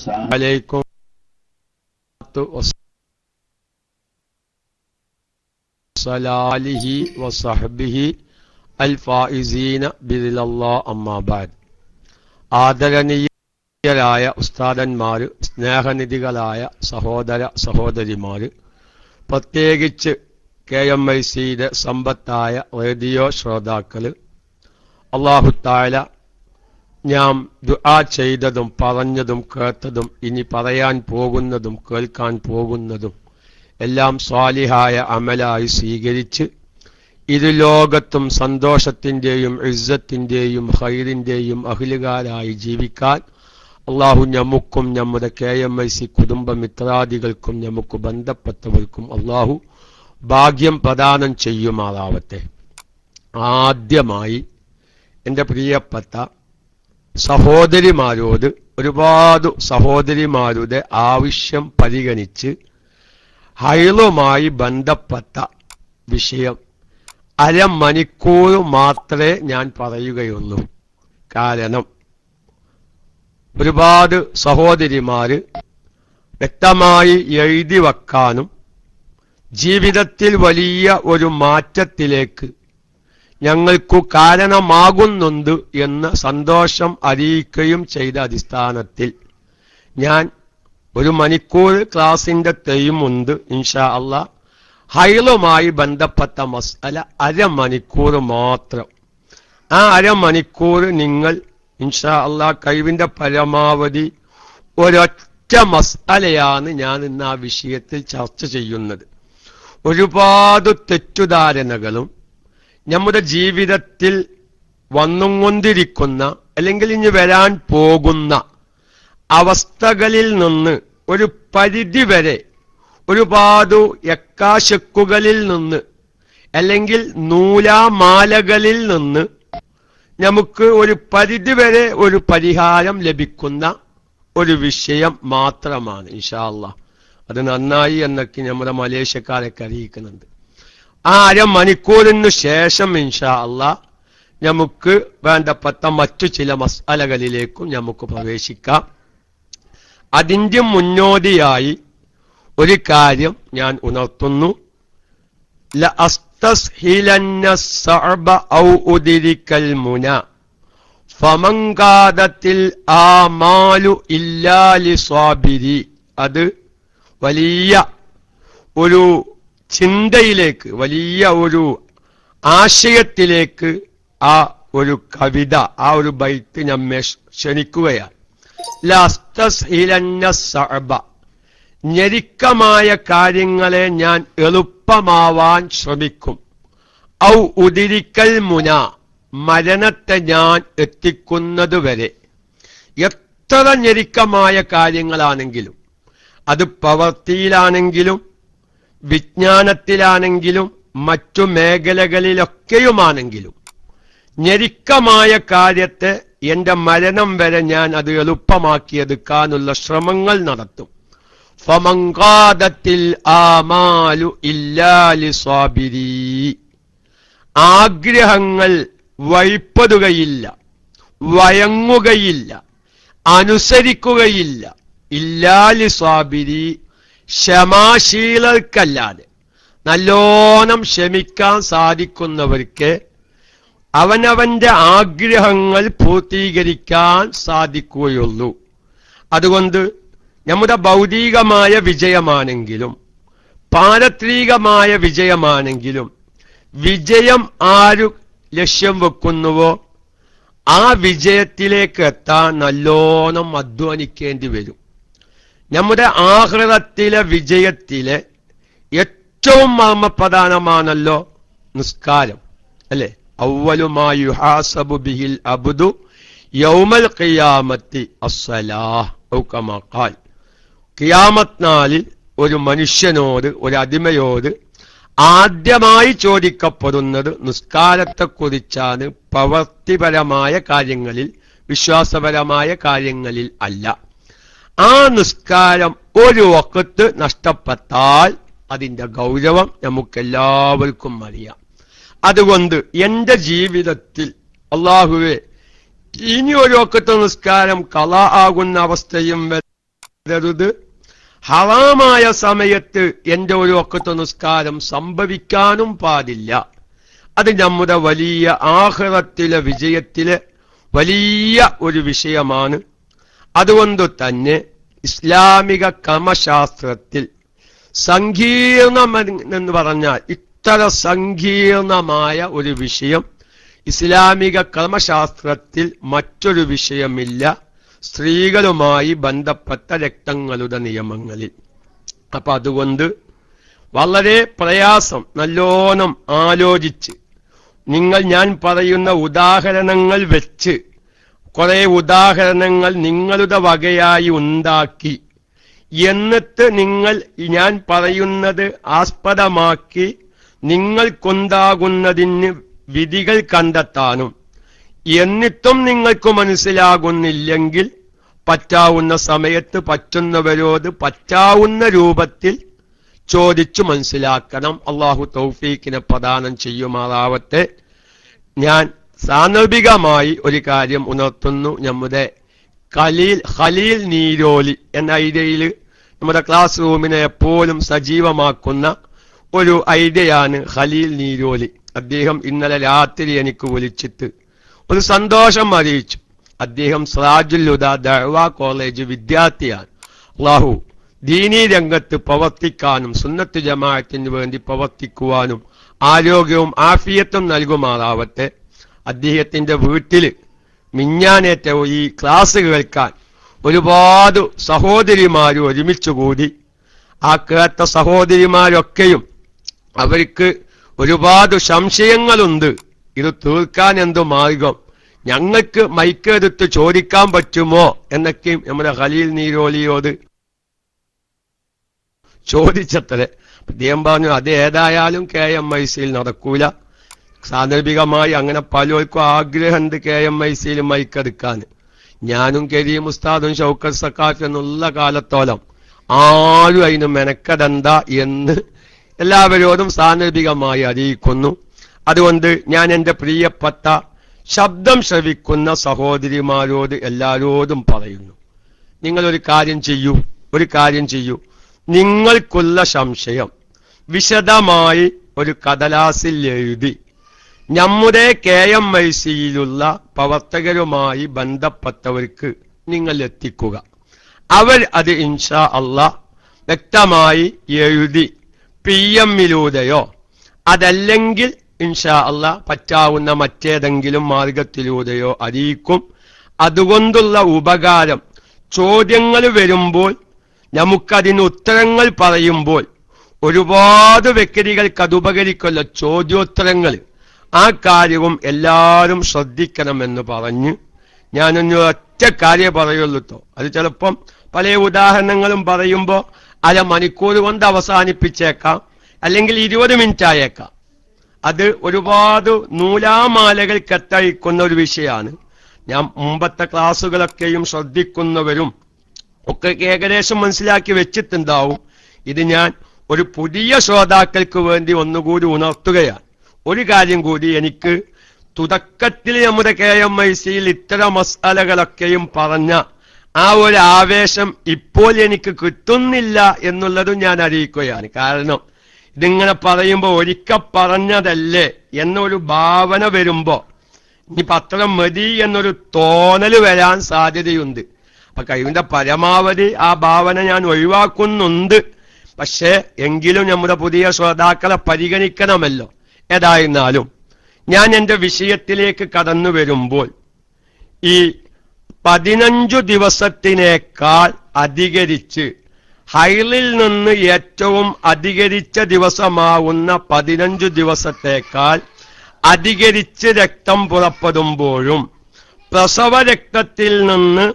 അലൈക്കും വസ്സലാലിഹി വസഹ്ബിഹി അൽ ഫായിസീന ബിദിലല്ലാഹ് അമ്മാ ബഅദ്. ആദരണീയരായ ഉസ്താദന്മാര്, സ്നേഹനിധികളായ സഹോദര സഹോദരിമാര്, പ്രത്യേകിച്ച് KMICയുടെ സമ്പത്തായ റേഡിയോ ശ്രോതാക്കള്, അല്ലാഹു തആല ഞാൻ ദുആ ചെയ്തതും പറഞ്ഞതും കേട്ടതും ഇനി പറയാൻ പോകുന്നതും കേൾക്കാൻ പോകുന്നതും എല്ലാം സ്വാലിഹായ അമലായി സ്വീകരിച്ച് ഇരുലോകത്തും സന്തോഷത്തിന്റെയും ഇസ്സത്തിന്റെയും ഖൈറിന്റെയും അഹ്ലുകാരായി ജീവിക്കാൻ അല്ലാഹു നമുക്കും നമ്മുടെ KMIC കുടുംബ മിത്രാദികൾക്കും നമുക്ക് ബന്ധപ്പെട്ടവർക്കും അല്ലാഹു ഭാഗ്യം പ്രദാനം ചെയ്യുമാറാവട്ടെ. ആദ്യമായി എൻ്റെ പ്രിയപ്പെട്ട സഹോദരിമാരോട് ഒരുപാട് സഹോദരിമാരുടെ ആവശ്യം പരിഗണിച്ച് ഹൈളുമായി ബന്ധപ്പെട്ട വിഷയം അരമണിക്കൂർ മാത്രമേ ഞാൻ പറയുകയുള്ളൂ. കാരണം ഒരുപാട് സഹോദരിമാര് വ്യക്തമായി എഴുതി വെക്കാനും ജീവിതത്തിൽ വലിയ ഒരു മാറ്റത്തിലേക്ക് ഞങ്ങൾക്കു കാരണമാകുന്നുണ്ട് എന്ന് സന്തോഷം അറിയിക്കുകയും ചെയ്ത അടിസ്ഥാനത്തിൽ ഞാൻ ഒരു മണിക്കൂർ ക്ലാസിന്റെ ടൈമുണ്ട് ഇൻഷാ അല്ലാഹ്. ഹൈളുമായി ബന്ധപ്പെട്ട മസ്അല അരമണിക്കൂർ മാത്രം. ആ അരമണിക്കൂർ നിങ്ങൾ ഇൻഷാ അല്ലാഹ് കഴിവിന്റെ പരമാവധി ഒരൊറ്റ മസ്അലയാണ് ഞാൻ ഇന്ന് ആ വിഷയത്തിൽ ചർച്ച ചെയ്യുന്നത്. ഒരുപാട് തെറ്റുധാരണകളും നമ്മുടെ ജീവിതത്തിൽ വന്നുകൊണ്ടിരിക്കുന്ന അല്ലെങ്കിൽ ഇനി വരാൻ പോകുന്ന അവസ്ഥകളിൽ നിന്ന് ഒരു പരിധിവരെ ഒരുപാട് എക്കാശക്കുകളിൽ നിന്ന് അല്ലെങ്കിൽ നൂലാമാലകളിൽ നിന്ന് നമുക്ക് ഒരു പരിധിവരെ ഒരു പരിഹാരം ലഭിക്കുന്ന ഒരു വിഷയം മാത്രമാണ് ഇൻഷാ അല്ലാഹ്. അത് നന്നായി എന്നൊക്കെ നമ്മുടെ മലേഷ്യക്കാരൊക്കെ അറിയിക്കുന്നുണ്ട്. ആ അരമണിക്കൂറിനു ശേഷം ഇൻഷാ അല്ലാഹ് നമുക്ക് വേണ്ടപ്പെട്ട മറ്റു ചില മസ്അലകളിലേക്കും നമുക്ക് പ്രവേശിക്കാം. അതിന്റെ മുന്നോടിയായി ഒരു കാര്യം ഞാൻ ഉണർത്തുന്നു. ലഅസ്തസ്ഹിലന്ന സഅബ ഔ ഉദ്രികൽ മുന ഫമൻ ഖാദത്തിൽ ആമാലു ഇല്ലാ ലിസ്വാബിരി. അത് വലിയ ഒരു ചിന്തയിലേക്ക്, വലിയ ഒരു ആശയത്തിലേക്ക് ആ ഒരു കവിത, ആ ഒരു ബൈത്ത് നമ്മെ ക്ഷണിക്കുകയാണ്. ലഅസ്തസ്ഹിലന്ന സഅബ, ഞെരുക്കമായ കാര്യങ്ങളെ ഞാൻ എളുപ്പമാവാൻ ശ്രമിക്കും. ഔ ഉദ്രികൽ മുന, മരണത്തെ ഞാൻ എത്തിക്കുന്നതുവരെ. എത്ര ഞെരുക്കമായ കാര്യങ്ങളാണെങ്കിലും, അത് പ്രവൃത്തിയിലാണെങ്കിലും വിജ്ഞാനത്തിലാണെങ്കിലും മറ്റു മേഖലകളിലൊക്കെയുമാണെങ്കിലും ഞെരുക്കമായ കാര്യത്തെ എന്റെ മരണം വരെ ഞാൻ അത് എളുപ്പമാക്കിയെടുക്കാനുള്ള ശ്രമങ്ങൾ നടത്തും. ഫമൻ ഖാദത്തിൽ ആമാലു ഇല്ലാ ലിസ്വാബിരി, ആഗ്രഹങ്ങൾ വഴിപ്പെടുകയില്ല, വയങ്ങുകയില്ല, അനുസരിക്കുകയില്ല. ഇല്ലാ ലിസ്വാബിരി, ക്ഷമാശീലർക്കല്ലാതെ. നല്ലോണം ക്ഷമിക്കാൻ സാധിക്കുന്നവർക്ക് അവനവന്റെ ആഗ്രഹങ്ങൾ പൂർത്തീകരിക്കാൻ സാധിക്കുകയുള്ളൂ. അതുകൊണ്ട് നമ്മുടെ ഭൗതികമായ വിജയമാണെങ്കിലും പാരത്രികമായ വിജയമാണെങ്കിലും വിജയം ആരു ലക്ഷ്യം വെക്കുന്നുവോ ആ വിജയത്തിലേക്ക് എത്താൻ നല്ലോണം അധ്വാനിക്കേണ്ടി വരും. നമ്മുടെ ആഖിറത്തിലെ വിജയത്തിലെ ഏറ്റവും മർമ്മപ്രധാനമാണല്ലോ നിസ്കാരം, അല്ലെ? അവ്വലു മാ യുഹാസബു ബിഹിൽ അബ്ദു യൗമൽ ഖിയാമത്തി അസ്സലാഹ് ഔ കമാ ഖാൽ. ഖിയാമത്ത് നാളിൽ ഒരു മനുഷ്യനോട്, ഒരു അടിമയോട് ആദ്യമായി ചോദിക്കപ്പെടുന്നത് നിസ്കാരത്തെക്കുറിച്ചാണ്. പ്രവൃത്തിപരമായ കാര്യങ്ങളിൽ, വിശ്വാസപരമായ കാര്യങ്ങളിൽ അല്ല. ആ നിസ്കാരം ഒരു വഖത്ത് നഷ്ടപ്പെട്ടാൽ അതിന്റെ ഗൗരവം നമുക്കെല്ലാവർക്കും അറിയാം. അതുകൊണ്ട് എന്റെ ജീവിതത്തിൽ അല്ലാഹുവേ ഇനി ഒരു വഖത്ത് നിസ്കാരം ഖളാ ആകുന്ന അവസ്ഥയും രുത് ഹറാമായ സമയത്ത് എന്റെ ഒരു വഖ്ത് നിസ്കാരം സംഭവിക്കാനും പാടില്ല. അത് നമ്മുടെ വലിയ ആഖിറത്തിലെ വിജയത്തിലെ വലിയ ഒരു വിഷയമാണ്. അതുകൊണ്ട് തന്നെ ഇസ്ലാമിക കർമ്മശാസ്ത്രത്തിൽ സങ്കീർണമെന്ന് പറഞ്ഞാൽ ഇത്ര സങ്കീർണമായ ഒരു വിഷയം ഇസ്ലാമിക കർമ്മശാസ്ത്രത്തിൽ മറ്റൊരു വിഷയമില്ല സ്ത്രീകളുമായി ബന്ധപ്പെട്ട രക്തങ്ങളുടെ നിയമങ്ങളിൽ. അപ്പൊ അതുകൊണ്ട് വളരെ പ്രയാസം നല്ലോണം ആലോചിച്ച് ഞാൻ പറയുന്ന ഉദാഹരണങ്ങൾ വെച്ച് കുറെ ഉദാഹരണങ്ങൾ നിങ്ങളുടെ വകയായി ഉണ്ടാക്കി എന്നിട്ട് ഞാൻ പറയുന്നത് ആസ്പദമാക്കി നിങ്ങൾക്കുണ്ടാകുന്നതിന് വിധികൾ കണ്ടെത്താനും എന്നിട്ടും നിങ്ങൾക്ക് മനസ്സിലാകുന്നില്ലെങ്കിൽ പറ്റാവുന്ന സമയത്ത് പറ്റുന്നവരോട് പറ്റാവുന്ന രൂപത്തിൽ ചോദിച്ചു മനസ്സിലാക്കണം. അള്ളാഹു തൗഫീഖിനെ പ്രദാനം ചെയ്യുമാറാവട്ടെ. ഞാൻ സാന്ദർഭികമായി ഒരു കാര്യം ഉണർത്തുന്നു. നമ്മുടെ ഖലീൽ നീരോലി എന്ന ഐഡിയയിൽ നമ്മുടെ ക്ലാസ് റൂമിനെ എപ്പോഴും സജീവമാക്കുന്ന ഒരു ഐഡിയയാണ് ഖലീൽ നീരോലി. അദ്ദേഹം ഇന്നലെ രാത്രി എനിക്ക് വിളിച്ചിട്ട് ഒരു സന്തോഷം അറിയിച്ചു. അദ്ദേഹം സിറാജുൽ ഹുദ ദഅ്വാ കോളേജ് വിദ്യാർത്ഥിയാണ്. അല്ലാഹു ദീനീ രംഗത്ത് പ്രവർത്തിക്കാനും സുന്നത്ത് ജമാഅത്തിന് വേണ്ടി പ്രവർത്തിക്കുവാനും ആരോഗ്യവും ആഫിയത്തും നൽകുമാറാവട്ടെ. അദ്ദേഹത്തിന്റെ വീട്ടിൽ മിഞ്ഞാനേറ്റ ഈ ക്ലാസ് കേൾക്കാൻ ഒരുപാട് സഹോദരിമാർ ഒരുമിച്ചുകൂടി. ആ കേട്ട സഹോദരിമാരൊക്കെയും അവർക്ക് ഒരുപാട് സംശയങ്ങളുണ്ട്. ഇത് തീർക്കാൻ എന്തു മാർഗം, ഞങ്ങൾക്ക് മൈക്കെടുത്ത് ചോദിക്കാൻ പറ്റുമോ എന്നൊക്കെയും നമ്മുടെ ഖലീൽ നീരോലിയോട് ചോദിച്ചത്രേ. അദ്ദേഹം പറഞ്ഞു അത് ഏതായാലും KMIC-യിൽ നടക്കൂല. സാന്ദർഭികമായി അങ്ങനെ പലർക്കും ആഗ്രഹമുണ്ട് KMIC-യിൽ മൈക്കെടുക്കാൻ. ഞാനും കരീം ഉസ്താദും ഷൗക്കത്ത് സഖാഫി എന്നുള്ള കാലത്തോളം ആരും അതിന് മെനക്കെടണ്ട എന്ന് എല്ലാവരോടും സാന്ദർഭികമായി അറിയിക്കുന്നു. അതുകൊണ്ട് ഞാൻ എൻ്റെ പ്രിയപ്പെട്ട ശബ്ദം ശ്രവിക്കുന്ന സഹോദരിമാരോട് എല്ലാവരോടും പറയുന്നു, നിങ്ങളൊരു കാര്യം ചെയ്യൂ. നിങ്ങൾക്കുള്ള സംശയം വിശദമായി ഒരു കടലാസിൽ എഴുതി നമ്മുടെ KMIC-യിലുള്ള പ്രവർത്തകരുമായി ബന്ധപ്പെട്ടവർക്ക് നിങ്ങൾ എത്തിക്കുക. അവർ അത് ഇൻഷാ അല്ലാഹ് വ്യക്തമായി എഴുതി PM-ലൂടെയോ അതല്ലെങ്കിൽ ഇൻഷാ അല്ലാഹ് പറ്റാവുന്ന മറ്റേതെങ്കിലും മാർഗത്തിലൂടെയോ അറിയിക്കും. അതുകൊണ്ടുള്ള ഉപകാരം, ചോദ്യങ്ങൾ വരുമ്പോൾ നമുക്കതിന് ഉത്തരങ്ങൾ പറയുമ്പോൾ ഒരുപാട് വ്യക്തികൾക്ക് അത് ഉപകരിക്കുമല്ലോ ചോദ്യോത്തരങ്ങൾ. ആ കാര്യവും എല്ലാവരും ശ്രദ്ധിക്കണമെന്ന് പറഞ്ഞ് ഞാനൊന്ന് ഒറ്റ കാര്യം പറയുള്ളൂ. അത് ചിലപ്പം പല ഉദാഹരണങ്ങളും പറയുമ്പോൾ അരമണിക്കൂർ കൊണ്ട് അവസാനിപ്പിച്ചേക്കാം, അല്ലെങ്കിൽ 20 മിനിറ്റ് ആയേക്കാം. അത് ഒരുപാട് നൂലാമാലകൾ കെട്ടഴിക്കുന്ന ഒരു വിഷയമാണ്. ഞാൻ മുമ്പത്തെ ക്ലാസ്സുകളൊക്കെയും ശ്രദ്ധിക്കുന്നവരും ഒക്കെ ഏകദേശം മനസ്സിലാക്കി വെച്ചിട്ടുണ്ടാവും. ഇത് ഞാൻ ഒരു പുതിയ ശ്രോതാക്കൾക്ക് വേണ്ടി ഒന്നുകൂടി ഉണർത്തുകയാണ്. ഒരു കാര്യം കൂടി, എനിക്ക് തുടക്കത്തിൽ നമ്മുടെ KMIC-യിൽ ഇത്തരം മസാലകളൊക്കെയും പറഞ്ഞ ആ ഒരു ആവേശം ഇപ്പോൾ എനിക്ക് കിട്ടുന്നില്ല എന്നുള്ളതും ഞാൻ അറിയിക്കുകയാണ്. കാരണം ഇതിങ്ങനെ പറയുമ്പോൾ ഒരിക്കൽ പറഞ്ഞതല്ലേ എന്നൊരു ഭാവന വരുമ്പോ ഇനി പത്രം മതി എന്നൊരു തോന്നൽ വരാൻ സാധ്യതയുണ്ട്. അപ്പൊ കഴിവിന്റെ പരമാവധി ആ ഭാവന ഞാൻ ഒഴിവാക്കുന്നുണ്ട്. പക്ഷേ എങ്കിലും നമ്മുടെ പുതിയ ശ്രോതാക്കളെ പരിഗണിക്കണമല്ലോ. ഏതായിരുന്നാലും ഞാൻ എൻ്റെ വിഷയത്തിലേക്ക് കടന്നു വരുമ്പോൾ ഈ 15 ദിവസത്തിനേക്കാൾ അധികരിച്ച് ഹൈലിൽ നിന്ന് ഏറ്റവും അധികരിച്ച ദിവസമാവുന്ന 15 ദിവസത്തേക്കാൾ അധികരിച്ച് രക്തം പുറപ്പെടുമ്പോഴും പ്രസവ രക്തത്തിൽ നിന്ന്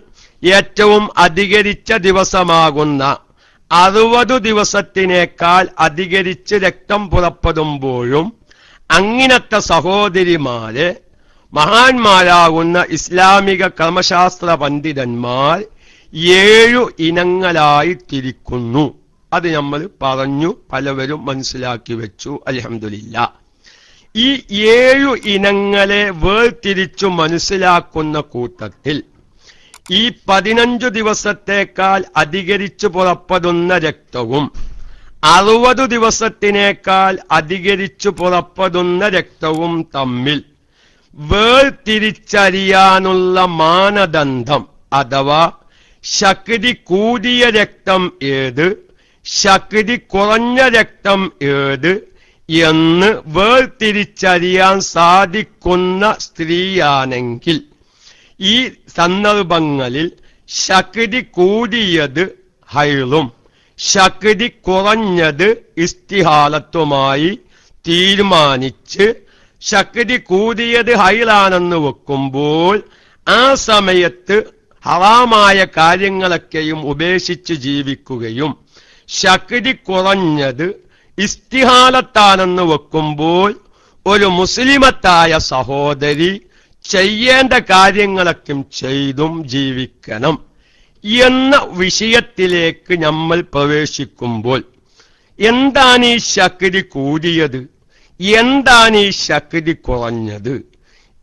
ഏറ്റവും അധികരിച്ച ദിവസമാകുന്ന 60 ദിവസത്തിനേക്കാൾ അധികരിച്ച് രക്തം പുറപ്പെടുമ്പോഴും അങ്ങനത്തെ സഹോദരിമാരെ മഹാന്മാരാകുന്ന ഇസ്ലാമിക കർമ്മശാസ്ത്ര പണ്ഡിതന്മാർ 7 ഇനങ്ങളായി തിരിക്കുന്നു. അത് നമ്മൾ പറഞ്ഞു, പലവരും മനസ്സിലാക്കി വെച്ചു. അൽഹംദുലില്ലാ. ഈ 7 ഇനങ്ങളെ വേർതിരിച്ചു മനസ്സിലാക്കുന്ന കൂട്ടത്തിൽ ഈ 15 ദിവസത്തേക്കാൾ അധികരിച്ചു പുറപ്പെടുന്ന രക്തവും 60 ദിവസത്തിനേക്കാൾ അധികരിച്ചു പുറപ്പെടുന്ന രക്തവും തമ്മിൽ വേർതിരിച്ചറിയാനുള്ള മാനദണ്ഡം അഥവാ ശക്തി കൂടിയ രക്തം ഏത്, ശക്തി കുറഞ്ഞ രക്തം ഏത് എന്ന് വേർതിരിച്ചറിയാൻ സാധിക്കുന്ന സ്ത്രീയാണെങ്കിൽ ഈ സന്ദർഭങ്ങളിൽ ശക്തി കൂടിയത് ഹൈളും ശക്തി കുറഞ്ഞത് ഇസ്തിഹാലത്തുമായി തീരുമാനിച്ച് ശക്തി കൂടിയത് ഹൈലാണെന്ന് വെക്കുമ്പോൾ ആ സമയത്ത് ഹറാമായ കാര്യങ്ങളൊക്കെയും ഉപേക്ഷിച്ച് ജീവിക്കുകയും ശക്തി കുറഞ്ഞത് ഇസ്തിഹാലത്താണെന്ന് വെക്കുമ്പോൾ ഒരു മുസ്ലിമത്തായ സഹോദരി ചെയ്യേണ്ട കാര്യങ്ങളൊക്കെ ചെയ്തും ജീവിക്കണം എന്ന വിഷയത്തിലേക്ക് നമ്മൾ പ്രവേശിക്കുമ്പോൾ എന്താണ് ഈ ശക്തി കൂടിയത്, എന്താണ് ഈ ശക്തി കുറഞ്ഞത്,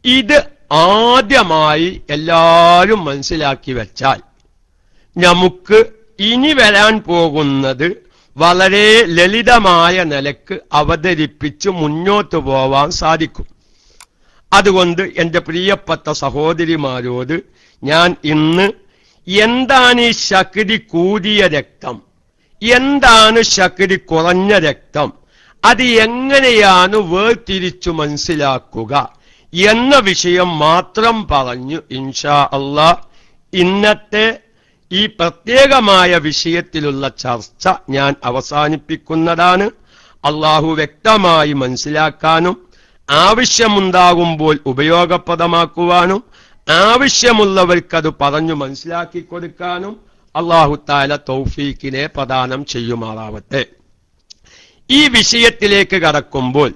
ഇത് ആദ്യമായി എല്ലാവരും മനസ്സിലാക്കി വെച്ചാൽ നമുക്ക് ഇനി വരാൻ പോകുന്നത് വളരെ ലളിതമായ നിലക്ക് അവതരിപ്പിച്ച് മുന്നോട്ട് പോവാൻ സാധിക്കും. അതുകൊണ്ട് എന്റെ പ്രിയപ്പെട്ട സഹോദരിമാരോട് ഞാൻ ഇന്ന് എന്താണ് ഈ ശക്തി കൂടിയ രക്തം, എന്താണ് ശക്തി കുറഞ്ഞ രക്തം, അത് എങ്ങനെയാണ് വേർതിരിച്ചു മനസ്സിലാക്കുക എന്ന വിഷയം മാത്രം പറഞ്ഞു ഇൻഷാ അല്ലാഹ് ഇന്നത്തെ ഈ പ്രത്യേകമായ വിഷയത്തിലുള്ള ചർച്ച ഞാൻ അവസാനിപ്പിക്കുന്നതാണ്. അള്ളാഹു വ്യക്തമായി മനസ്സിലാക്കാനും ആവശ്യമുണ്ടാകുമ്പോൾ ഉപയോഗപ്രദമാക്കുവാനും ആവശ്യമുള്ളവർക്കത് പറഞ്ഞു മനസ്സിലാക്കി കൊടുക്കാനും അള്ളാഹു തആല തൗഫീഖിനെ പ്രദാനം ചെയ്യുമാറാവട്ടെ. ഈ വിഷയത്തിലേക്ക് കടക്കുമ്പോൾ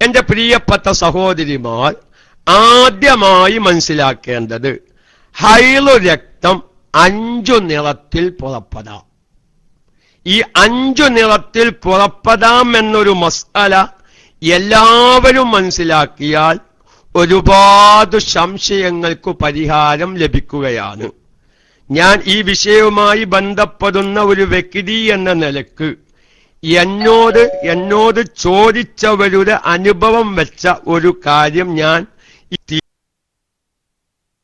എന്റെ പ്രിയപ്പെട്ട സഹോദരിമാർ ആദ്യമായി മനസ്സിലാക്കേണ്ടത് ഹൈളു രക്തം 5 നിറത്തിൽ പുറപ്പെടാം. ഈ 5 നിറത്തിൽ പുറപ്പെടാം എന്നൊരു മസ്അല എല്ലാവരും മനസ്സിലാക്കിയാൽ ഒരുപാട് സംശയങ്ങൾക്ക് പരിഹാരം ലഭിക്കുകയാണ്. ഞാൻ ഈ വിഷയവുമായി ബന്ധപ്പെടുന്ന ഒരു വ്യക്തി എന്ന നിലക്ക് എന്നോട് ചോദിച്ചവരുടെ അനുഭവം വെച്ച ഒരു കാര്യം ഞാൻ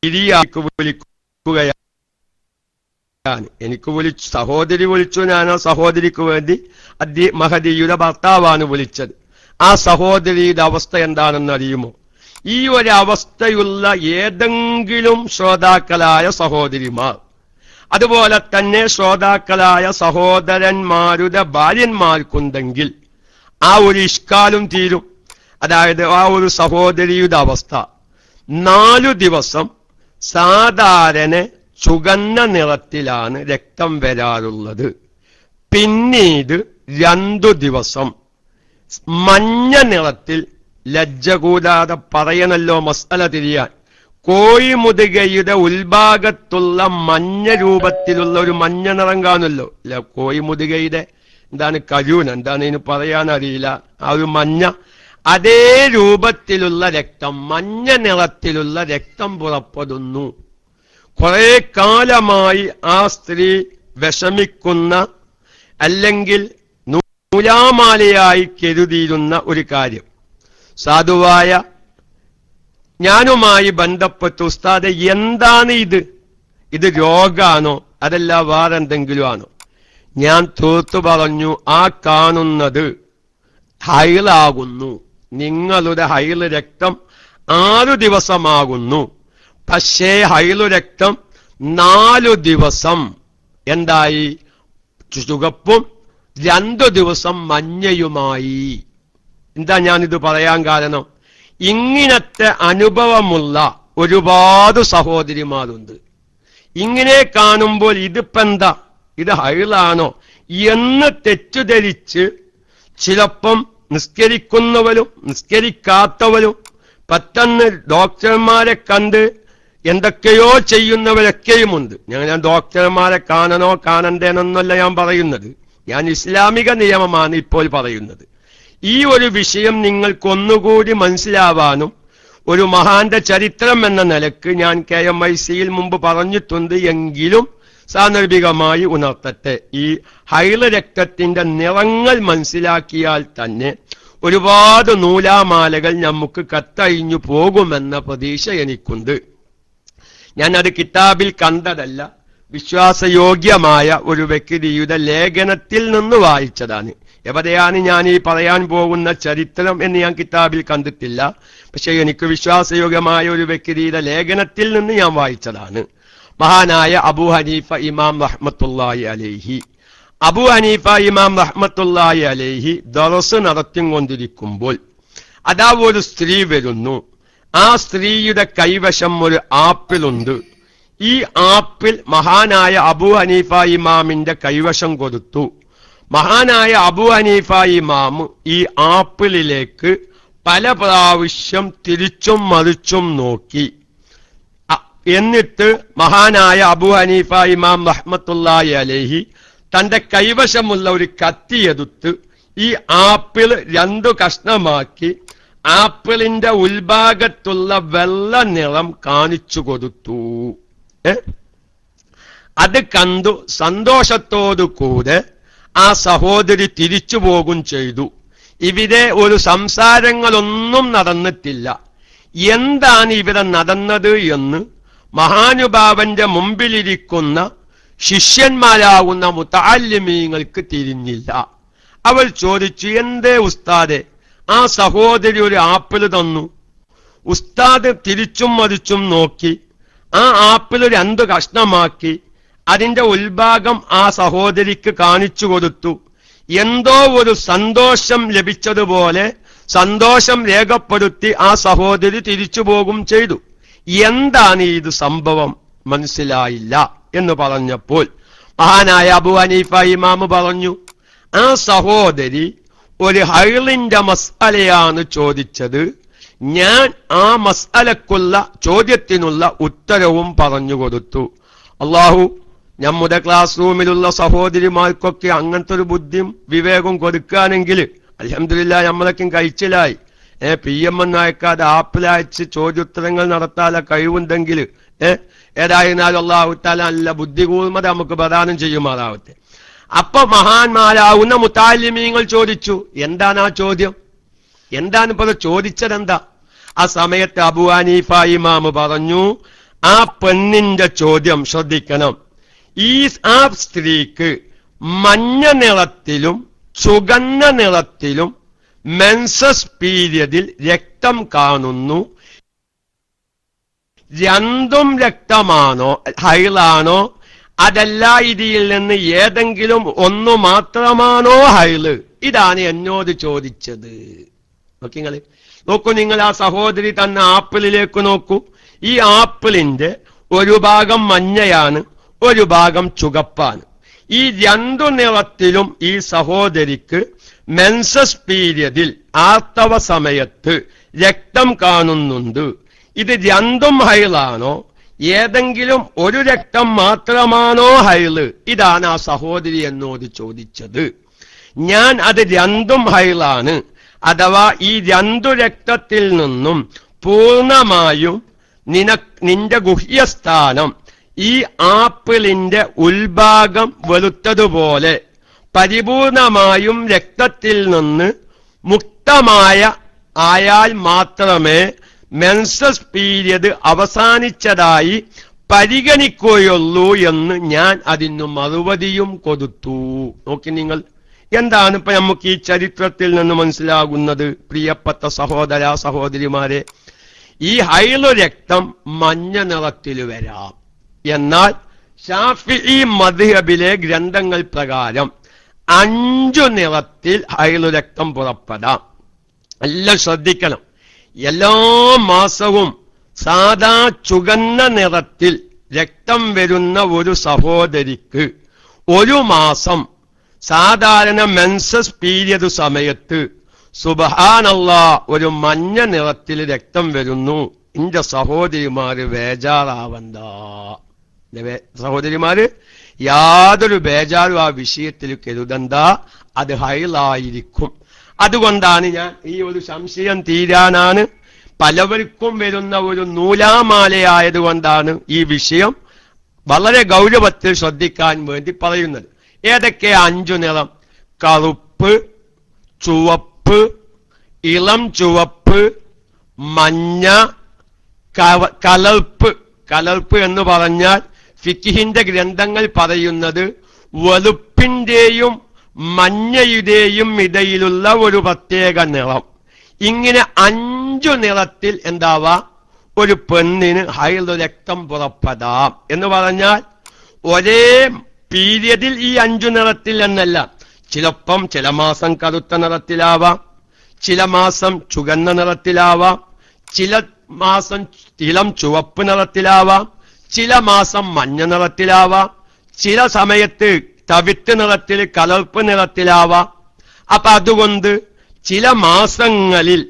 വിളിക്കുകയാണ്. എനിക്ക് സഹോദരി വിളിച്ചു, ഞാൻ ആ സഹോദരിക്ക് വേണ്ടി മഹദിയുടെ ഭർത്താവാണ് വിളിച്ചത്. ആ സഹോദരിയുടെ അവസ്ഥ എന്താണെന്ന് അറിയുമോ? ഈ ഒരു അവസ്ഥയുള്ള ഏതെങ്കിലും ശ്രോതാക്കളായ സഹോദരിമാർ, അതുപോലെ തന്നെ ശ്രോതാക്കളായ സഹോദരന്മാരുടെ ഭാര്യന്മാർക്കുണ്ടെങ്കിൽ ആ ഒരു ഇഷ്കാലും തീരും. അതായത് ആ ഒരു സഹോദരിയുടെ അവസ്ഥ 4 ദിവസം സാധാരണ ചുവന്ന നിറത്തിലാണ് രക്തം വരാറുള്ളത്. പിന്നീട് 2 ദിവസം മഞ്ഞ നിറത്തിൽ, ലജ്ജ കൂടാതെ പറയണല്ലോ മസ്അല തിരിയാൻ, കോഴിമുതുകയുടെ ഉൾഭാഗത്തുള്ള മഞ്ഞ രൂപത്തിലുള്ള ഒരു മഞ്ഞ നിറം കാണുമല്ലോ, അല്ല കോഴിമുതുകയുടെ എന്താണ് കരൂൻ, എന്താണ് ഇതിന് പറയാനറിയില്ല, ആ ഒരു മഞ്ഞ, അതേ രൂപത്തിലുള്ള രക്തം, മഞ്ഞ നിറത്തിലുള്ള രക്തം പുറപ്പെടുന്നു. കുറെ കാലമായി ആ സ്ത്രീ വിഷമിക്കുന്ന അല്ലെങ്കിൽ നൂലാമാലയായി കരുതിയിരുന്ന ഒരു കാര്യം. സാധുവായ ഞാനുമായി ബന്ധപ്പെട്ട ഉസ്താദെ എന്താണ് ഇത് രോഗാണോ അതല്ല വേറെന്തെങ്കിലും ആണോ? ഞാൻ തീർത്തു പറഞ്ഞു, ആ കാണുന്നത് ഹൈളാകുന്നു. നിങ്ങളുടെ ഹൈള് രക്തം 6 ദിവസമാകുന്നു. പക്ഷേ ഹൈളു രക്തം 4 ദിവസം എന്തായി? ചുവപ്പും 2 ദിവസം മഞ്ഞയുമായി. എന്താ ഞാനിത് പറയാൻ കാരണം? ഇങ്ങനത്തെ അനുഭവമുള്ള ഒരുപാട് സഹോദരിമാരുണ്ട്. ഇങ്ങനെ കാണുമ്പോൾ ഇതിപ്പെന്താ, ഇത് ഹൈളാണോ എന്ന് തെറ്റിദ്ധരിച്ച് ചിലപ്പം നിസ്കരിക്കുന്നവരും നിസ്കരിക്കാത്തവരും പെട്ടെന്ന് ഡോക്ടർമാരെ കണ്ട് എന്തൊക്കെയോ ചെയ്യുന്നവരൊക്കെയുമുണ്ട്. ഞാൻ ഡോക്ടർമാരെ കാണണ്ടേന്നൊന്നല്ല ഞാൻ പറയുന്നത്, ഞാൻ ഇസ്ലാമിക നിയമമാണ് ഇപ്പോൾ പറയുന്നത്. ഈ ഒരു വിഷയം നിങ്ങൾക്കൊന്നുകൂടി മനസ്സിലാവാനും ഒരു മഹാന്റെ ചരിത്രം എന്ന നിലക്ക് ഞാൻ KMIC-യിൽ മുമ്പ് പറഞ്ഞിട്ടുണ്ട്. എങ്കിലും സാന്ദർഭികമായി ഉണർത്തട്ടെ. ഈ ഹൈള് രക്തത്തിന്റെ നിറങ്ങൾ മനസ്സിലാക്കിയാൽ തന്നെ ഒരുപാട് നൂലാമാലകൾ നമുക്ക് കത്തഴിഞ്ഞു പോകുമെന്ന പ്രതീക്ഷ എനിക്കുണ്ട്. ഞാൻ അത് കിതാബിൽ കണ്ടതല്ല, വിശ്വാസയോഗ്യമായ ഒരു വ്യക്തിയുടെ ലേഖനത്തിൽ നിന്ന് വായിച്ചതാണ്. എവിടെയാണ് ഞാൻ ഈ പറയാൻ പോകുന്ന ചരിത്രം എന്ന് ഞാൻ കിതാബിൽ കണ്ടിട്ടില്ല. പക്ഷെ എനിക്ക് വിശ്വാസയോഗ്യമായ ഒരു വ്യക്തിയുടെ ലേഖനത്തിൽ നിന്ന് ഞാൻ വായിച്ചതാണ്. മഹാനായ അബൂ ഹനീഫ ഇമാം റഹ്മത്തുള്ളാഹി അലൈഹി. അബൂ ഹനീഫ ഇമാം റഹ്മത്തുള്ളാഹി അലൈഹി ദർസ് നടത്തിക്കൊണ്ടിരിക്കുമ്പോൾ അതാ ഒരു സ്ത്രീ വരുന്നു. ആ സ്ത്രീയുടെ കൈവശം ഒരു ആപ്പിളുണ്ട്. ഈ ആപ്പിൾ മഹാനായ അബൂ ഹനീഫ ഇമാമിന്റെ കൈവശം കൊടുത്തു. മഹാനായ അബൂ ഹനീഫ ഇമാം ഈ ആപ്പിളിലേക്ക് പല പ്രാവശ്യം തിരിച്ചും മറിച്ചും നോക്കി. എന്നിട്ട് മഹാനായ അബൂ ഹനീഫ ഇമാം റഹ്മത്തുള്ളാഹി അലൈഹി തന്റെ കൈവശമുള്ള ഒരു കത്തിയെടുത്ത് ഈ ആപ്പിൾ 2 കഷ്ണമാക്കി ആപ്പിളിന്റെ ഉൾഭാഗത്തുള്ള വെള്ള നിറം കാണിച്ചു കൊടുത്തു. അത് കണ്ടു സന്തോഷത്തോടു കൂടെ ആ സഹോദരി തിരിച്ചു പോകും ചെയ്തു. ഇവിടെ ഒരു സംസാരങ്ങളൊന്നും നടന്നിട്ടില്ല. എന്താണ് ഇവിടെ നടന്നത് എന്ന് മഹാനുഭാവന്റെ മുമ്പിലിരിക്കുന്ന ശിഷ്യന്മാരാകുന്ന മുതഅല്ലിമീങ്ങൾക്ക് തിരിഞ്ഞില്ല. അവൾ ചോദിച്ചു, എന്തേ ഉസ്താദെ, ആ സഹോദരി ഒരു ആപ്പിൾ തന്നു. ഉസ്താദ് തിരിച്ചും മറിച്ചും നോക്കി ആ ആപ്പിൾ 2 കഷ്ണമാക്കി അതിന്റെ ഉൾഭാഗം ആ സഹോദരിക്ക് കാണിച്ചു കൊടുത്തു. എന്തോ ഒരു സന്തോഷം ലഭിച്ചതുപോലെ സന്തോഷം രേഖപ്പെടുത്തി ആ സഹോദരി തിരിച്ചു പോകും ചെയ്തു. എന്താണ് ഇത് സംഭവം? മനസ്സിലായില്ല എന്ന് പറഞ്ഞപ്പോൾ മഹാനായ അബൂ ഹനീഫ ഇമാം പറഞ്ഞു, ആ സഹോദരി ഒരു ഹൈളിന്റെ മസ്അലയാണ് ചോദിച്ചത്. ഞാൻ ആ മസ്അലക്കുള്ള ചോദ്യത്തിനുള്ള ഉത്തരവും പറഞ്ഞു കൊടുത്തു. അള്ളാഹു നമ്മുടെ ക്ലാസ് റൂമിലുള്ള സഹോദരിമാർക്കൊക്കെ അങ്ങനത്തെ ഒരു ബുദ്ധിയും വിവേകവും കൊടുക്കുകയാണെങ്കിൽ അൽഹംദുലില്ലാ നമ്മളൊക്കെ കഴിച്ചിലായി. PM ഒന്നും അയക്കാതെ ആപ്പിലയച്ച് ചോദ്യോത്തരങ്ങൾ നടത്താനുള്ള കഴിവുണ്ടെങ്കിൽ ഏതായിരുന്നാലും അള്ളാഹു തആല നല്ല ബുദ്ധി കൂർമ്മത നമുക്ക് പ്രദാനം ചെയ്യുമാറാവട്ടെ. അപ്പൊ മഹാന്മാരാവുന്ന മുതഅല്ലിമീങ്ങൾ ചോദിച്ചു, എന്താണ് ആ ചോദ്യം? എന്താണ് ഇപ്പൊ ചോദിച്ചതെന്താ? ആ സമയത്ത് അബൂ ഹനീഫ ഇമാം പറഞ്ഞു, ആ പെണ്ണിന്റെ ചോദ്യം ശ്രദ്ധിക്കണം. ആ സ്ത്രീക്ക് മഞ്ഞ നിറത്തിലും ചുവന്ന നിറത്തിലും മെൻസസ് പീരിയഡിൽ രക്തം കാണുന്നു. 2 രക്തമാണോ ഹൈളാണോ, അതല്ല ഇതിൽ നിന്ന് ഏതെങ്കിലും 1 മാത്രമാണോ ഹൈള്? ഇതാണ് എന്നോട് ചോദിച്ചത്. നോക്കൂ നിങ്ങൾ, ആ സഹോദരി തന്ന ആപ്പിളിലേക്ക് നോക്കൂ. ഈ ആപ്പിളിന്റെ ഒരു ഭാഗം മഞ്ഞയാണ്, ഒരു ഭാഗം ചുവപ്പാണ്. ഈ 2 നിറത്തിലും ഈ സഹോദരിക്ക് മെൻസസ് പീരിയഡിൽ ആർത്തവ സമയത്ത് രക്തം കാണുന്നുണ്ട്. ഇത് 2 ഹൈളാണോ, ഏതെങ്കിലും ഒരു രക്തം മാത്രമാണോ ഹൈള്? ഇതാണ് ആ സഹോദരി എന്നോട് ചോദിച്ചത്. ഞാൻ അത് 2 ഹൈളാണ്, അഥവാ ഈ 2 രക്തത്തിൽ നിന്നും പൂർണ്ണമായും നിന്റെ ഗുഹ്യസ്ഥാനം ഈ ആപ്പിളിന്റെ ഉൾഭാഗം വെളുത്തതുപോലെ പരിപൂർണമായും രക്തത്തിൽ നിന്ന് ആയാൽ മാത്രമേ മെൻസസ് പീരിയഡ് അവസാനിച്ചതായി പരിഗണിക്കുകയുള്ളൂ എന്ന് ഞാൻ അതിന് മറുപടിയും കൊടുത്തു. നോക്കി നിങ്ങൾ, എന്താണ് ഇപ്പൊ നമുക്ക് ഈ ചരിത്രത്തിൽ നിന്ന് മനസ്സിലാകുന്നത്? പ്രിയപ്പെട്ട സഹോദര സഹോദരിമാരെ, ഈ ഹൈളു രക്തം മഞ്ഞ നിറത്തിൽ വരാം. എന്നാൽ ശാഫിഈ മദ്ഹബിലെ ഗ്രന്ഥങ്ങൾ പ്രകാരം 5 നിറത്തിൽ ഹൈളു രക്തം പുറപ്പെടാം. എല്ലാം ശ്രദ്ധിക്കണം. എല്ലാ മാസവും സാധാ ചുവന്ന നിറത്തിൽ രക്തം വരുന്ന ഒരു സഹോദരിക്ക് ഒരു മാസം സാധാരണ മെൻസസ് പീരിയഡ് സമയത്ത് സുബ്ഹാനല്ലാഹ് ഒരു മഞ്ഞ നിറത്തിൽ രക്തം വരുന്നു. ഇന്റെ സഹോദരിമാര് ബേജാറാവണ്ട. സഹോദരിമാര് യാതൊരു ബേജാറും ആ വിഷയത്തിൽ കരുതണ്ട, അത് ഹൈളായിരിക്കും. അതുകൊണ്ടാണ് ഞാൻ ഈ ഒരു സംശയം തീരാനാണ് പലവർക്കും വരുന്ന ഒരു നൂലാമാലയായതുകൊണ്ടാണ് ഈ വിഷയം വളരെ ഗൗരവത്തിൽ ശ്രദ്ധിക്കാൻ വേണ്ടി പറയുന്നത്. ഏതൊക്കെ 5 നിറം? കറുപ്പ്, ചുവപ്പ്, ഇളം ചുവപ്പ്, മഞ്ഞ, കലർപ്പ്. കലർപ്പ് എന്ന് പറഞ്ഞാൽ ഫിഖിന്റെ ഗ്രന്ഥങ്ങൾ പറയുന്നത് വെളുപ്പിന്റെയും മഞ്ഞയുടെയും ഇടയിലുള്ള ഒരു പ്രത്യേക നിറം. ഇങ്ങനെ 5 നിറത്തിൽ എന്താവാ ഒരു പെണ്ണിന് ഹൈദ് രക്തം പുറപ്പെടാം എന്ന് പറഞ്ഞാൽ ഒരേ പീരിയഡിൽ ഈ 5 നിറത്തിൽ എന്നല്ല. ചിലപ്പം ചില മാസം കറുത്ത നിറത്തിലാവാം, ചില മാസം ചുവന്ന നിറത്തിലാവാം, ചില മാസം ഇളം ചുവപ്പ് നിറത്തിലാവാം, ചില മാസം മഞ്ഞ നിറത്തിലാവാം, ചില സമയത്ത് തവിട്ട് നിറത്തിൽ കലർപ്പ് നിറത്തിലാവാം. അപ്പൊ അതുകൊണ്ട് ചില മാസങ്ങളിൽ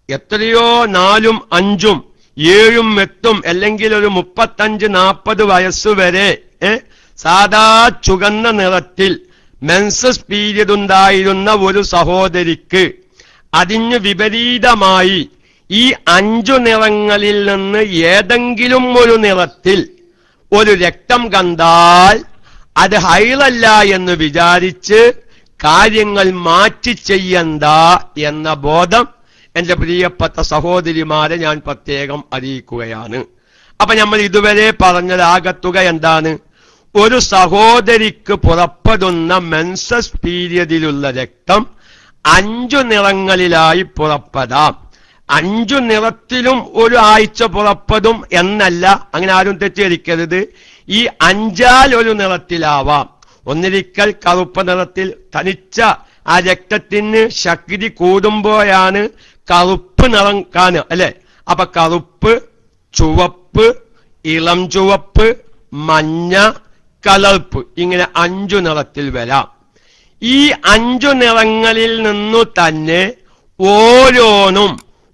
എത്രയോ 4ഉം 5ഉം 7ഉം 8ഉം അല്ലെങ്കിൽ ഒരു 35-40 വയസ്സുവരെ സാധാ ചുവന്ന നിറത്തിൽ മെൻസസ് പീരിയഡ് ഉണ്ടായിരുന്ന ഒരു സഹോദരിക്ക് അതിന് വിപരീതമായി ഈ 5 നിറങ്ങളിൽ നിന്ന് ഏതെങ്കിലും ഒരു നിറത്തിൽ ഒരു രക്തം കണ്ടാൽ അത് ഹൈളല്ല എന്ന് വിചാരിച്ച് കാര്യങ്ങൾ മാറ്റി ചെയ്യണ്ട എന്ന ബോധം എന്റെ പ്രിയപ്പെട്ട സഹോദരിമാരെ ഞാൻ പ്രത്യേകം അറിയിക്കുകയാണ്. അപ്പൊ നമ്മൾ ഇതുവരെ പറഞ്ഞത് ആകത്തുക എന്താണ്? ഒരു സഹോദരിക്ക് പുറപ്പെടുന്ന മെൻസസ് പീരിയഡിലുള്ള രക്തം 5 നിറങ്ങളിലായി പുറപ്പെടാം. 5 നിറത്തിലും ഒരു ആഴ്ച പുറപ്പെടും എന്നല്ല, അങ്ങനെ ആരും തെറ്റിദ്ധരിക്കരുത്. ഈ 5ആൽ ഒരു നിറത്തിലാവാം. ഒന്നിരിക്കൽ കറുപ്പ് നിറത്തിൽ തനിച്ച ആ രക്തത്തിന് ശക്തി കൂടുമ്പോഴാണ് കറുപ്പ് നിറം കാണുക, അല്ലെ? അപ്പൊ കറുപ്പ്, ചുവപ്പ്, ഇളം ചുവപ്പ്, മഞ്ഞ, കലർപ്പ്, ഇങ്ങനെ 5 നിറത്തിൽ വരാം. ഈ 5 നിറങ്ങളിൽ നിന്നു തന്നെ ഓരോന്നും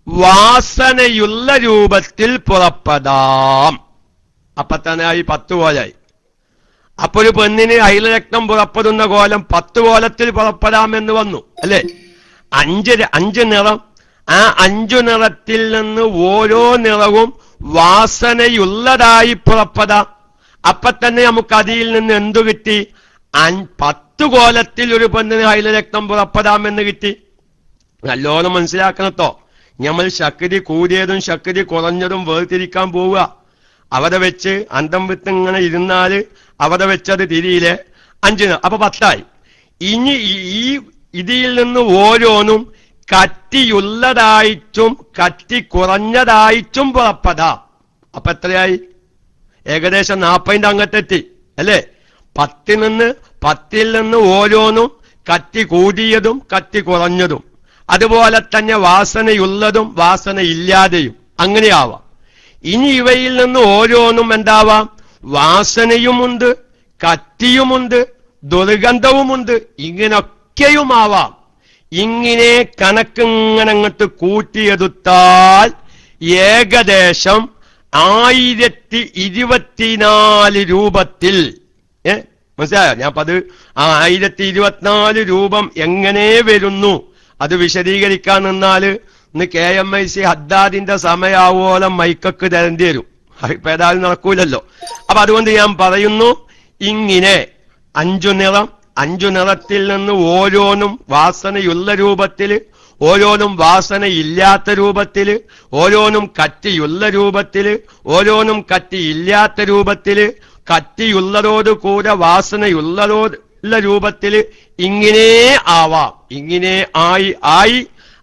വാസനയുള്ള രൂപത്തിൽ പുറപ്പെടാം. അപ്പൊ തന്നെ ആയി 10 കോലായി. അപ്പൊ ഒരു പെണ്ണിന് അയിലരക്തം പുറപ്പെടുന്ന കോലം 10 കോലത്തിൽ പുറപ്പെടാമെന്ന് വന്നു, അല്ലെ? 5 നിറം. ആ 5 നിറത്തിൽ നിന്ന് ഓരോ നിറവും വാസനയുള്ളതായി പുറപ്പെടാം. അപ്പൊ തന്നെ നമുക്ക് അതിൽ നിന്ന് എന്തു കിട്ടി? 10 കോലത്തിൽ ഒരു പെണ്ണിന് അയിലരക്തം പുറപ്പെടാമെന്ന് കിട്ടി. നല്ലോണം മനസ്സിലാക്കണട്ടോ. നമ്മൾ ശക്തി കൂടിയതും ശക്തി കുറഞ്ഞതും വേർതിരിക്കാൻ പോവുക. അവിടെ വെച്ച് അന്തം വിട്ട് ഇങ്ങനെ ഇരുന്നാല് അവിടെ വെച്ചത് തിരിയിലെ 5 അപ്പൊ 10ആയി. ഇനി ഈ ഇതിൽ നിന്ന് ഓരോന്നും കട്ടിയുള്ളതായിട്ടും കട്ടി കുറഞ്ഞതായിട്ടും പുറപ്പെടാം. അപ്പൊ എത്രയായി? ഏകദേശം 40ന്റെ അങ്ങത്തെത്തി, അല്ലെ? 10ൽ നിന്ന് ഓരോന്നും കട്ടി കൂടിയതും കട്ടി കുറഞ്ഞതും, അതുപോലെ തന്നെ വാസനയുള്ളതും വാസനയില്ലാതെയും അങ്ങനെയാവാം. ഇനി ഇവയിൽ നിന്ന് ഓരോന്നും എന്താവാം? വാസനയുമുണ്ട്, കട്ടിയുമുണ്ട്, ദുർഗന്ധവുമുണ്ട്, ഇങ്ങനൊക്കെയുമാവാം. ഇങ്ങനെ കണക്കിങ്ങനെ അങ്ങോട്ട് കൂട്ടിയെടുത്താൽ ഏകദേശം 1024 രൂപത്തിൽ, മനസ്സിലായോ? ഞാൻ അത് 1024 രൂപം എങ്ങനെ വരുന്നു അത് വിശദീകരിക്കാൻ നിന്നാല് ഇന്ന് KMIC ഹദ്ദാദിന്റെ സമയാവോളം മൈക്കൊക്കെ തരേണ്ടി വരും. ഇപ്പൊ ഏതായാലും നടക്കൂലല്ലോ. അപ്പൊ അതുകൊണ്ട് ഞാൻ പറയുന്നു, ഇങ്ങനെ 5 നിറം, 5 നിറത്തിൽ നിന്ന് ഓരോന്നും വാസനയുള്ള രൂപത്തില്, ഓരോന്നും വാസനയില്ലാത്ത രൂപത്തില്, ഓരോന്നും കട്ടിയുള്ള രൂപത്തില്, ഓരോന്നും കട്ടിയില്ലാത്ത രൂപത്തില്, കട്ടിയുള്ളതോട് കൂടെ വാസനയുള്ളതോടുള്ള രൂപത്തില് ഇങ്ങനെ ആവാം. ഇങ്ങനെ ആയി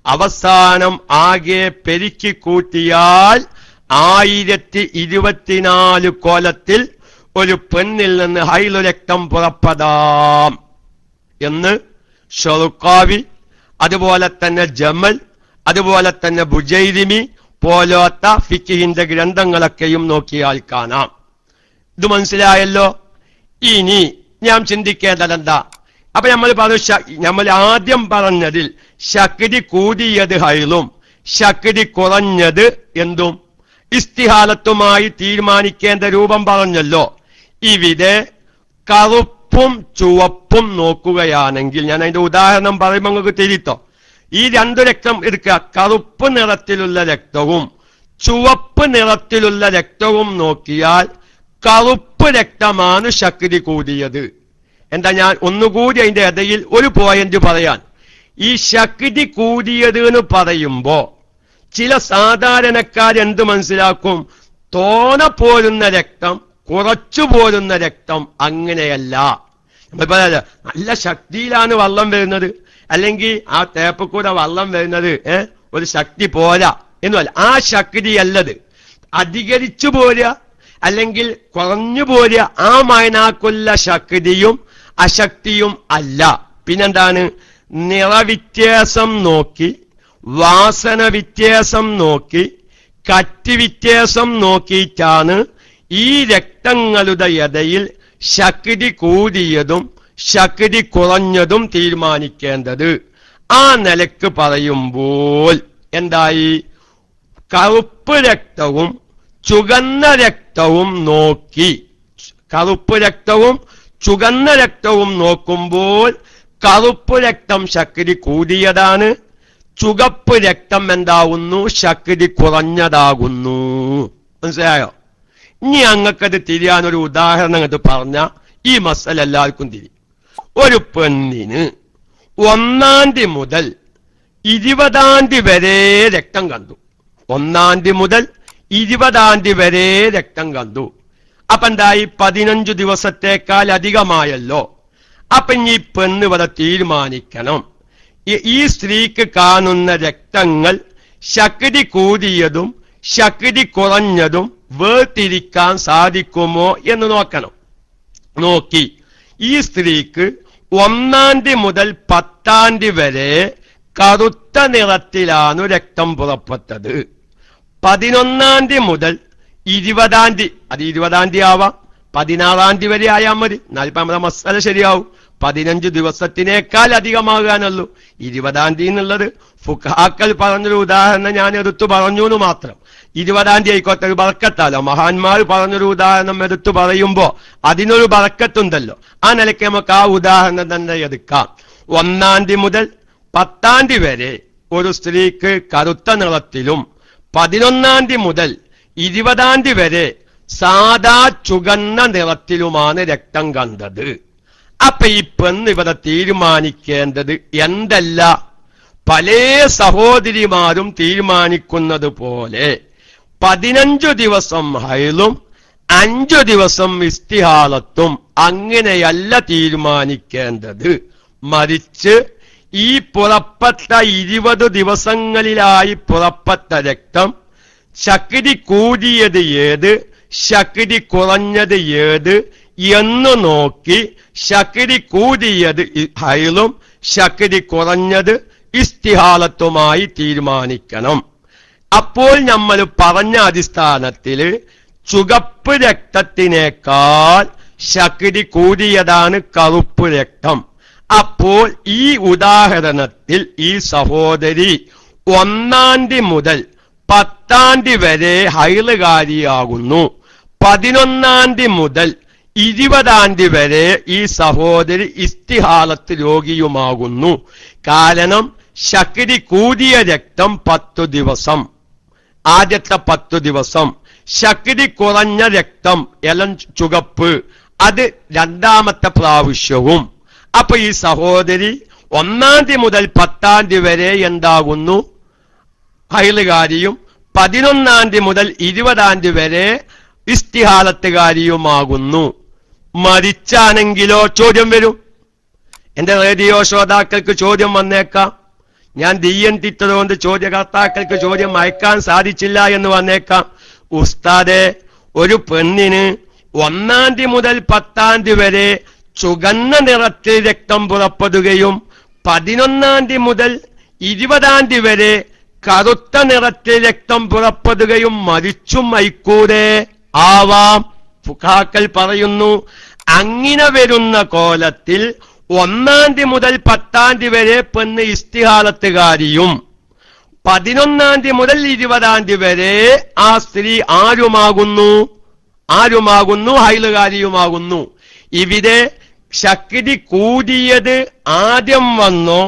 അവസാനം ആകെ പെരുക്കി കൂട്ടിയാൽ 1024 കോലത്തിൽ ഒരു പെണ്ണിൽ നിന്ന് ഹൈല് രക്തം പുറപ്പെടാം എന്ന് ഷറുഖാവി, അതുപോലെ തന്നെ ജമൽ, അതുപോലെ തന്നെ ബുജൈരിമി പോലത്ത ഫിഖിന്റെ ഗ്രന്ഥങ്ങളൊക്കെയും നോക്കിയാൽ കാണാം. ഇത് മനസ്സിലായല്ലോ? ഇനി ഞാൻ ചിന്തിക്കേണ്ടതെന്താ? അപ്പൊ നമ്മൾ ആദ്യം പറഞ്ഞതിൽ ശക്തി കൂടിയത് ഹൈലും ശക്തി കുറഞ്ഞത് എന്തും ഇസ്തിഹാലത്തുമായി തീരുമാനിക്കേണ്ട രൂപം പറഞ്ഞല്ലോ. ഇവിടെ കറുപ്പും ചുവപ്പും നോക്കുകയാണെങ്കിൽ, ഞാൻ അതിന്റെ ഉദാഹരണം പറയുമ്പോൾ നിങ്ങൾക്ക് തിരിത്തോ, ഈ രണ്ടു രക്തം എടുക്കുക. കറുപ്പ് നിറത്തിലുള്ള രക്തവും ചുവപ്പ് നിറത്തിലുള്ള രക്തവും നോക്കിയാൽ കറുപ്പ് രക്തമാണ് ശക്തി കൂടിയത്. എന്താ, ഞാൻ ഒന്നുകൂടി അതിന്റെ ഇടയിൽ ഒരു പോയിന്റ് പറയാൻ. ഈ ശക്തി കൂടിയത് എന്ന് പറയുമ്പോ ചില സാധാരണക്കാരെന്ത് മനസ്സിലാക്കും? തോന പോരുന്ന രക്തം, കുറച്ചു പോരുന്ന രക്തം. അങ്ങനെയല്ല. നമ്മൾ പറയാ നല്ല ശക്തിയിലാണ് വള്ളം വരുന്നത്, അല്ലെങ്കിൽ ആ തേപ്പ് കൂടെ വള്ളം വരുന്നത് ഒരു ശക്തി പോരാ എന്നല്ല. ആ ശക്തിയല്ലത്. അധികരിച്ചു പോരുക അല്ലെങ്കിൽ കുറഞ്ഞു പോരുക, ആ മയനാക്കുള്ള ശക്തിയും അശക്തിയും അല്ല. പിന്നെന്താണ്? നിറവ്യത്യാസം നോക്കി, വാസന വ്യത്യാസം നോക്കി, കറ്റ് വ്യത്യാസം നോക്കിയിട്ടാണ് ഈ രക്തങ്ങളുടെ ഇടയിൽ ശക്തി കൂടിയതും ശക്തി കുറഞ്ഞതും തീരുമാനിക്കേണ്ടത്. ആ നിലക്ക് പറയുമ്പോൾ എന്തായി? കറുപ്പ് രക്തവും ചുവന്ന രക്തവും നോക്കി, കറുപ്പ് രക്തവും ചുവന്ന രക്തവും നോക്കുമ്പോൾ കറുപ്പ് രക്തം ശക്തി കൂടിയതാണ്, ചുവപ്പ് രക്തം എന്താകുന്നു? ശക്തി കുറഞ്ഞതാകുന്നു. മനസ്സിലായോ? ഇനി അങ്ങക്കത് തിരിയാനൊരു ഉദാഹരണം അത് പറഞ്ഞ ഈ മസല എല്ലാവർക്കും തിരി. ഒരു പെണ്ണിന് 1-ാം തീയതി മുതൽ 20-ാം തീയതി വരെ രക്തം കണ്ടു. 1-ാം തീയതി മുതൽ 20-ാം തീയതി വരെ രക്തം കണ്ടു. അപ്പൊ എന്തായി? 15 ദിവസത്തേക്കാൾ അധികമായല്ലോ. അപ്പൊ ഇനി പെണ്ണ് ഇവിടെ തീരുമാനിക്കണം, ഈ സ്ത്രീക്ക് കാണുന്ന രക്തങ്ങൾ ശക്തി കൂടിയതും ശക്തി കുറഞ്ഞതും വേർതിരിക്കാൻ സാധിക്കുമോ എന്ന് നോക്കണം. നോക്കി ഈ സ്ത്രീക്ക് 1-ാം തീയതി മുതൽ 10-ാം തീയതി വരെ കറുത്ത നിറത്തിലാണ് രക്തം പുറപ്പെട്ടത്. 11-ാം തീയതി മുതൽ 20-ാം തീയതി, അത് 20-ാം തീയതി ആവാം, 16-ാം തീയതി വരെ ആയാൽ മതി. എന്നാലിപ്പോ നമ്മുടെ മസാല ശരിയാവും. 15 ദിവസത്തിനേക്കാൾ അധികമാകാനുള്ളൂ. 20-ാം തീയതി എന്നുള്ളത് ഫുഖാക്കൾ പറഞ്ഞൊരു ഉദാഹരണം ഞാൻ എടുത്തു പറഞ്ഞു എന്ന് മാത്രം. 20-ാം തീയതി ആയിക്കോട്ടെ, ഒരു ബർക്കത്താലോ. മഹാന്മാർ പറഞ്ഞൊരു ഉദാഹരണം എടുത്തു പറയുമ്പോ അതിനൊരു ബർക്കത്തുണ്ടല്ലോ. ആ നിലയ്ക്ക് നമുക്ക് ആ ഉദാഹരണം തന്നെ എടുക്കാം. 1-ാം തീയതി മുതൽ 10-ാം തീയതി വരെ ഒരു സ്ത്രീക്ക് കറുത്ത നിറത്തിലും 11-ാം തീയതി മുതൽ 20-ാം തീയതി വരെ സാധാ ചുവന്ന നിറത്തിലുമാണ് രക്തം കണ്ടത്. അപ്പൊ ഈ പെണ്ണ് ഇവിടെ തീരുമാനിക്കേണ്ടത് എന്തല്ല, പല സഹോദരിമാരും തീരുമാനിക്കുന്നത് പോലെ 15 ദിവസം ഹൈലും 5 ദിവസം ഇസ്തിഹാലത്തും അങ്ങനെയല്ല തീരുമാനിക്കേണ്ടത്. മറിച്ച് ഈ പുറപ്പെട്ട 20 ദിവസങ്ങളിലായി പുറപ്പെട്ട രക്തം ശക്തി കൂടിയത് ഏത്, ശക്തി കുറഞ്ഞത് ഏത് എന്ന് നോക്കി ശക്തി കൂടിയത് ഹൈലും ശക്തി കുറഞ്ഞത് ഇസ്തിഹാലത്തുമായി തീരുമാനിക്കണം. അപ്പോൾ നമ്മൾ പറഞ്ഞ അടിസ്ഥാനത്തിൽ ചുവപ്പ് രക്തത്തിനേക്കാൾ ശക്തി കൂടിയതാണ് കറുപ്പ് രക്തം. അപ്പോൾ ഈ ഉദാഹരണത്തിൽ ഈ സഹോദരി 1-ാം തീയതി മുതൽ 10-ാം തീയതി വരെ ഹൈലുകാരിയാകുന്നു. 11-ാം തീയതി മുതൽ 20-ാം തീയതി വരെ ഈ സഹോദരി ഇസ്തിഹാലത്ത് രോഗിയുമാകുന്നു. കാരണം ശക്തി കൂടിയ രക്തം 10 ദിവസം, ആദ്യത്തെ 10 ദിവസം. ശക്തി കുറഞ്ഞ രക്തം ഇളം ചുവപ്പ്, അത് 2ാമത്തെ പ്രാവശ്യവും. അപ്പൊ ഈ സഹോദരി 1-ാം തീയതി മുതൽ 10-ാം തീയതി വരെ എന്താകുന്നു? ഹൈലുകാരിയും 11-ാം തീയതി മുതൽ 20-ാം തീയതി വരെ ഇസ്തിഹാലത്തുകാരിയുമാകുന്നു. മരിച്ചാണെങ്കിലോ ചോദ്യം വരും. എന്റെ റേഡിയോ ശ്രോതാക്കൾക്ക് ചോദ്യം വന്നേക്കാം. ഞാൻ ദീയൻ തിറ്റതുകൊണ്ട് ചോദ്യകർത്താക്കൾക്ക് ചോദ്യം അയക്കാൻ സാധിച്ചില്ല എന്ന് വന്നേക്കാം. ഉസ്താദെ, ഒരു പെണ്ണിന് 1-ാം തീയതി മുതൽ 10-ാം തീയതി വരെ ചുവന്ന നിറത്തിൽ രക്തം പുറപ്പെടുകയും 11-ാം തീയതി മുതൽ 20-ാം തീയതി വരെ കറുത്ത നിറത്തിൽ രക്തം പുറപ്പെടുകയും മരിച്ചും മൈക്കൂടെ ആവാം. ഫുഖാക്കൾ പറയുന്നു, അങ്ങനെ വരുന്ന കോലത്തിൽ 1-ാം തീയതി മുതൽ 10-ാം തീയതി വരെ പെണ്ണ് ഇസ്തിഹാലത്തുകാരിയും 11-ാം തീയതി മുതൽ 20-ാം തീയതി വരെ ആ സ്ത്രീ ആരുമാകുന്നു? ഹൈലുകാരിയുമാകുന്നു. ഇവിടെ ശക്തി കൂടിയത് ആദ്യം വന്നോ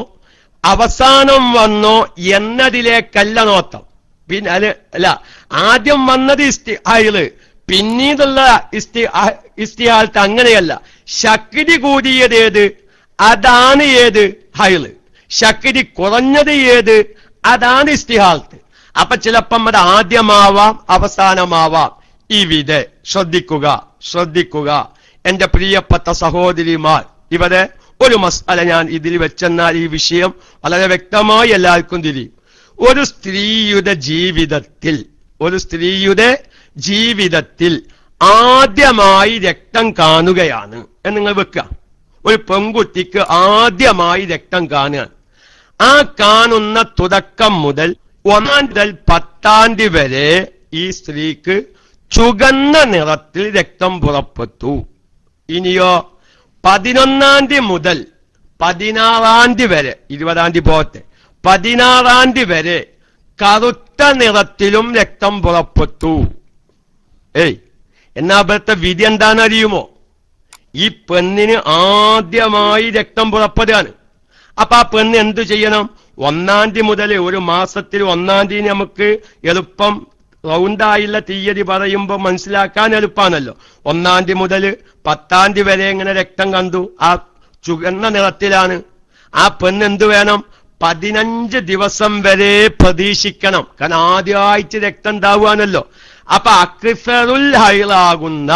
അവസാനം വന്നോ എന്നതിലേക്കല്ല നോട്ടം. പിന്നെ അല്ല, ആദ്യം വന്നത് ഹൈള്, പിന്നീടുള്ള ഇസ്തിഹാലത്ത് അങ്ങനെയല്ല. ശക്തി കൂടിയത് ഏത്, അതാണ് ഏത് ഹൈള്. ശക്തി കുറഞ്ഞത് ഏത്, അതാണ് ഇസ്തിഹാലത്ത്. അപ്പൊ ചിലപ്പം അത് ആദ്യമാവാം അവസാനമാവാം. ഇവിടെ ശ്രദ്ധിക്കുക എന്റെ പ്രിയപ്പെട്ട സഹോദരിമാർ. ഇവിടെ ഒരു മസ്അല ഞാൻ ഇതിൽ വെച്ചെന്നാൽ ഈ വിഷയം വളരെ വ്യക്തമായി എല്ലാവർക്കും തിരിയും. ഒരു സ്ത്രീയുടെ ജീവിതത്തിൽ ആദ്യമായി രക്തം കാണുകയാണ് എന്ന് നിങ്ങൾ വെക്കുക. ഒരു പെൺകുട്ടിക്ക് ആദ്യമായി രക്തം കാണുക. ആ കാണുന്ന തുടക്കം മുതൽ 1 മുതൽ 10 വരെ ഈ സ്ത്രീക്ക് ചുവന്ന നിറത്തിൽ രക്തം പുറപ്പെട്ടു. ഇനിയോ 11 മുതൽ 16 വരെ, 20 പോകട്ടെ, 16 വരെ കറുത്ത നിറത്തിലും രക്തം പുറപ്പെട്ടു. എന്നാ ഇവിടുത്തെ വിധി എന്താണെന്നറിയുമോ? ഈ പെണ്ണിന് ആദ്യമായി രക്തം പുറപ്പെടുകയാണ്. അപ്പൊ ആ പെണ്ണ് എന്തു ചെയ്യണം? 1 മുതൽ, ഒരു മാസത്തിൽ 1 നമുക്ക് എളുപ്പം റൗണ്ടായുള്ള തീയതി പറയുമ്പോൾ മനസ്സിലാക്കാൻ എളുപ്പമാണല്ലോ. 1 മുതൽ 10 വരെ ഇങ്ങനെ രക്തം കണ്ടു, ആ ചുവന്ന നിറത്തിലാണ്. ആ പെണ്ണ് എന്തു വേണം? 15 ദിവസം വരെ പ്രതീക്ഷിക്കണം. കാരണം ആദ്യമായിട്ട് രക്തം ഉണ്ടാവുകയാണല്ലോ. അപ്പൊ അക്സറുൽ ഹൈളാകുന്ന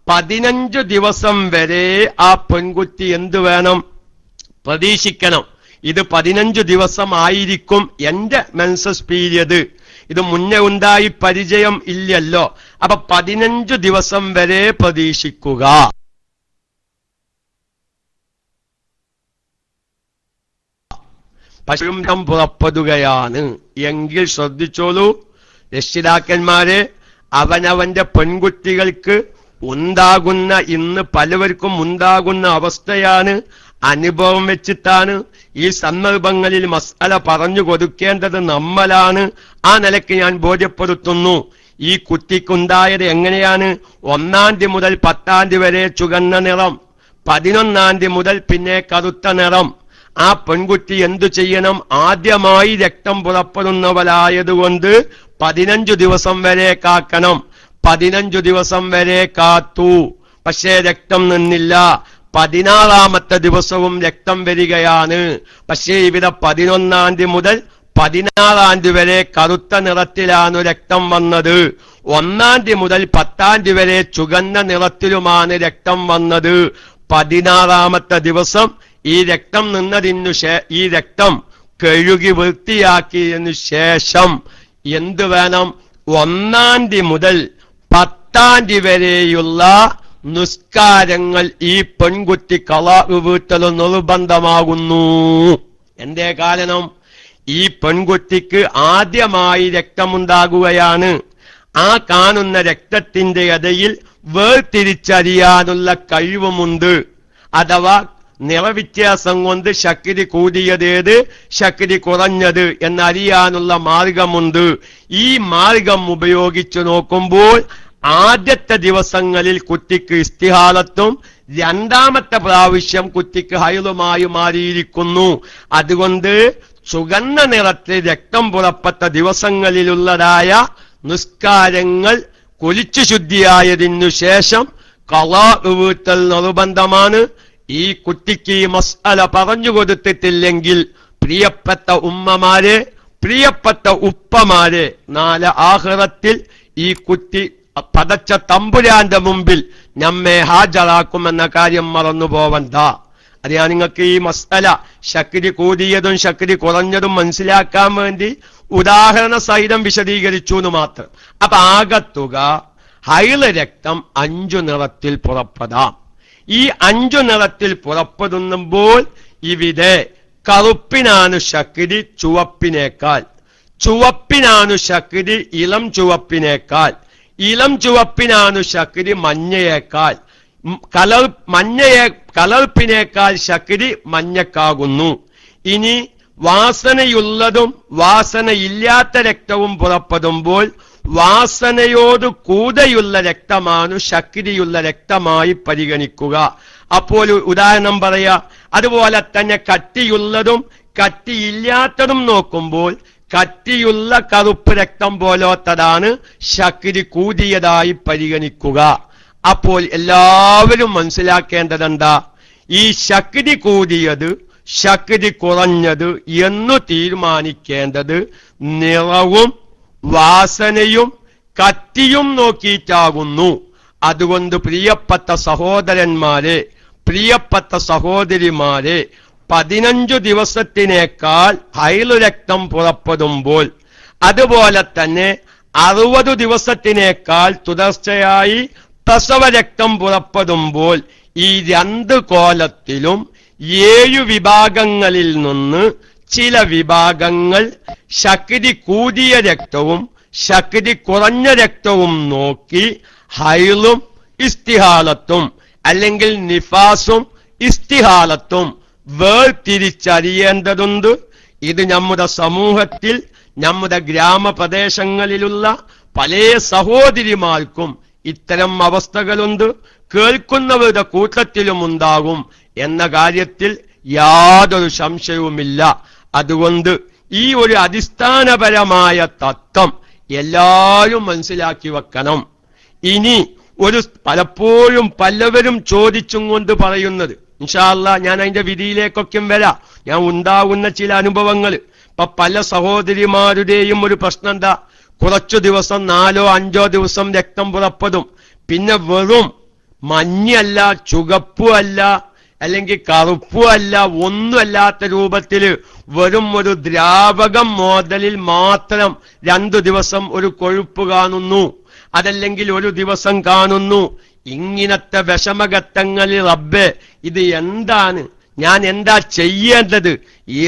15 ദിവസം വരെ ആ പെൺകുട്ടി എന്തു വേണം? പ്രതീക്ഷിക്കണം. ഇത് 15 ദിവസം ആയിരിക്കും എന്റെ മെൻസസ് പീരിയഡ്. ഇത് മുന്നേ ഉണ്ടായി പരിചയം ഇല്ലല്ലോ. അപ്പൊ 15 ദിവസം വരെ പ്രതീക്ഷിക്കുക. പശുരം പുറപ്പെടുകയാണ് എങ്കിൽ ശ്രദ്ധിച്ചോളൂ രക്ഷിതാക്കന്മാരെ, അവനവന്റെ പെൺകുട്ടികൾക്ക് ഉണ്ടാകുന്ന, ഇന്ന് പലവർക്കും ഉണ്ടാകുന്ന അവസ്ഥയാണ്, അനുഭവം വെച്ചിട്ടാണ്. ഈ സന്ദർഭങ്ങളിൽ മസ്അല പറഞ്ഞു കൊടുക്കേണ്ടത് നമ്മളാണ്. ആ നിലയ്ക്ക് ഞാൻ ബോധ്യപ്പെടുത്തുന്നു. ഈ കുട്ടിക്കുണ്ടായത് എങ്ങനെയാണ്? 1 മുതൽ 10 വരെ ചുവന്ന നിറം, 11 മുതൽ പിന്നെ കറുത്ത നിറം. ആ പെൺകുട്ടി എന്തു ചെയ്യണം? ആദ്യമായി രക്തം പുറപ്പെടുന്നവരായതുകൊണ്ട് 15 ദിവസം വരെ കാക്കണം. 15 ദിവസം വരെ കാത്തു, പക്ഷേ രക്തം നിന്നില്ല. 16-ാമത്തെ ദിവസവും രക്തം വരികയാണ്. പക്ഷേ ഇവിടെ 11 മുതൽ 16 വരെ കറുത്ത നിറത്തിലാണ് രക്തം വന്നത്. 1 മുതൽ 10 വരെ ചുവന്ന നിറത്തിലുമാണ് രക്തം വന്നത്. 16-ാമത്തെ ദിവസം ഈ രക്തം നിന്നതിനു ഈ രക്തം കഴുകി വൃത്തിയാക്കിയതിനു ശേഷം എന്തു വേണം? 1 മുതൽ 10 വരെയുള്ള നിസ്കാരങ്ങൾ ഈ പെൺകുട്ടി ഖളാ വീട്ടൽ നിർബന്ധമാകുന്നു. എന്തേ കാരണം? ഈ പെൺകുട്ടിക്ക് ആദ്യമായി രക്തമുണ്ടാകുകയാണ്. ആ കാണുന്ന രക്തത്തിന്റെ ഇടയിൽ വേർതിരിച്ചറിയാനുള്ള കഴിവുമുണ്ട്. അഥവാ നിറവ്യത്യാസം കൊണ്ട് ശക്തി കൂടിയതേത്, ശക്തി കുറഞ്ഞത് എന്നറിയാനുള്ള മാർഗമുണ്ട്. ഈ മാർഗം ഉപയോഗിച്ചു നോക്കുമ്പോൾ ആദ്യത്തെ ദിവസങ്ങളിൽ കുട്ടിക്ക് ഇസ്തിഹാലത്തും, 2-ാമത്തെ പ്രാവശ്യം കുട്ടിക്ക് ഹൈളുമായി മാറിയിരിക്കുന്നു. അതുകൊണ്ട് ചുവന്ന നിറത്തിൽ രക്തം പുറപ്പെട്ട ദിവസങ്ങളിലുള്ളതായ നിസ്കാരങ്ങൾ കുളിച്ചു ശുദ്ധിയായതിനു ശേഷം ഖളാ വീട്ടൽ നിർബന്ധമാണ്. ഈ കുട്ടിക്ക് ഈ മസ്അല പറഞ്ഞു കൊടുത്തിട്ടില്ലെങ്കിൽ പ്രിയപ്പെട്ട ഉമ്മമാരെ, പ്രിയപ്പെട്ട ഉപ്പമാരെ, നാളെ ആഖിറത്തിൽ ഈ കുട്ടി പടച്ച തമ്പുരാന്റെ മുമ്പിൽ നമ്മെ ഹാജരാക്കുമെന്ന കാര്യം മറന്നു പോവണ്ട. അത് ഞാൻ നിങ്ങൾക്ക് ഈ മസ്അല ശക്തി കൂടിയതും ശക്തി കുറഞ്ഞതും മനസ്സിലാക്കാൻ വേണ്ടി ഉദാഹരണ സഹിതം വിശദീകരിച്ചു എന്ന് മാത്രം. അപ്പൊ ആകത്തുക ഹൈള് രക്തം 5 നിറത്തിൽ പുറപ്പെടാം. ഈ 5 നിറത്തിൽ പുറപ്പെടുമ്പോൾ ഇവിടെ കറുപ്പിനാണ് ശക്തി ചുവപ്പിനേക്കാൾ, ചുവപ്പിനാണ് ശക്തി ഇളം ചുവപ്പിനേക്കാൾ, ഇളം ചുവപ്പിനാണ് ശക്തി മഞ്ഞയേക്കാൾ, കലർപ്പിനേക്കാൾ ശക്തി മഞ്ഞക്കാകുന്നു. ഇനി വാസനയുള്ളതും വാസനയില്ലാത്ത രക്തവും പുറപ്പെടുമ്പോൾ വാസനയോട് കൂടെയുള്ള രക്തമാണ് ശക്തിയുള്ള രക്തമായി പരിഗണിക്കുക. അപ്പോൾ ഉദാഹരണം പറയാ, അതുപോലെ തന്നെ കട്ടിയുള്ളതും കട്ടിയില്ലാത്തതും നോക്കുമ്പോൾ കട്ടിയുള്ള കറുപ്പ് രക്തം പോലത്തതാണ് ശക്തി കൂടിയതായി പരിഗണിക്കുക. അപ്പോൾ എല്ലാവരും മനസ്സിലാക്കേണ്ടതെന്താ? ഈ ശക്തി കൂടിയത് ശക്തി കുറഞ്ഞത് എന്നു തീരുമാനിക്കേണ്ടത് നിറവും വാസനയും കട്ടിയും നോക്കിയിട്ടാകുന്നു. അതുകൊണ്ട് പ്രിയപ്പെട്ട സഹോദരന്മാരെ, പ്രിയപ്പെട്ട സഹോദരിമാരെ, 15 ദിവസത്തിനേക്കാൾ ഹൈല് രക്തം പുറപ്പെടുമ്പോൾ, അതുപോലെ തന്നെ 60 ദിവസത്തിനേക്കാൾ തുടർച്ചയായി പ്രസവരക്തം പുറപ്പെടുമ്പോൾ, ഈ 2 കോലത്തിലും 7 വിഭാഗങ്ങളിൽ നിന്ന് ചില വിഭാഗങ്ങൾ ശക്തി കൂടിയ രക്തവും ശക്തി കുറഞ്ഞ രക്തവും നോക്കി ഹൈലും ഇസ്തിഹാലത്തും അല്ലെങ്കിൽ നിഫാസും ഇസ്തിഹാലത്തും വേർതിരിച്ചറിയേണ്ടതുണ്ട്. ഇത് നമ്മുടെ സമൂഹത്തിൽ, നമ്മുടെ ഗ്രാമപ്രദേശങ്ങളിലുള്ള പല സഹോദരിമാർക്കും ഇത്തരം അവസ്ഥകളുണ്ട്, കേൾക്കുന്നവരുടെ കൂട്ടത്തിലും ഉണ്ടാകും എന്ന കാര്യത്തിൽ യാതൊരു സംശയവുമില്ല. അതുകൊണ്ട് ഈ ഒരു അടിസ്ഥാനപരമായ തത്വം എല്ലാവരും മനസ്സിലാക്കി വെക്കണം. ഇനി ഒരു പലപ്പോഴും പലവരും ചോദിച്ചും കൊണ്ട് പറയുന്നത്, ഇൻഷാ അല്ലാഹ് ഞാൻ അതിന്റെ വിധിയിലേക്കൊക്കെ വരാം, ഞാൻ ഉണ്ടാകുന്ന ചില അനുഭവങ്ങൾ. ഇപ്പൊ പല സഹോദരിമാരുടെയും ഒരു പ്രശ്നം എന്താ? കുറച്ചു ദിവസം 4-5 ദിവസം രക്തം പുറപ്പെടും, പിന്നെ വെറും മഞ്ഞല്ല, ചുവപ്പുമല്ല, അല്ലെങ്കിൽ കറുപ്പുമല്ല, ഒന്നുമല്ലാത്ത രൂപത്തിൽ വെറും ഒരു ദ്രാവകം മോഡലിൽ മാത്രം 2 ദിവസം ഒരു കൊഴുപ്പ് കാണുന്നു, അതല്ലെങ്കിൽ ഒരു ദിവസം കാണുന്നു. ഇങ്ങനത്തെ വിഷമഘട്ടങ്ങളിൽ റബ്ബേ ഇത് എന്താണ്, ഞാൻ എന്താ ചെയ്യേണ്ടത്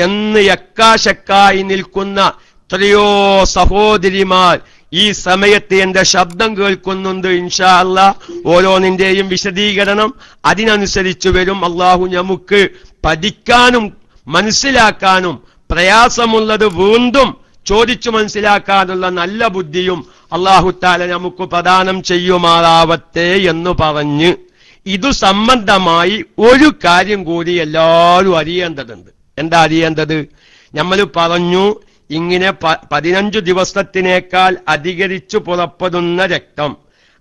എന്ന് എക്കാശക്കായി നിൽക്കുന്ന എത്രയോ സഹോദരിമാർ ഈ സമയത്ത് എന്റെ ശബ്ദം കേൾക്കുന്നുണ്ട്. ഇൻഷാ അല്ലാഹ് ഓരോന്നിന്റെയും വിശദീകരണം അതിനനുസരിച്ച് വരും. അള്ളാഹു നമുക്ക് പഠിക്കാനും മനസ്സിലാക്കാനും പ്രയാസമുള്ളത് വീണ്ടും ചോദിച്ചു മനസ്സിലാക്കാനുള്ള നല്ല ബുദ്ധിയും അള്ളാഹു തആല നമുക്ക് പ്രദാനം ചെയ്യുമാറാവട്ടെ എന്ന് പറഞ്ഞ്, ഇതു സംബന്ധമായി ഒരു കാര്യം കൂടി എല്ലാവരും അറിയേണ്ടതുണ്ട്. എന്താ അറിയേണ്ടത്? നമ്മൾ പറഞ്ഞു, ഇങ്ങനെ 15 ദിവസത്തിനേക്കാൾ അധികരിച്ചു പുറപ്പെടുന്ന രക്തം,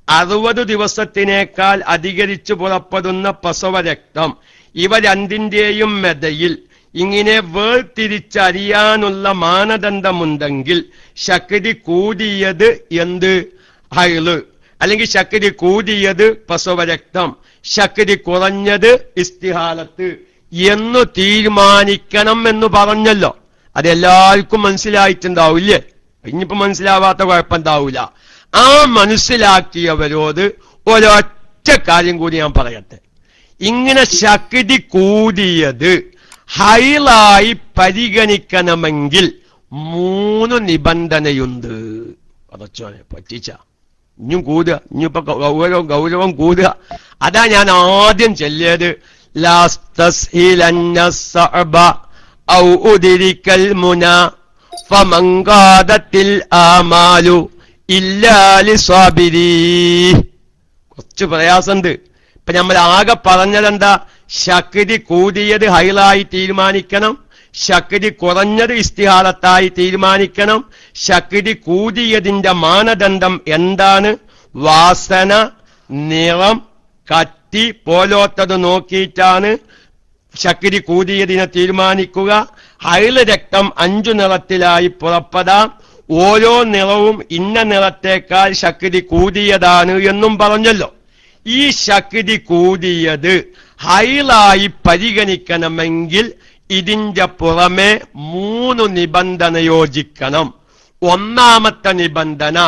60 ദിവസത്തിനേക്കാൾ അധികരിച്ചു പുറപ്പെടുന്ന പ്രസവ രക്തം, ഇവ രണ്ടിന്റെയും മെതയിൽ ഇങ്ങനെ വേർതിരിച്ചറിയാനുള്ള മാനദണ്ഡമുണ്ടെങ്കിൽ ശക്തി കൂടിയത് എന്ത്? ഹൈള്, അല്ലെങ്കിൽ ശക്തി കൂടിയത് പ്രസവരക്തം, ശക്തി കുറഞ്ഞത് ഇസ്തിഹാലത്ത് എന്ന് തീരുമാനിക്കണം എന്ന് പറഞ്ഞല്ലോ. അതെല്ലാവർക്കും മനസ്സിലായിട്ടുണ്ടാവില്ലേ? ഇനിയിപ്പോ മനസ്സിലാവാത്ത കുഴപ്പമുണ്ടാവൂല. ആ മനസ്സിലാക്കിയവരോട് ഒരൊറ്റ കാര്യം കൂടി ഞാൻ പറയട്ടെ. ഇങ്ങനെ ശക്തി കൂടിയത് ഹൈലായി പരിഗണിക്കണമെങ്കിൽ 3 നിബന്ധനയുണ്ട്. പതച്ചോനെ പറ്റിച്ച, ഇനിയും കൂടുക, ഇനിയിപ്പോ ഗൗരവം കൂടുക. അതാ ഞാൻ ആദ്യം ചൊല്ലിയത്, ഔ ഉദിരിക്കൽ മുന ഫമങ്കാദത്തിൽ ആമാലു ഇല്ലാലി സ്വാബിരീ. കുറച്ച് പ്രയാസമുണ്ട്. ഇപ്പൊ നമ്മൾ ആകെ പറഞ്ഞതെന്താ? ശക്തി കൂടിയത് ഹൈലായി തീരുമാനിക്കണം, ശക്തി കുറഞ്ഞത് ഇസ്തിഹാലത്തായി തീരുമാനിക്കണം. ശക്തി കൂടിയതിന്റെ മാനദണ്ഡം എന്താണ്? വാസന, നിറം, കട്ടി പോലോത്തത് നോക്കിയിട്ടാണ് ശക്തി കൂടിയതിനെ തീരുമാനിക്കുക. ഹൈല് രക്തം 5 നിറത്തിലായി പുറപ്പെടാം. ഓരോ നിറവും ഇന്ന നിറത്തേക്കാൾ ശക്തി കൂടിയതാണ് എന്നും പറഞ്ഞല്ലോ. ഈ ശക്തി കൂടിയത് ഹൈലായി പരിഗണിക്കണമെങ്കിൽ ഇതിന്റെ പുറമെ 3 നിബന്ധന യോജിക്കണം. ഒന്നാമത്തെ നിബന്ധന,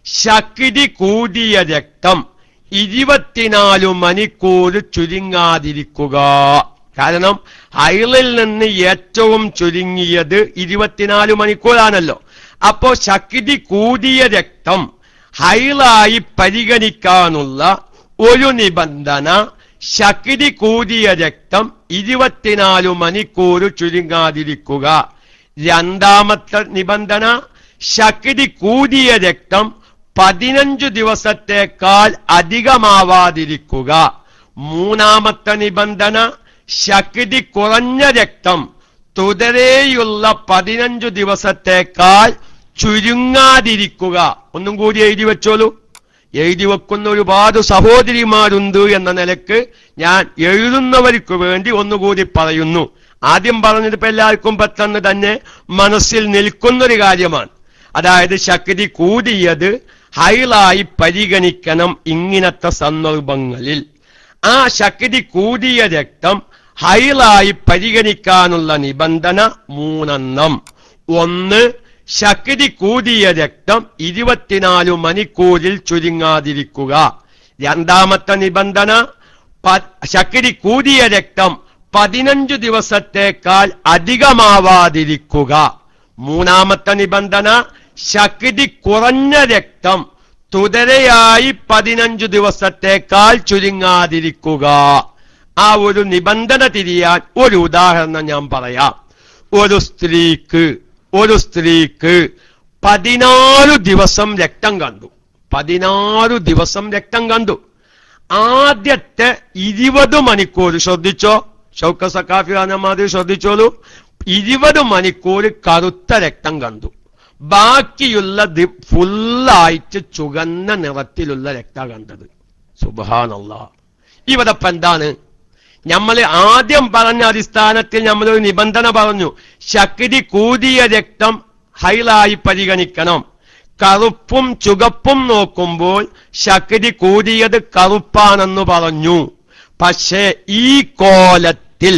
ശക്തി കൂടിയ രക്തം 24 മണിക്കൂർ ചുരുങ്ങാതിരിക്കുക. കാരണം ഹൈളിൽ നിന്ന് ഏറ്റവും ചുരുങ്ങിയത് 24 മണിക്കൂറാണല്ലോ. അപ്പോ ശക്തി കൂടിയ രക്തം ഹൈലായി പരിഗണിക്കാനുള്ള ഒരു നിബന്ധന, ശക്തി കൂടിയ രക്തം 24 മണിക്കൂർ ചുരുങ്ങാതിരിക്കുക. രണ്ടാമത്തെ നിബന്ധന, ശക്തി കൂടിയ രക്തം 15 ദിവസത്തേക്കാൾ അധികമാവാതിരിക്കുക. മൂന്നാമത്തെ നിബന്ധന, ശക്തി കുറഞ്ഞ രക്തം തുടരെയുള്ള 15 ദിവസത്തേക്കാൾ ചുരുങ്ങാതിരിക്കുക. ഒന്നും കൂടി എഴുതി വെച്ചോളൂ. എഴുതി വെക്കുന്ന ഒരുപാട് സഹോദരിമാരുണ്ട് എന്ന നിലക്ക് ഞാൻ എഴുതുന്നവർക്ക് വേണ്ടി ഒന്നുകൂടി പറയുന്നു. ആദ്യം പറഞ്ഞത് ഇപ്പൊ എല്ലാവർക്കും പെട്ടെന്ന് തന്നെ മനസ്സിൽ നിൽക്കുന്നൊരു കാര്യമാണ്. അതായത് ശക്തി കൂടിയത് ഹൈളായി പരിഗണിക്കണം ഇങ്ങനത്തെ സന്ദർഭങ്ങളിൽ. ആ ശക്തി കൂടിയ രക്തം ഹൈളായി പരിഗണിക്കാനുള്ള നിബന്ധന 3. ഒന്ന്, ശക്തി കൂടിയ രക്തം 24 മണിക്കൂറിൽ ചുരുങ്ങാതിരിക്കുക. രണ്ടാമത്തെ നിബന്ധന, ശക്തി കൂടിയ രക്തം 15 ദിവസത്തേക്കാൾ അധികമാവാതിരിക്കുക. മൂന്നാമത്തെ നിബന്ധന, ശക്തി കുറഞ്ഞ രക്തം തുടരെയായി 15 ദിവസത്തേക്കാൾ ചുരുങ്ങാതിരിക്കുക. ആ ഒരു നിബന്ധന തിരിയാൻ ഒരു ഉദാഹരണം ഞാൻ പറയാം. ഒരു സ്ത്രീക്ക് 14 ദിവസം രക്തം കണ്ടു. 14 ദിവസം രക്തം കണ്ടു. ആദ്യത്തെ 20 മണിക്കൂർ ശ്രദ്ധിച്ചോ, ഷൗക്ക സഖാഫി മാതിരി ശ്രദ്ധിച്ചോളൂ. 20 മണിക്കൂർ കറുത്ത രക്തം കണ്ടു. ബാക്കിയുള്ള ഫുള്ളായിട്ട് ചുവന്ന നിറത്തിലുള്ള രക്തം കണ്ടത്. സുബ്ഹാനല്ലാഹ്. ഇവിടെ ഇപ്പൊ എന്താണ്? നമ്മൾ ആദ്യം പറഞ്ഞ അടിസ്ഥാനത്തിൽ നമ്മളൊരു നിബന്ധന പറഞ്ഞു. ശക്തി കൂടിയ രക്തം ഹൈളായി പരിഗണിക്കണം. കറുപ്പും ചുവപ്പും നോക്കുമ്പോൾ ശക്തി കൂടിയത് കറുപ്പാണെന്ന് പറഞ്ഞു. പക്ഷേ ഈ കോലത്തിൽ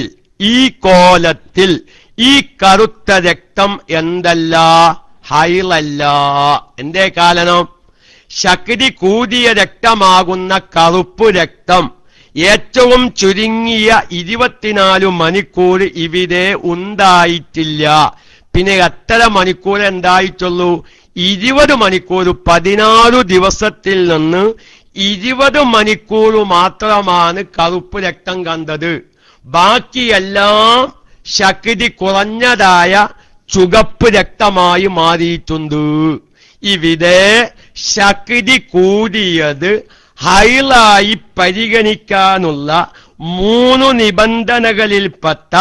ഈ കറുത്ത രക്തം എന്തല്ല? ഹൈളല്ല. എന്തേ കാരണം? ശക്തി കൂടിയ രക്തമാകുന്ന കറുപ്പ് രക്തം ഏറ്റവും ചുരുങ്ങിയ 24 മണിക്കൂർ ഇവിടെ ഉണ്ടായിട്ടില്ല. പിന്നെ എത്ര മണിക്കൂർ ഉണ്ടായിട്ടുള്ളൂ? 20 മണിക്കൂർ. 16 ദിവസത്തിൽ നിന്ന് 20 മണിക്കൂർ മാത്രമാണ് കറുപ്പ് രക്തം കണ്ടത്. ബാക്കിയെല്ലാം ശക്തി കുറഞ്ഞതായ ചുവപ്പ് രക്തമായി മാറിയിട്ടുണ്ട്. ഇവിടെ ശക്തി കൂടിയത് ഹൈളായി പരിഗണിക്കാനുള്ള 3 നിബന്ധനകളിൽപ്പെട്ട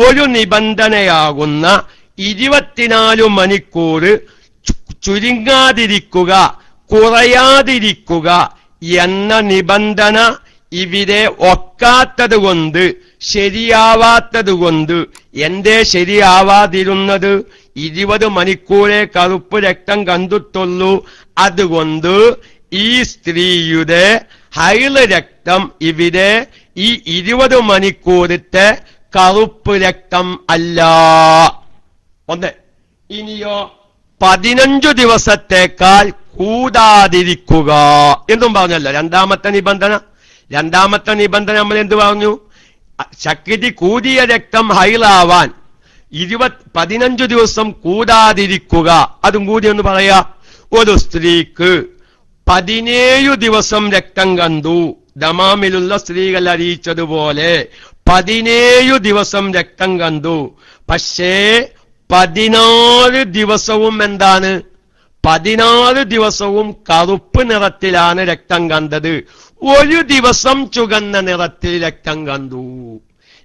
ഒരു നിബന്ധനയാകുന്ന 24 മണിക്കൂർ ചുരുങ്ങാതിരിക്കുക, കുറയാതിരിക്കുക എന്ന നിബന്ധന ഇവിടെ ഒക്കാത്തത് കൊണ്ട്, ശരിയാവാത്തത് കൊണ്ട്. എന്തേ ശരിയാവാതിരുന്നത്? 20 മണിക്കൂറേ കറുപ്പ് രക്തം കണ്ടിട്ടുള്ളൂ. അതുകൊണ്ട് ഈ സ്ത്രീയുടെ ഹൈള് രക്തം ഇവിടെ ഈ 20 മണിക്കൂറത്തെ കറുപ്പ് രക്തം അല്ല. ഒന്ന്. ഇനിയോ 15 ദിവസത്തേക്കാൾ കൂടാതിരിക്കുക എന്നും പറഞ്ഞല്ലോ രണ്ടാമത്തെ നിബന്ധന. നമ്മൾ എന്ത് പറഞ്ഞു? ശക്തി കൂടിയ രക്തം ഹൈളാവാൻ 15 ദിവസം കൂടാതിരിക്കുക. അതും കൂടി ഒന്ന് പറയാ. ഒരു സ്ത്രീക്ക് 17 ദിവസം രക്തം കണ്ടു. ദമാമിലുള്ള സ്ത്രീകൾ അറിയിച്ചതുപോലെ 17 ദിവസം രക്തം കണ്ടു. പക്ഷേ 14 ദിവസവും എന്താണ്? 16 ദിവസവും കറുപ്പ് നിറത്തിലാണ് രക്തം കണ്ടത്. ഒരു ദിവസം ചുവന്ന നിറത്തിൽ രക്തം കണ്ടു.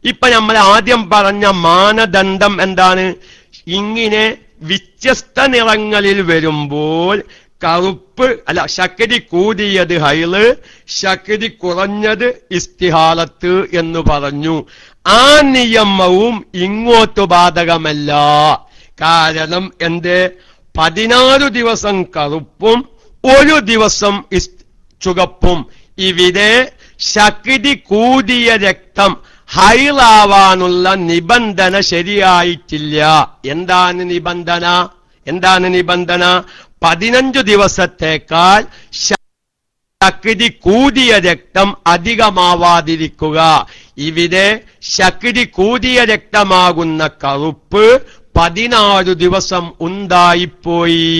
ഇപ്പൊ നമ്മൾ ആദ്യം പറഞ്ഞ മാനദണ്ഡം എന്താണ്? ഇങ്ങനെ വ്യത്യസ്ത നിറങ്ങളിൽ വരുമ്പോൾ കറുപ്പ് അല്ല, ശക്തി കൂടിയത് ഹൈള്, ശക്തി കുറഞ്ഞത് ഇസ്തിഹാലത്ത് എന്ന് പറഞ്ഞു. ആ നിയമവും ഇങ്ങോട്ട് ബാധകമല്ല. കാരണം എന്ത്? 16 ദിവസം കറുപ്പും ഒരു ദിവസം ചുവപ്പും. ഇവിടെ ശക്തി കൂടിയ രക്തം ഹൈളാവാനുള്ള നിബന്ധന ശരിയായിട്ടില്ല. എന്താണ് നിബന്ധന? 15 ദിവസത്തേക്കാൾ ശക്തി കൂടിയ രക്തം അധികമാവാതിരിക്കുക. ഇവിടെ ശക്തി കൂടിയ രക്തമാകുന്ന കറുപ്പ് 16 ദിവസം ഉണ്ടായിപ്പോയി.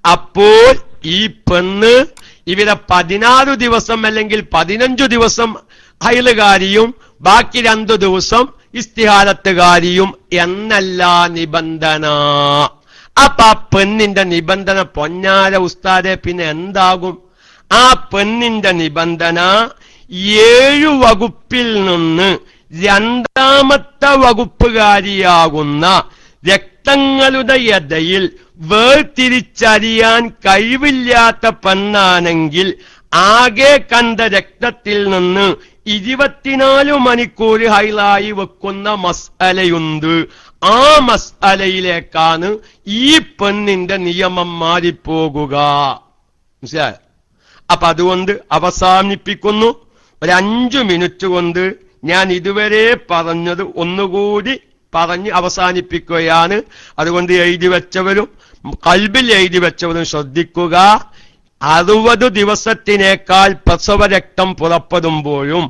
അപ്പോൾ ഈ പെണ്ണ് ഇവിടെ 16 ദിവസം അല്ലെങ്കിൽ 15 ദിവസം ഹൈലുകാരിയും ബാക്കി 2 ദിവസം ഇസ്തിഹാലത്തുകാരിയും എന്നല്ല നിബന്ധന. അപ്പൊ ആ പെണ്ണിന്റെ നിബന്ധന പൊന്നാര ഉസ്താദെ പിന്നെ എന്താകും? ആ പെണ്ണിന്റെ നിബന്ധന 7 വകുപ്പിൽ നിന്ന് രണ്ടാമത്തെ വകുപ്പുകാരിയാകുന്ന രക്തങ്ങളുടെ ഇടയിൽ വേർതിരിച്ചറിയാൻ കഴിവില്ലാത്ത പെണ്ണാണെങ്കിൽ ആകെ കണ്ട രക്തത്തിൽ നിന്ന് 24 മണിക്കൂർ ഹൈലായി വെക്കുന്ന മസ്അലയുണ്ട്. ആ മസ്അലയിലേക്കാണ് ഈ പെണ്ണിന്റെ നിയമം മാറിപ്പോകുക. മനസ്സിലായോ? അപ്പൊ അതുകൊണ്ട് അവസാനിപ്പിക്കുന്നു. ഒരു 5 മിനിറ്റ് കൊണ്ട് ഞാൻ ഇതുവരെ പറഞ്ഞത് ഒന്നുകൂടി പറഞ്ഞ് അവസാനിപ്പിക്കുകയാണ്. അതുകൊണ്ട് എഴുതി വെച്ചവരും കൽബിൽ എഴുതി വെച്ചവരും ശ്രദ്ധിക്കുക. 60 ദിവസത്തിനേക്കാൾ പ്രസവരക്തം പുറപ്പെടുമ്പോഴും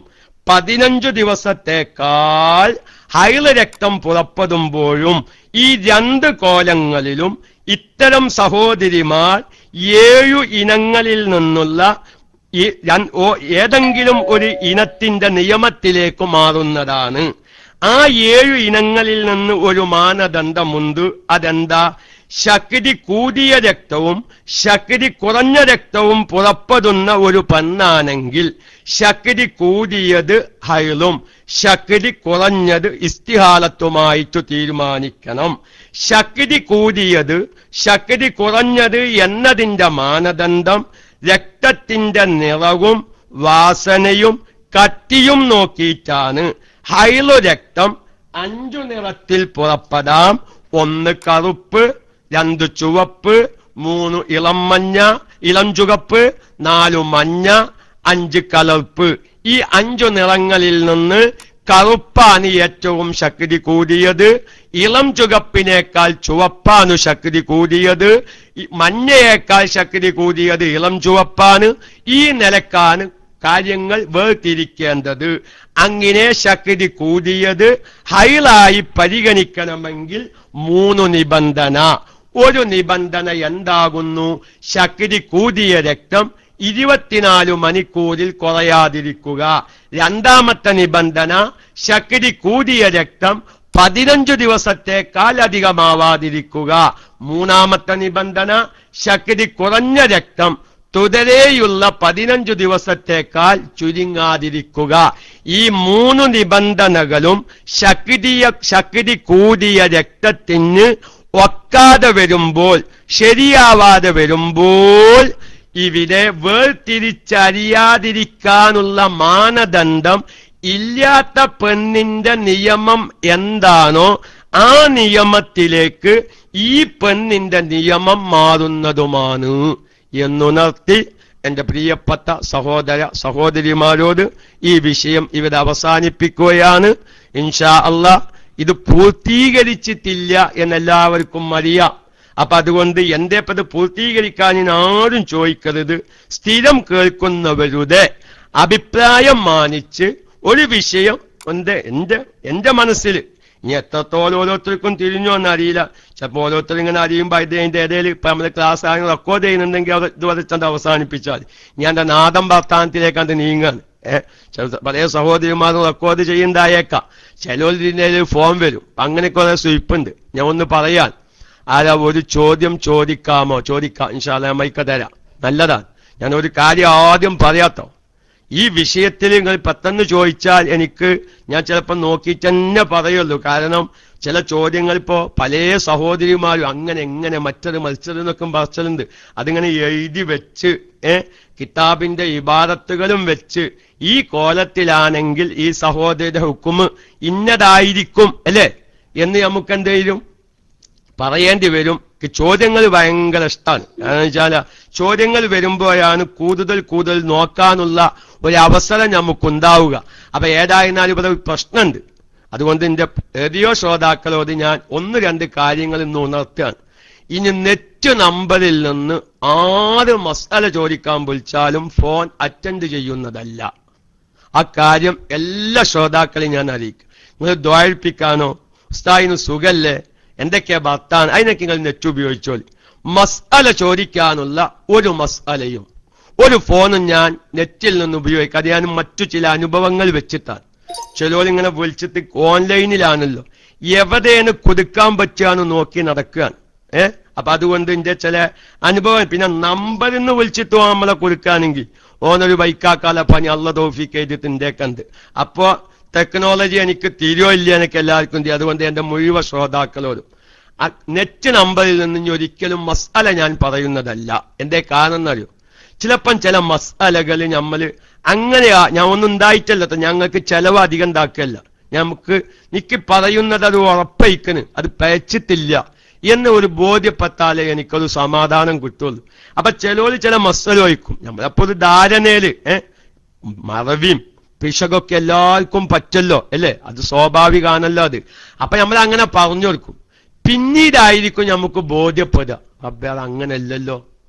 15 ദിവസത്തേക്കാൾ ഹൈള് രക്തം പുറപ്പെടുമ്പോഴും ഈ 2 കോലങ്ങളിലും ഇത്തരം സഹോദരിമാർ 7 ഇനങ്ങളിൽ നിന്നുള്ള ഏതെങ്കിലും ഒരു ഇനത്തിന്റെ നിയമത്തിലേക്ക് മാറുന്നതാണ്. ആ 7 ഇനങ്ങളിൽ നിന്ന് ഒരു മാനദണ്ഡമുണ്ട്. അതെന്താ? ശക്തി കൂടിയ രക്തവും ശക്തി കുറഞ്ഞ രക്തവും പുറപ്പെടുന്ന ഒരു പെണ്ണാണെങ്കിൽ ശക്തി കൂടിയത് ഹൈളും ശക്തി കുറഞ്ഞത് ഇസ്തിഹാലത്തുമായിട്ട് തീരുമാനിക്കണം. ശക്തി കൂടിയത് ശക്തി കുറഞ്ഞത് എന്നതിന്റെ മാനദണ്ഡം രക്തത്തിന്റെ നിറവും വാസനയും കട്ടിയും നോക്കിയിട്ടാണ്. ഹൈളു രക്തം 5 നിറത്തിൽ പുറപ്പെടാം. 1 കറുപ്പ്, 2 ചുവപ്പ്, 3 ഇളം മഞ്ഞ, ഇളം ചുവപ്പ്, 4 മഞ്ഞ, 5 കലർപ്പ്. ഈ 5 നിറങ്ങളിൽ നിന്ന് കറുപ്പാണ് ഏറ്റവും ശക്തി കൂടിയത്. ഇളം ചുവപ്പിനേക്കാൾ ചുവപ്പാണ് ശക്തി കൂടിയത്. മഞ്ഞയേക്കാൾ ശക്തി കൂടിയത് ഇളം ചുവപ്പാണ്. ഈ നിലക്കാണ് കാര്യങ്ങൾ വേർതിരിക്കേണ്ടത്. അങ്ങനെ ശക്തി കൂടിയത് ഹൈളായി പരിഗണിക്കണമെങ്കിൽ 3 നിബന്ധന. ഒരു നിബന്ധന എന്താകുന്നു? ശക്തി കൂടിയ രക്തം 24 മണിക്കൂറിൽ കുറയാതിരിക്കുക. രണ്ടാമത്തെ നിബന്ധന ശക്തി കൂടിയ രക്തം 15 ദിവസത്തേക്കാൾ അധികമാവാതിരിക്കുക. മൂന്നാമത്തെ നിബന്ധന ശക്തി കുറഞ്ഞ രക്തം തുടരെയുള്ള 15 ദിവസത്തേക്കാൾ ചുരുങ്ങാതിരിക്കുക. ഈ 3 നിബന്ധനകളും ശക്തി കൂടിയ രക്തത്തിന് ഒക്കാതെ വരുമ്പോൾ, ശരിയാവാതെ വരുമ്പോൾ ഇവിടെ വേർതിരിച്ചറിയാതിരിക്കാനുള്ള മാനദണ്ഡം ഇല്ലാത്ത പെണ്ണിന്റെ നിയമം എന്താണോ ആ നിയമത്തിലേക്ക് ഈ പെണ്ണിന്റെ നിയമം മാറുന്നതുമാണ് എന്നുണർത്തി എന്റെ പ്രിയപ്പെട്ട സഹോദര സഹോദരിമാരോട് ഈ വിഷയം ഇവിടെ അവസാനിപ്പിക്കുകയാണ്. ഇൻഷാ അല്ലാഹ് ഇത് പൂർത്തീകരിച്ചിട്ടില്ല എന്നെല്ലാവർക്കും അറിയാം. അപ്പൊ അതുകൊണ്ട് എന്റെ പത് പൂർത്തീകരിക്കാൻ ആരും ചോദിക്കരുത്. സ്ഥിരം കേൾക്കുന്നവരുടെ അഭിപ്രായം മാനിച്ച് ഒരു വിഷയം എന്റെ മനസ്സിൽ ഇനി എത്രത്തോളം ഓരോരുത്തർക്കും തിരിഞ്ഞോ എന്നറിയില്ല. ചിലപ്പോൾ ഓരോരുത്തർ ഇങ്ങനെ അറിയുമ്പോൾ അതിന്റെ ഇടയിൽ ഇപ്പൊ നമ്മള് ക്ലാസ് ആണെങ്കിൽ റെക്കോർഡ് ചെയ്യുന്നുണ്ടെങ്കിൽ അത് വരച്ചത് അവസാനിപ്പിച്ചാൽ ഞാൻ എന്റെ നാദം വർത്താനത്തിലേക്ക് അത് നീങ്ങാൻ പല സഹോദരിമാരും റെക്കോർഡ് ചെയ്യുന്നതായേക്കാം. ചിലതിന്റെ ഫോം വരും. അങ്ങനെയൊക്കെ കുറെ സ്വിപ്പുണ്ട്. ഞാൻ ഒന്ന് പറയാൻ ഒരു ചോദ്യം ചോദിക്കാമോ? ചോദിക്കാം. ഇൻഷാ അല്ലാഹ് മൈക്ക തരാം. നല്ലതാണ്. ഞാൻ ഒരു കാര്യം ആദ്യം പറയാത്തോ. ഈ വിഷയത്തിൽ നിങ്ങൾ പെട്ടെന്ന് ചോദിച്ചാൽ ഞാൻ ചിലപ്പോൾ നോക്കിയിട്ട് തന്നെ പറയുള്ളൂ. കാരണം ചില ചോദ്യങ്ങൾ ഇപ്പോ പല സഹോദരിമാരും എങ്ങനെ മറ്റൊരു മത്സരം എന്നൊക്കെ പറച്ചലുണ്ട്. അതിങ്ങനെ എഴുതി വെച്ച് കിതാബിന്റെ ഇബാദത്തുകളും വെച്ച് ഈ കോലത്തിലാണെങ്കിൽ ഈ സഹോദരിയുടെ ഹുക്കുമ് ഇന്നതായിരിക്കും അല്ലേ എന്ന് നമുക്ക് എന്തെങ്കിലും പറയേണ്ടി വരും. ചോദ്യങ്ങൾ ഭയങ്കര ഇഷ്ടമാണ്. കാരണം വെച്ചാൽ ചോദ്യങ്ങൾ വരുമ്പോഴാണ് കൂടുതൽ നോക്കാനുള്ള ഒരു അവസരം നമുക്കുണ്ടാവുക. അപ്പൊ ഏതായിരുന്നാലും ഇവിടെ പ്രശ്നമുണ്ട്. അതുകൊണ്ട് എന്റെ റേഡിയോ ശ്രോതാക്കളോട് ഞാൻ 1-2 കാര്യങ്ങൾ ഇന്ന് ഉണർത്തുകയാണ്. ഇനി നെറ്റ് നമ്പറിൽ നിന്ന് 6 മസാല ചോദിക്കാൻ വിളിച്ചാലും ഫോൺ അറ്റൻഡ് ചെയ്യുന്നതല്ല. ആ കാര്യം എല്ലാ ശ്രോതാക്കളെയും ഞാൻ അറിയിക്കും. നിങ്ങൾ ദ്വാരിപ്പിക്കാനോ ഉസ്താദിന് സുഖല്ലേ എന്തൊക്കെയാ ഭർത്താൻ അതിനൊക്കെ നിങ്ങൾ നെറ്റ് ഉപയോഗിച്ചോളി. മസാല ചോദിക്കാനുള്ള ഒരു മസാലയും ഒരു ഫോണും ഞാൻ നെറ്റിൽ നിന്ന് ഉപയോഗിക്കാം. അത് ഞാൻ മറ്റു ചില അനുഭവങ്ങൾ വെച്ചിട്ടാണ്. ചിലരിങ്ങനെ വിളിച്ചിട്ട് ഓൺലൈനിലാണല്ലോ എവിടെയാണ് കൊടുക്കാൻ പറ്റുകയെന്ന് നോക്കി നടക്കുകയാണ്. അപ്പൊ അതുകൊണ്ട് എന്റെ ചില അനുഭവം. പിന്നെ നമ്പറിൽ നിന്ന് വിളിച്ചിട്ട് നമ്മളെ കൊടുക്കുകയാണെങ്കിൽ ഓനൊരു ബൈക്കാക്കാല പണി അള്ള തൗഫീഖ് ചെയ്തിട്ട് ഇന്ത്യക്കുണ്ട്. അപ്പോ ടെക്നോളജി എനിക്ക് തീരുവോ ഇല്ല എനിക്ക് എല്ലാവർക്കും ചെയ്യും. അതുകൊണ്ട് എന്റെ മുഴുവൻ ശ്രോതാക്കളോടും നെറ്റ് നമ്പറിൽ നിന്ന് ഇനി ഒരിക്കലും മസ്അല ഞാൻ പറയുന്നതല്ല. എന്തേ കാരണം എന്നറിയോ? ചിലപ്പം ചില മസ്അലകൾ നമ്മൾ അങ്ങനെയാ, ഞാൻ ഒന്നും ഉണ്ടായിട്ടല്ല, ഞങ്ങൾക്ക് ചെലവ് അധികം ഉണ്ടാക്കുകയല്ല, എനിക്ക് പറയുന്നത് അത് ഉറപ്പയിക്കണ്, അത് പയച്ചിട്ടില്ല എന്ന് ഒരു ബോധ്യപ്പെട്ടാലേ എനിക്കൊരു സമാധാനം കിട്ടുള്ളൂ. അപ്പൊ ചിലവര് ചില മസ്അല വയ്ക്കും, നമ്മളപ്പോ ഒരു ധാരണയില് മറവിയും പിശകൊക്കെ എല്ലാവർക്കും പറ്റല്ലോ അല്ലേ, അത് സ്വാഭാവികമാണല്ലോ അത്. അപ്പൊ നമ്മൾ അങ്ങനെ പറഞ്ഞു കൊടുക്കും. പിന്നീടായിരിക്കും നമുക്ക് ബോധ്യപ്പെടുക, അപ്പൊ അത് അങ്ങനെയല്ലല്ലോ,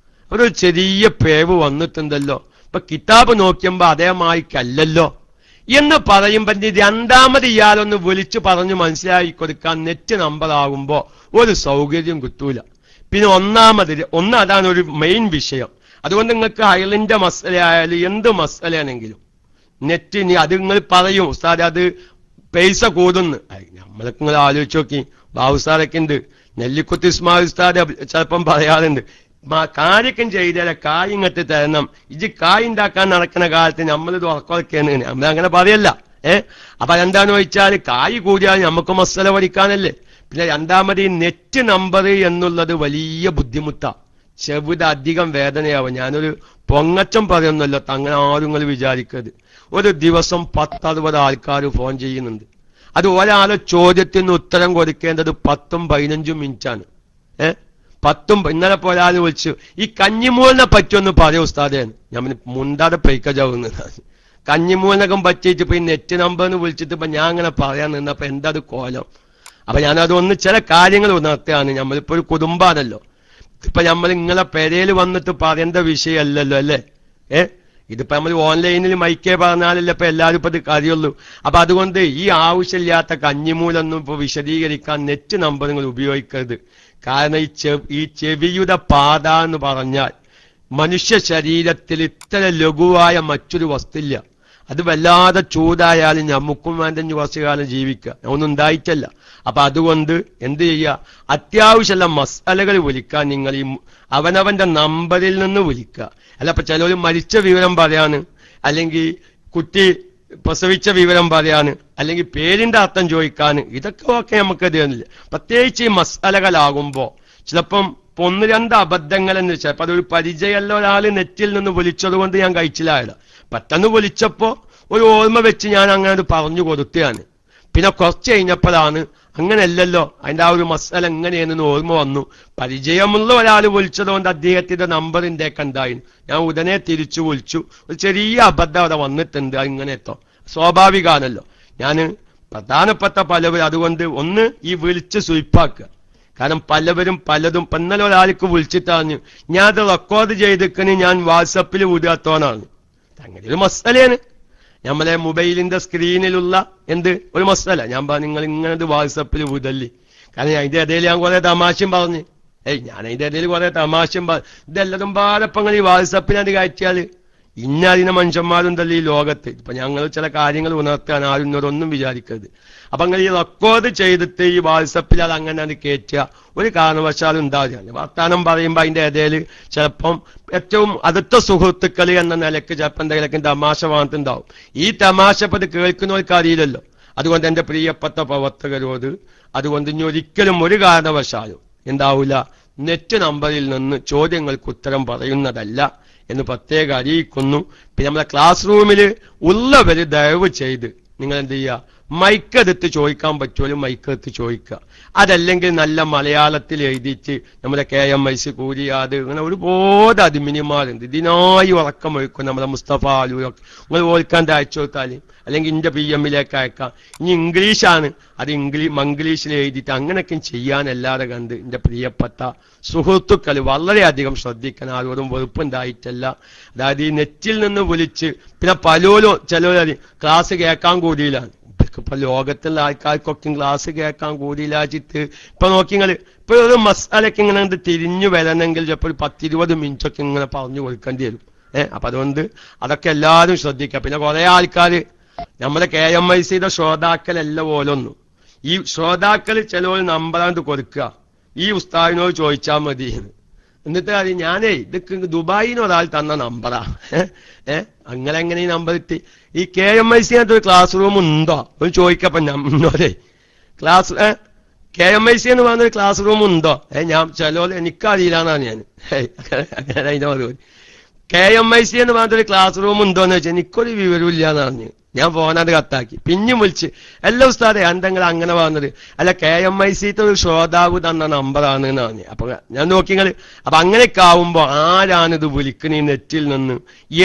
ഒരു ചെറിയ പേവ് വന്നിട്ടുണ്ടല്ലോ, ഇപ്പൊ കിതാബ് നോക്കിയപ്പോ അതേമായിക്കല്ലല്ലോ എന്ന് പറയുമ്പോ രണ്ടാമത് ഇയാളൊന്ന് വിളിച്ചു പറഞ്ഞു മനസ്സിലാക്കി കൊടുക്കാൻ നെറ്റ് നമ്പർ ആകുമ്പോ ഒരു സൗകര്യം കിട്ടൂല. പിന്നെ ഒന്ന് അതാണ് ഒരു മെയിൻ വിഷയം. അതുകൊണ്ട് നിങ്ങൾക്ക് ഹൈലിന്റെ മസല ആയാലും എന്ത് മസലയാണെങ്കിലും നെറ്റ് അത് നിങ്ങൾ പറയും ഉസ്താദ് അത് പൈസ കൂടുന്നു. നമ്മളൊക്കെ നിങ്ങൾ ആലോചിച്ച് നോക്കി, ബാബുസാറൊക്കെ ഉണ്ട്, നെല്ലിക്കുത്ത് ഇസ്മായിൽ ഉസ്താദ് ചിലപ്പം പറയാറുണ്ട്, കാര്യക്കം ചെയ്താലെ കായ് ഇങ്ങോട്ട് തരണം, ഇത് കായ് ഉണ്ടാക്കാൻ നടക്കുന്ന കാലത്ത് നമ്മളിത് ഉറക്കൊക്കെയാണ്, നമ്മളങ്ങനെ പറയല്ല. അപ്പൊ അതെന്താന്ന് ചോദിച്ചാൽ കായ് കൂടിയാൽ നമുക്ക് മസല പഠിക്കാനല്ലേ. പിന്നെ രണ്ടാമത് ഈ നെറ്റ് നമ്പർ എന്നുള്ളത് വലിയ ബുദ്ധിമുട്ടാ, ചെവിട് അധികം വേദനയാവും. ഞാനൊരു പൊങ്ങച്ചം പറയുന്നല്ലോ, അങ്ങനെ ആരും നിങ്ങൾ വിചാരിക്കരുത്. ഒരു ദിവസം 10-60 ആൾക്കാർ ഫോൺ ചെയ്യുന്നുണ്ട്. അത് ഒരാളെ ചോദ്യത്തിന് ഉത്തരം കൊടുക്കേണ്ടത് 10-15 മിനിറ്റാണ്. 10 ഇന്നലെ പോലെ ഒരാൾ വിളിച്ചു, ഈ കഞ്ഞിമൂലിനെ പറ്റിയൊന്ന് പറയൂ ഉസ്താദേന്ന്. ഞാൻ മുണ്ടാതെ പൈക്കജാവുന്നതാണ്. കഞ്ഞിമൂലിനകം പറ്റിയിട്ട് ഇപ്പൊ ഈ നെറ്റ് നമ്പറിന് വിളിച്ചിട്ട് ഇപ്പൊ ഞാൻ അങ്ങനെ പറയാൻ നിന്നപ്പോ എന്താ അത് കോലം. അപ്പൊ ഞാനതൊന്ന് ചില കാര്യങ്ങൾ ഉണർത്തുകയാണ്. നമ്മളിപ്പോ ഒരു കുടുംബാണല്ലോ, ഇപ്പൊ നമ്മൾ നിങ്ങളെ പെരയിൽ വന്നിട്ട് പറയേണ്ട വിഷയമല്ലല്ലോ അല്ലേ. ഇതിപ്പോ നമ്മൾ ഓൺലൈനിൽ മൈക്കേ പറഞ്ഞാലല്ലേ ഇപ്പൊ എല്ലാവരും ഇപ്പൊ ഇത് അറിയുള്ളൂ. അപ്പൊ അതുകൊണ്ട് ഈ ആവശ്യമില്ലാത്ത കഞ്ഞിമൂലൊന്നും ഇപ്പൊ വിശദീകരിക്കാൻ നെറ്റ് നമ്പർ നിങ്ങൾ ഉപയോഗിക്കരുത്. കാരണം ഈ ചെവിയുടെ പാത എന്ന് പറഞ്ഞാൽ മനുഷ്യ ശരീരത്തിൽ ഇത്ര ലഘുവായ മറ്റൊരു വസ്തുല്ല. അത് വല്ലാതെ ചൂടായാലും നമുക്കും വേണ്ട കുറച്ചു കാലം ജീവിക്കുക, ഒന്നും ഉണ്ടായിട്ടല്ല. അപ്പൊ അതുകൊണ്ട് എന്ത് ചെയ്യുക, അത്യാവശ്യമുള്ള മസാലകൾ വിളിക്കാൻ നിങ്ങൾ ഈ അവനവന്റെ നമ്പറിൽ നിന്ന് വിളിക്കുക. അല്ല ഇപ്പൊ ചിലർ മരിച്ച വിവരം പറയാണ്, അല്ലെങ്കിൽ കുട്ടി പ്രസവിച്ച വിവരം പറയാണ്, അല്ലെങ്കിൽ പേരിന്റെ അർത്ഥം ചോദിക്കാൻ, ഇതൊക്കെ ഒക്കെ നമുക്ക് തരുന്നില്ല. പ്രത്യേകിച്ച് ഈ മസാലകളാകുമ്പോ ചിലപ്പം 1-2 അബദ്ധങ്ങൾ എന്ന് വെച്ചാൽ അപ്പൊ അതൊരു പരിചയമല്ല, ഒരാൾ നെറ്റിൽ നിന്ന് വിളിച്ചത് കൊണ്ട് ഞാൻ കഴിച്ചില്ലായില്ല. പെട്ടെന്ന് വിളിച്ചപ്പോ ഒരു ഓർമ്മ വെച്ച് ഞാൻ അങ്ങനെ അത് പറഞ്ഞു കൊടുക്കുകയാണ്. പിന്നെ കുറച്ച് കഴിഞ്ഞപ്പോഴാണ് അങ്ങനെയല്ലല്ലോ, അതിന്റെ ആ ഒരു മസാല എങ്ങനെയെന്ന് ഓർമ്മ വന്നു. പരിചയമുള്ള ഒരാൾ വിളിച്ചതുകൊണ്ട് അദ്ദേഹത്തിന്റെ നമ്പറിന്റെ ഒക്കെ ഉണ്ടായി, ഞാൻ ഉടനെ തിരിച്ചു വിളിച്ചു. ഒരു ചെറിയ അബദ്ധം അവിടെ വന്നിട്ടുണ്ട്, ഇങ്ങനെത്തോ സ്വാഭാവികമാണല്ലോ. ഞാൻ പ്രധാനപ്പെട്ട പലവരും അതുകൊണ്ട് ഒന്ന് ഈ വിളിച്ച് സുയിപ്പാക്കുക. കാരണം പലവരും പലതും ഇന്നലെ ഒരാൾക്ക് വിളിച്ചിട്ടറിഞ്ഞു, ഞാൻ അത് റെക്കോർഡ് ചെയ്തിക്കണ്, ഞാൻ വാട്സപ്പിൽ വിടാത്തോന്നാണ്. അങ്ങനെ ഒരു മസലയാണ് നമ്മളെ മൊബൈലിന്റെ സ്ക്രീനിലുള്ള ഒരു മസല. ഞാൻ നിങ്ങൾ ഇങ്ങനെ വാട്സപ്പിൽ വിടല്ലേ. കാരണം അതിന്റെ ഇടയിൽ ഞാൻ കുറെ തമാശയും പറഞ്ഞു. ഞാൻ അതിന്റെ ഇടയിൽ കുറെ തമാശയും പറഞ്ഞു. ഇതെല്ലതും പാലപ്പങ്ങൾ ഈ വാട്സപ്പിനത് കയറ്റിയാൽ ഇന്നതിനെ മനുഷ്യന്മാരുണ്ടല്ലോ ഈ ലോകത്ത്. ഇപ്പൊ ഞങ്ങൾ ചില കാര്യങ്ങൾ ഉണർത്താൻ ആരും ഇന്നോടൊന്നും വിചാരിക്കരുത്. അപ്പൊ അങ്ങനെ ഈ റെക്കോർഡ് ചെയ്തിട്ട് ഈ വാട്സപ്പിൽ അത് അങ്ങനെ അത് കയറ്റുക ഒരു കാരണവശാലും ഉണ്ടാവുകയാണ്. വർത്താനം പറയുമ്പോ അതിന്റെ ഇടയിൽ ചിലപ്പം ഏറ്റവും അടുത്ത സുഹൃത്തുക്കൾ എന്ന നിലയ്ക്ക് ചിലപ്പോൾ എന്തെങ്കിലുമൊക്കെ തമാശ വാർത്തുണ്ടാവും. ഈ തമാശ ഇപ്പൊ ഇത് കേൾക്കുന്നവർക്ക് അറിയില്ലല്ലോ. അതുകൊണ്ട് എന്റെ പ്രിയപ്പെട്ട പ്രവർത്തകരോട് അതുകൊണ്ട് ഇനി ഒരിക്കലും ഒരു കാരണവശാലും എന്താവൂല നെറ്റ് നമ്പറിൽ നിന്ന് ചോദ്യങ്ങൾക്ക് ഉത്തരം പറയുന്നതല്ല എന്ന് പ്രത്യേകം അറിയിക്കുന്നു. പിന്നെ നമ്മളെ ക്ലാസ് റൂമിൽ ഉള്ളവര് ദയവ് ചെയ്ത് നിങ്ങൾ എന്ത് ചെയ്യുക, മൈക്കെടുത്ത് ചോദിക്കാൻ പറ്റുമല്ലോ മൈക്കെടുത്ത് ചോദിക്കുക. അതല്ലെങ്കിൽ നല്ല മലയാളത്തിൽ എഴുതിയിട്ട് നമ്മുടെ KMIC കൂരിയാട് അങ്ങനെ ഒരുപാട് അധിമിനിമാരുണ്ട്, ഇതിനായി ഉറക്കം ഒഴുക്കും. നമ്മുടെ മുസ്തഫ ആലൂരൊക്കെ നിങ്ങൾ ഓൽക്കാൻ അയച്ചു കൊടുത്താലും അല്ലെങ്കിൽ ഇന്റെ PM-ലേക്ക് അയക്കാം. ഇനി ഇംഗ്ലീഷാണ്, അത് മംഗ്ലീഷിൽ എഴുതിയിട്ട് അങ്ങനെയൊക്കെ ചെയ്യാനല്ലാതെ കണ്ട് എന്റെ പ്രിയപ്പെട്ട സുഹൃത്തുക്കൾ വളരെയധികം ശ്രദ്ധിക്കണം. ആരോടും വെറുപ്പുണ്ടായിട്ടല്ല. അതായത് ഈ നെറ്റിൽ നിന്ന് വിളിച്ച് പിന്നെ പലരും ചിലവർ ക്ലാസ് കേൾക്കാൻ കൂടിയില്ലാണ്. ഇപ്പൊ ലോകത്തുള്ള ആൾക്കാർക്കൊക്കെ ക്ലാസ് കേൾക്കാൻ കൂടിയില്ലാച്ചിട്ട് ഇപ്പൊ നോക്കിങ്ങൾ ഇപ്പൊ ഒരു മസാലയൊക്കെ ഇങ്ങനെ തിരിഞ്ഞു വരണമെങ്കിൽ ചിലപ്പോൾ 10-20 മിനിറ്റൊക്കെ ഇങ്ങനെ പറഞ്ഞു കൊടുക്കേണ്ടി വരും. അപ്പൊ അതുകൊണ്ട് അതൊക്കെ എല്ലാവരും ശ്രദ്ധിക്കുക. പിന്നെ കുറെ ആൾക്കാർ നമ്മുടെ KMICയുടെ ശ്രോതാക്കളെല്ലാം പോലൊന്നും ഈ ശ്രോതാക്കൾ ചിലവർ നമ്പറാണ്ട് കൊടുക്കുക, ഈ ഉസ്താദിനോട് ചോദിച്ചാൽ മതി. എന്നിട്ട് അറിയാം ഞാനേ ഇതൊക്കെ ദുബായിന്ന് ഒരാൾ തന്ന നമ്പറാ. അങ്ങനെ എങ്ങനെ ഈ നമ്പർ എത്തി? ഈ KMIC ഒരു ക്ലാസ് റൂം ഉണ്ടോ ഒന്ന് ചോദിക്കപ്പോ ഞമ്മോരെ ക്ലാസ് KMIC എന്ന് പറഞ്ഞൊരു ക്ലാസ് റൂം ഉണ്ടോ? ഞാൻ ചിലോ എനിക്കറിയില്ലാന്നാണ് ഞാൻ. അങ്ങനെ അതിന്റെ മറുപടി. KMIC എന്ന് പറഞ്ഞൊരു ക്ലാസ് റൂം ഉണ്ടോന്ന് വെച്ചാൽ എനിക്കൊരു വിവരവും ഇല്ലാന്ന് പറഞ്ഞു. ഞാൻ ഫോണത് കത്താക്കി. പിന്നെയും വിളിച്ച് എല്ലാ ഉസ്താദെ എന്തെങ്കിലും അങ്ങനെ പറഞ്ഞത് അല്ല KMIC ഒരു ശ്രോതാവ് തന്ന നമ്പറാണ് എന്ന് പറഞ്ഞു. അപ്പൊ ഞാൻ നോക്കിങ്ങള് അപ്പൊ അങ്ങനെയൊക്കെ ആവുമ്പോ ആരാണിത് വിളിക്കണ നെറ്റിൽ നിന്ന്?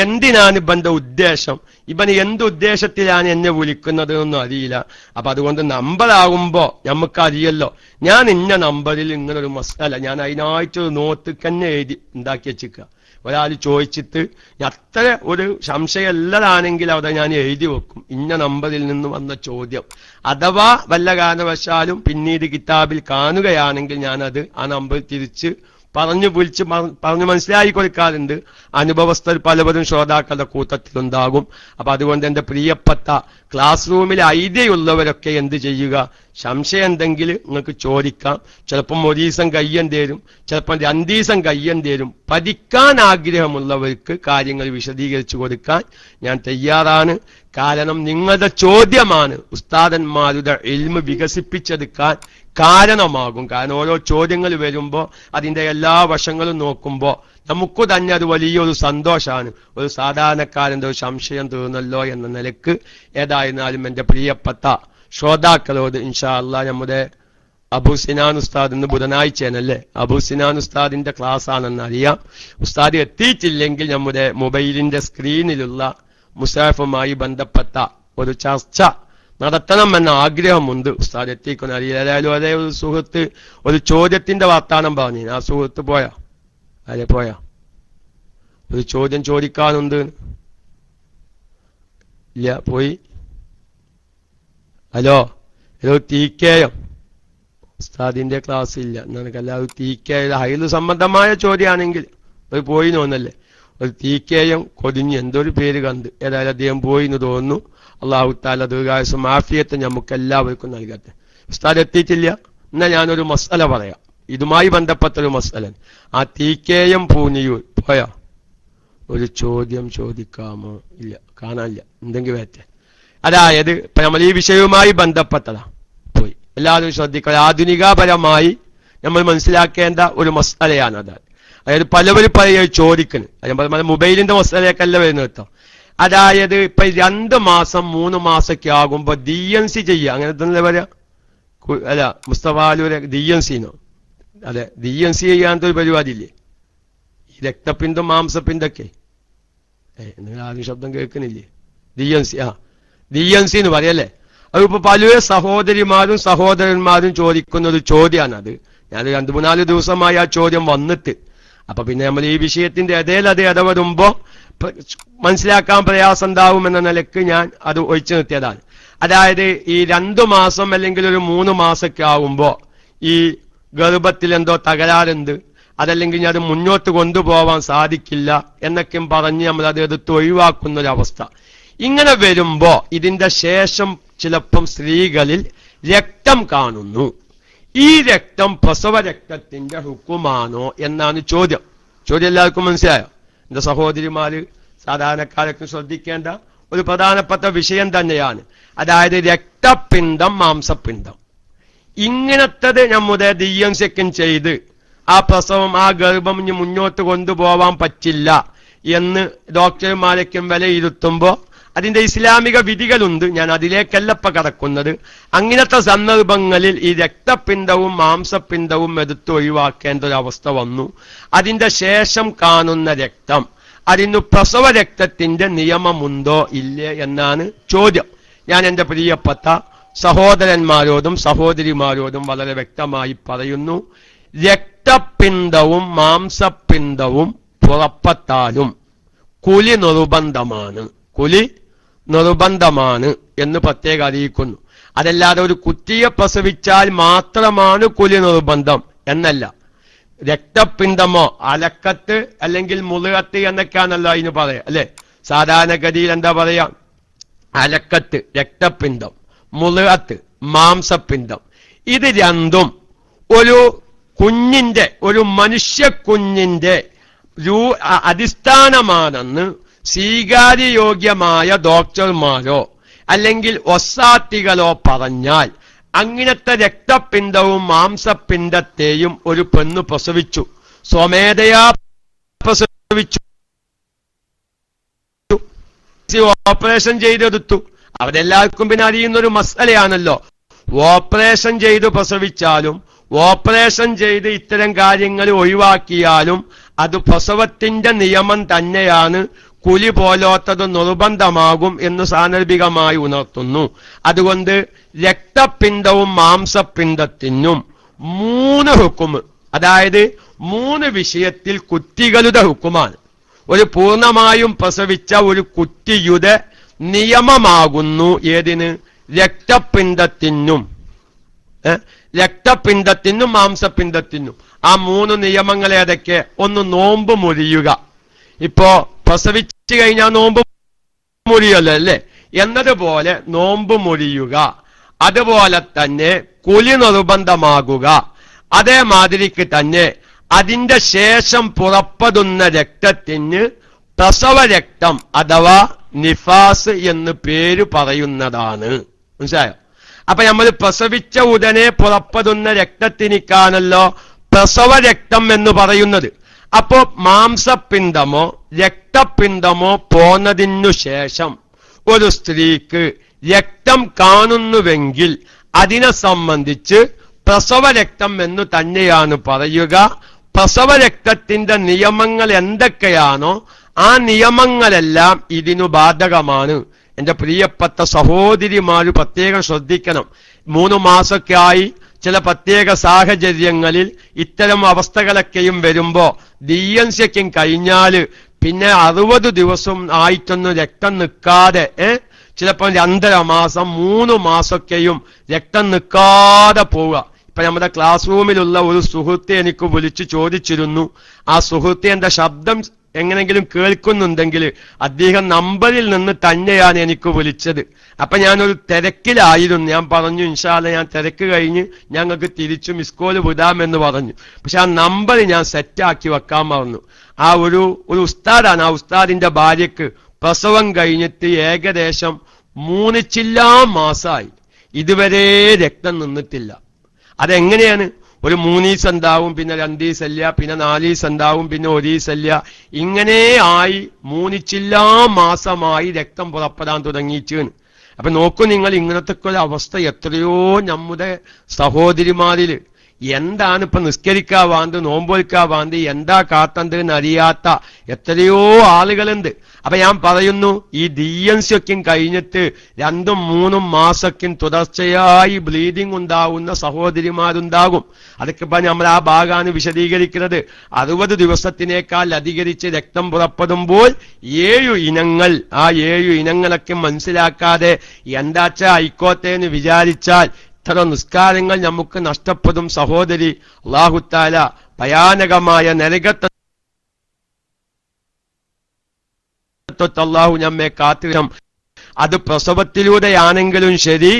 എന്തിനാണ് ഇവന്റെ ഉദ്ദേശം? ഇവന് എന്ത് ഉദ്ദേശത്തിലാണ് എന്നെ വിളിക്കുന്നത് എന്നൊന്നും അറിയില്ല. അപ്പൊ അതുകൊണ്ട് നമ്പറാകുമ്പോ നമുക്കറിയല്ലോ. ഞാൻ ഇന്ന നമ്പറിൽ ഇങ്ങനെ ഒരു മസാല ഞാൻ അതിനായിട്ടൊരു നോട്ട് തന്നെ എഴുതി ഉണ്ടാക്കി വെച്ചിക്കുക. ഒരാൾ ചോദിച്ചിട്ട് അത്ര ഒരു സംശയമുള്ളതാണെങ്കിൽ അവിടെ ഞാൻ എഴുതി വെക്കും ഇന്ന നമ്പറിൽ നിന്ന് വന്ന ചോദ്യം. അഥവാ വല്ല കാരണവശാലും പിന്നീട് കിതാബിൽ കാണുകയാണെങ്കിൽ ഞാനത് ആ നമ്പർ തിരിച്ച് പറഞ്ഞു മനസ്സിലാക്കി കൊടുക്കാറുണ്ട്. അനുഭവസ്ഥർ പലവരും ശ്രോതാക്കളുടെ കൂട്ടത്തിലുണ്ടാകും. അപ്പൊ അതുകൊണ്ട് എന്റെ പ്രിയപ്പെട്ട ക്ലാസ് റൂമിൽ ഐഡിയയുള്ളവരൊക്കെ എന്ത് ചെയ്യുക? സംശയം എന്തെങ്കിൽ നിങ്ങൾക്ക് ചോദിക്കാം. ചിലപ്പം ഒരു ദിവസം കയ്യേണ്ടി വരും, ചിലപ്പം 2 ദിവസം കയ്യേണ്ടി വരും. പഠിക്കാൻ ആഗ്രഹമുള്ളവർക്ക് കാര്യങ്ങൾ വിശദീകരിച്ചു കൊടുക്കാൻ ഞാൻ തയ്യാറാണ്. കാരണം നിങ്ങളുടെ ചോദ്യമാണ് ഉസ്താദന്മാരുടെ ഇൽമ് വികസിപ്പിച്ചെടുക്കാൻ കാരണമാകും. കാരണം ഓരോ ചോദ്യങ്ങൾ വരുമ്പോ അതിന്റെ എല്ലാ വശങ്ങളും നോക്കുമ്പോ നമുക്ക് തന്നെ അത് വലിയൊരു സന്തോഷമാണ്. ഒരു സാധാരണക്കാരന്റെ ഒരു സംശയം തീർന്നല്ലോ എന്ന നിലക്ക്. ഏതായിരുന്നാലും എന്റെ പ്രിയപ്പെട്ട ശ്രോതാക്കളോട് ഇൻഷാ അല്ലാഹ് നമ്മുടെ അബൂ സിനാൻ ഉസ്താദ് ഇന്ന് ബുധനാഴ്ചയാണല്ലേ, അബൂ സിനാൻ ഉസ്താദിന്റെ ക്ലാസ് ആണെന്ന് അറിയാം. ഉസ്താദ് എത്തിയിട്ടില്ലെങ്കിൽ നമ്മുടെ മൊബൈലിന്റെ സ്ക്രീനിലുള്ള മുസാഫുമായി ബന്ധപ്പെട്ട ഒരു ചർച്ച നടത്തണമെന്ന ആഗ്രഹമുണ്ട്. ഉസ്താദ് എത്തിക്കുന്ന അറിയില്ല. ഏതായാലും അതേ ഒരു സുഹൃത്ത് ഒരു ചോദ്യത്തിന്റെ വാർത്താനം പറഞ്ഞു. ആ സുഹൃത്ത് പോയാ ഒരു ചോദ്യം ചോദിക്കാനുണ്ട്. ഇല്ല, പോയി. ഹലോ തീക്കയം ഉസ്താദിന്റെ ക്ലാസ് ഇല്ല എന്നല്ലാതെ തീക്കയ ഹൈല് സംബന്ധമായ ചോദ്യമാണെങ്കിൽ ഒരു പോയി തോന്നല്ലേ. ഒരു തീക്കയം കൊതിഞ്ഞ് എന്തൊരു പേര് കണ്ട് ഏതായാലും അദ്ദേഹം പോയി എന്ന് തോന്നുന്നു. അള്ളാഹു താല ദീർഘായുസ്സും ആഫിയത്തും നമുക്ക് എല്ലാവർക്കും നൽകട്ടെ. ഉസ്താദ് എത്തിയിട്ടില്ല. എന്നാൽ ഞാനൊരു മസ്അല പറയാം, ഇതുമായി ബന്ധപ്പെട്ടൊരു മസ്അല. ആ തീക്കയം പൂനിയൂർ പോയാ ഒരു ചോദ്യം ചോദിക്കാമോ? ഇല്ല, കാണാനില്ല. എന്തെങ്കിലും വേറ്റെ. അതായത് ഇപ്പൊ നമ്മൾ ഈ വിഷയവുമായി ബന്ധപ്പെട്ടതാ. പോയി. എല്ലാവരും ശ്രദ്ധിക്കുക. ആധുനികപരമായി നമ്മൾ മനസ്സിലാക്കേണ്ട ഒരു മസ്അലയാണ് അത്. അതായത് പലവരും ചോദിക്കുന്നത് മൊബൈലിന്റെ മസ്അലയൊക്കെയല്ല വരുന്നത് കേട്ടോ. അതായത് ഇപ്പൊ 2 മാസം 3 മാസമൊക്കെ ആകുമ്പോ DNC ചെയ്യുക. അങ്ങനെ തന്നെ പറയാ അല്ല മുസ്തഫാലൂരെ DNCന്നോ? അതെ, DNC ചെയ്യാത്ത ഒരു പരിപാടി ഇല്ലേ? ഈ രക്തപ്പിന്തും മാംസപ്പിന്തൊക്കെ നിങ്ങൾ ആദ്യം ശബ്ദം കേൾക്കുന്നില്ലേ? DNC എന്ന് പറയല്ലേ. അതിപ്പോ പല സഹോദരിമാരും സഹോദരന്മാരും ചോദിക്കുന്ന ഒരു ചോദ്യമാണ് അത്. ഞാൻ 2-3 ദിവസമായി ആ ചോദ്യം വന്നിട്ട്. അപ്പൊ പിന്നെ നമ്മൾ ഈ വിഷയത്തിന്റെ ഇടയിൽ ഇടവരുമ്പോ മനസ്സിലാക്കാൻ പ്രയാസം ഉണ്ടാവും എന്ന നിലക്ക് ഞാൻ അത് ഒഴിച്ചു നിർത്തിയതാണ്. അതായത് ഈ 2 മാസം അല്ലെങ്കിൽ ഒരു 3 മാസമൊക്കെ ആവുമ്പോ ഈ ഗർഭത്തിൽ എന്തോ തകരാറുണ്ട്, അതല്ലെങ്കിൽ അത് മുന്നോട്ട് കൊണ്ടുപോവാൻ സാധിക്കില്ല എന്നൊക്കെ പറഞ്ഞ് നമ്മൾ അത് എടുത്ത് ഒഴിവാക്കുന്നൊരവസ്ഥ. ഇങ്ങനെ വരുമ്പോ ഇതിന്റെ ശേഷം ചിലപ്പം സ്ത്രീകളിൽ രക്തം കാണുന്നു. ഈ രക്തം പ്രസവ രക്തത്തിന്റെ ഹുക്കുമാണോ എന്നാണ് ചോദ്യം. എല്ലാവർക്കും മനസ്സിലായോ? എന്റെ സഹോദരിമാര് സാധാരണക്കാരൊക്കെ ശ്രദ്ധിക്കേണ്ട ഒരു പ്രധാനപ്പെട്ട വിഷയം തന്നെയാണ്. അതായത് രക്തപിണ്ഡം മാംസപിണ്ഡം ഇങ്ങനത്തത് നമ്മുടെ DNC ചെയ്ത് ആ പ്രസവം ആ ഗർഭം ഇനി മുന്നോട്ട് കൊണ്ടുപോവാൻ പറ്റില്ല എന്ന് ഡോക്ടർമാരൊക്കെ വിലയിരുത്തുമ്പോ അതിന്റെ ഇസ്ലാമിക വിധികളുണ്ട്. ഞാൻ അതിലേക്കല്ലപ്പ കടക്കുന്നത്. അങ്ങനത്തെ സന്ദർഭങ്ങളിൽ ഈ രക്തപിണ്ഡവും മാംസപിണ്ഡവും എടുത്ത് ഒഴിവാക്കേണ്ട ഒരു അവസ്ഥ വന്നു. അതിന്റെ ശേഷം കാണുന്ന രക്തം അതിന് പ്രസവ രക്തത്തിന്റെ നിയമമുണ്ടോ ഇല്ലേ എന്നാണ് ചോദ്യം. ഞാൻ എന്റെ പ്രിയപ്പെട്ട സഹോദരന്മാരോടും സഹോദരിമാരോടും വളരെ വ്യക്തമായി പറയുന്നു, രക്തപിണ്ഡവും മാംസപിണ്ഡവും പുറപ്പെട്ടാലും കുലി നിർബന്ധമാണ് എന്ന് പ്രത്യേകം അറിയിക്കുന്നു. അതല്ലാതെ ഒരു കുട്ടിയെ പ്രസവിച്ചാൽ മാത്രമാണ് കുലി നിർബന്ധം എന്നല്ല. രക്തപിണ്ഡമോ അലക്കത്ത് അല്ലെങ്കിൽ മുളുകത്ത് എന്നൊക്കെയാണല്ലോ അതിന് പറയാം അല്ലെ. സാധാരണഗതിയിൽ എന്താ പറയാ? അലക്കത്ത് രക്തപിണ്ഡം, മുളുകത്ത് മാംസപിണ്ഡം. ഇത് രണ്ടും ഒരു കുഞ്ഞിന്റെ ഒരു മനുഷ്യ കുഞ്ഞിന്റെ അടിസ്ഥാനമാണെന്ന് സ്വീകാര്യയോഗ്യമായ ഡോക്ടർമാരോ അല്ലെങ്കിൽ ഒസാത്തികളോ പറഞ്ഞാൽ അങ്ങനത്തെ രക്തപിണ്ഡവും മാംസപിണ്ഡത്തെയും ഒരു പെണ്ണ് പ്രസവിച്ചു, സ്വമേധയാ പ്രസവിച്ചു, ഓപ്പറേഷൻ ചെയ്തെടുത്തു. അവരെല്ലാവർക്കും പിന്നെ അറിയുന്നൊരു മസലയാണല്ലോ. ഓപ്പറേഷൻ ചെയ്ത് പ്രസവിച്ചാലും ഓപ്പറേഷൻ ചെയ്ത് ഇത്തരം കാര്യങ്ങൾ ഒഴിവാക്കിയാലും അത് പ്രസവത്തിന്റെ നിയമം തന്നെയാണ്. കുലി പോലോത്തത് നിർബന്ധമാകും എന്ന് സാന്ദർഭികമായി ഉണർത്തുന്നു. അതുകൊണ്ട് രക്തപിണ്ഡവും മാംസപിണ്ഡത്തിനും 3 ഹുക്കുമ്, അതായത് 3 വിഷയത്തിൽ കുറ്റികളുടെ ഹുക്കുമാണ്. ഒരു പൂർണ്ണമായും പ്രസവിച്ച ഒരു കുറ്റിയുടെ നിയമമാകുന്നു ഏതിന്? രക്തപിണ്ഡത്തിനും മാംസപിണ്ഡത്തിനും. ആ 3 നിയമങ്ങൾ ഏതൊക്കെ? ഒന്ന്, നോമ്പ് മുറിയുക. ഇപ്പോ പ്രസവിച്ചു കഴിഞ്ഞാൽ നോമ്പ് മുറിയല്ലോ അല്ലേ? എന്നതുപോലെ നോമ്പ് മുറിയുക. അതുപോലെ തന്നെ കുലി നിർബന്ധമാകുക. അതേമാതിരിക്ക് തന്നെ അതിന്റെ ശേഷം പുറപ്പെടുന്ന രക്തത്തിന് പ്രസവരക്തം അഥവാ നിഫാസ് എന്ന് പേര് പറയുന്നതാണ്. മനസ്സിലായോ? അപ്പൊ നമ്മൾ പ്രസവിച്ച ഉടനെ പുറപ്പെടുന്ന രക്തത്തിനിക്കാണല്ലോ പ്രസവരക്തം എന്ന് പറയുന്നത്. അപ്പോ മാംസപിണ്ഡമോ രക്തപിണ്ഡമോ പോന്നതിനു ശേഷം ഒരു സ്ത്രീക്ക് രക്തം കാണുന്നുവെങ്കിൽ അതിനെ സംബന്ധിച്ച് പ്രസവരക്തം എന്ന് തന്നെയാണ് പറയുക. പ്രസവരക്തത്തിന്റെ നിയമങ്ങൾ എന്തൊക്കെയാണോ ആ നിയമങ്ങളെല്ലാം ഇതിനു ബാധകമാണ്. എന്റെ പ്രിയപ്പെട്ട സഹോദരിമാര് പ്രത്യേകം ശ്രദ്ധിക്കണം. 3 മാസമൊക്കെ ആയി ചില പ്രത്യേക സാഹചര്യങ്ങളിൽ ഇത്തരം അവസ്ഥകളൊക്കെയും വരുമ്പോ DNC-ക്കും കഴിഞ്ഞാല് പിന്നെ 60 ദിവസം ആയിട്ടൊന്നും രക്തം നിൽക്കാതെ ചിലപ്പോൾ 2.5 മാസം 3 മാസമൊക്കെയും രക്തം നിൽക്കാതെ പോവുക. ഇപ്പൊ നമ്മുടെ ക്ലാസ് റൂമിലുള്ള ഒരു സുഹൃത്തെ എനിക്ക് വിളിച്ചു ചോദിച്ചിരുന്നു. ആ സുഹൃത്തെ എന്റെ ശബ്ദം എങ്ങനെങ്കിലും കേൾക്കുന്നുണ്ടെങ്കിൽ അദ്ദേഹം നമ്പറിൽ നിന്ന് തന്നെയാണ് എനിക്ക് വിളിച്ചത്. അപ്പൊ ഞാനൊരു തിരക്കിലായിരുന്നു. ഞാൻ പറഞ്ഞു ഇൻഷാ അല്ലാഹ് ഞാൻ തിരക്ക് കഴിഞ്ഞ് ഞങ്ങൾക്ക് തിരിച്ചു മിസ് കോൾ വിടാമെന്ന് പറഞ്ഞു. പക്ഷെ ആ നമ്പർ ഞാൻ സെറ്റാക്കി വെക്കാൻ മറന്നു. ആ ഒരു ഉസ്താദാണ്. ആ ഉസ്താദിന്റെ ഭാര്യക്ക് പ്രസവം കഴിഞ്ഞിട്ട് ഏകദേശം 3 ചില്ലാൻ മാസമായി, ഇതുവരെ രക്തം നിന്നിട്ടില്ല. അതെങ്ങനെയാണ്? ഒരു 3 ദിവസം ഉണ്ടാവും, പിന്നെ 2 ദിവസം ഇല്ല, പിന്നെ 4 ദിവസം ഉണ്ടാവും, പിന്നെ 1 ദിവസം ഇല്ല. ഇങ്ങനെ ആയി 3 ചില്ലാൻ മാസമായി രക്തം പുറപ്പെടാൻ തുടങ്ങിയിട്ടാണ്. അപ്പൊ നോക്കൂ നിങ്ങൾ, ഇങ്ങനത്തെ ഒരു അവസ്ഥ എത്രയോ നമ്മുടെ സഹോദരിമാരിൽ. എന്താണ് ഇപ്പൊ നിസ്കരിക്കാ വാന്ത്, നോമ്പൊലിക്കാ വാന്ത്, എന്താ കാത്തണ്ടെന്ന് അറിയാത്ത എത്രയോ ആളുകളുണ്ട്. അപ്പൊ ഞാൻ പറയുന്നു, ഈ DNC-ക്കും കഴിഞ്ഞിട്ട് 2-3 മാസക്കും തുടർച്ചയായി ബ്ലീഡിംഗ് ഉണ്ടാവുന്ന സഹോദരിമാരുണ്ടാകും. അതൊക്കെ ഇപ്പൊ നമ്മൾ ആ ഭാഗമാണ് വിശദീകരിക്കുന്നത്. 60 ദിവസത്തിനേക്കാൾ അധികരിച്ച് രക്തം പുറപ്പെടുമ്പോൾ 7 ഇനങ്ങൾ, ആ 7 ഇനങ്ങളൊക്കെ മനസ്സിലാക്കാതെ എന്താച്ചാ ആയിക്കോട്ടെ എന്ന് വിചാരിച്ചാൽ ഇത്തരം നിസ്കാരങ്ങൾ നമുക്ക് നഷ്ടപ്പെടും സഹോദരി. അല്ലാഹു തആല ഭയാനകമായ നരകത്തെ അല്ലാഹു നമ്മെ കാത്തിരം. അത് പ്രസവത്തിലൂടെയാണെങ്കിലും ശരി,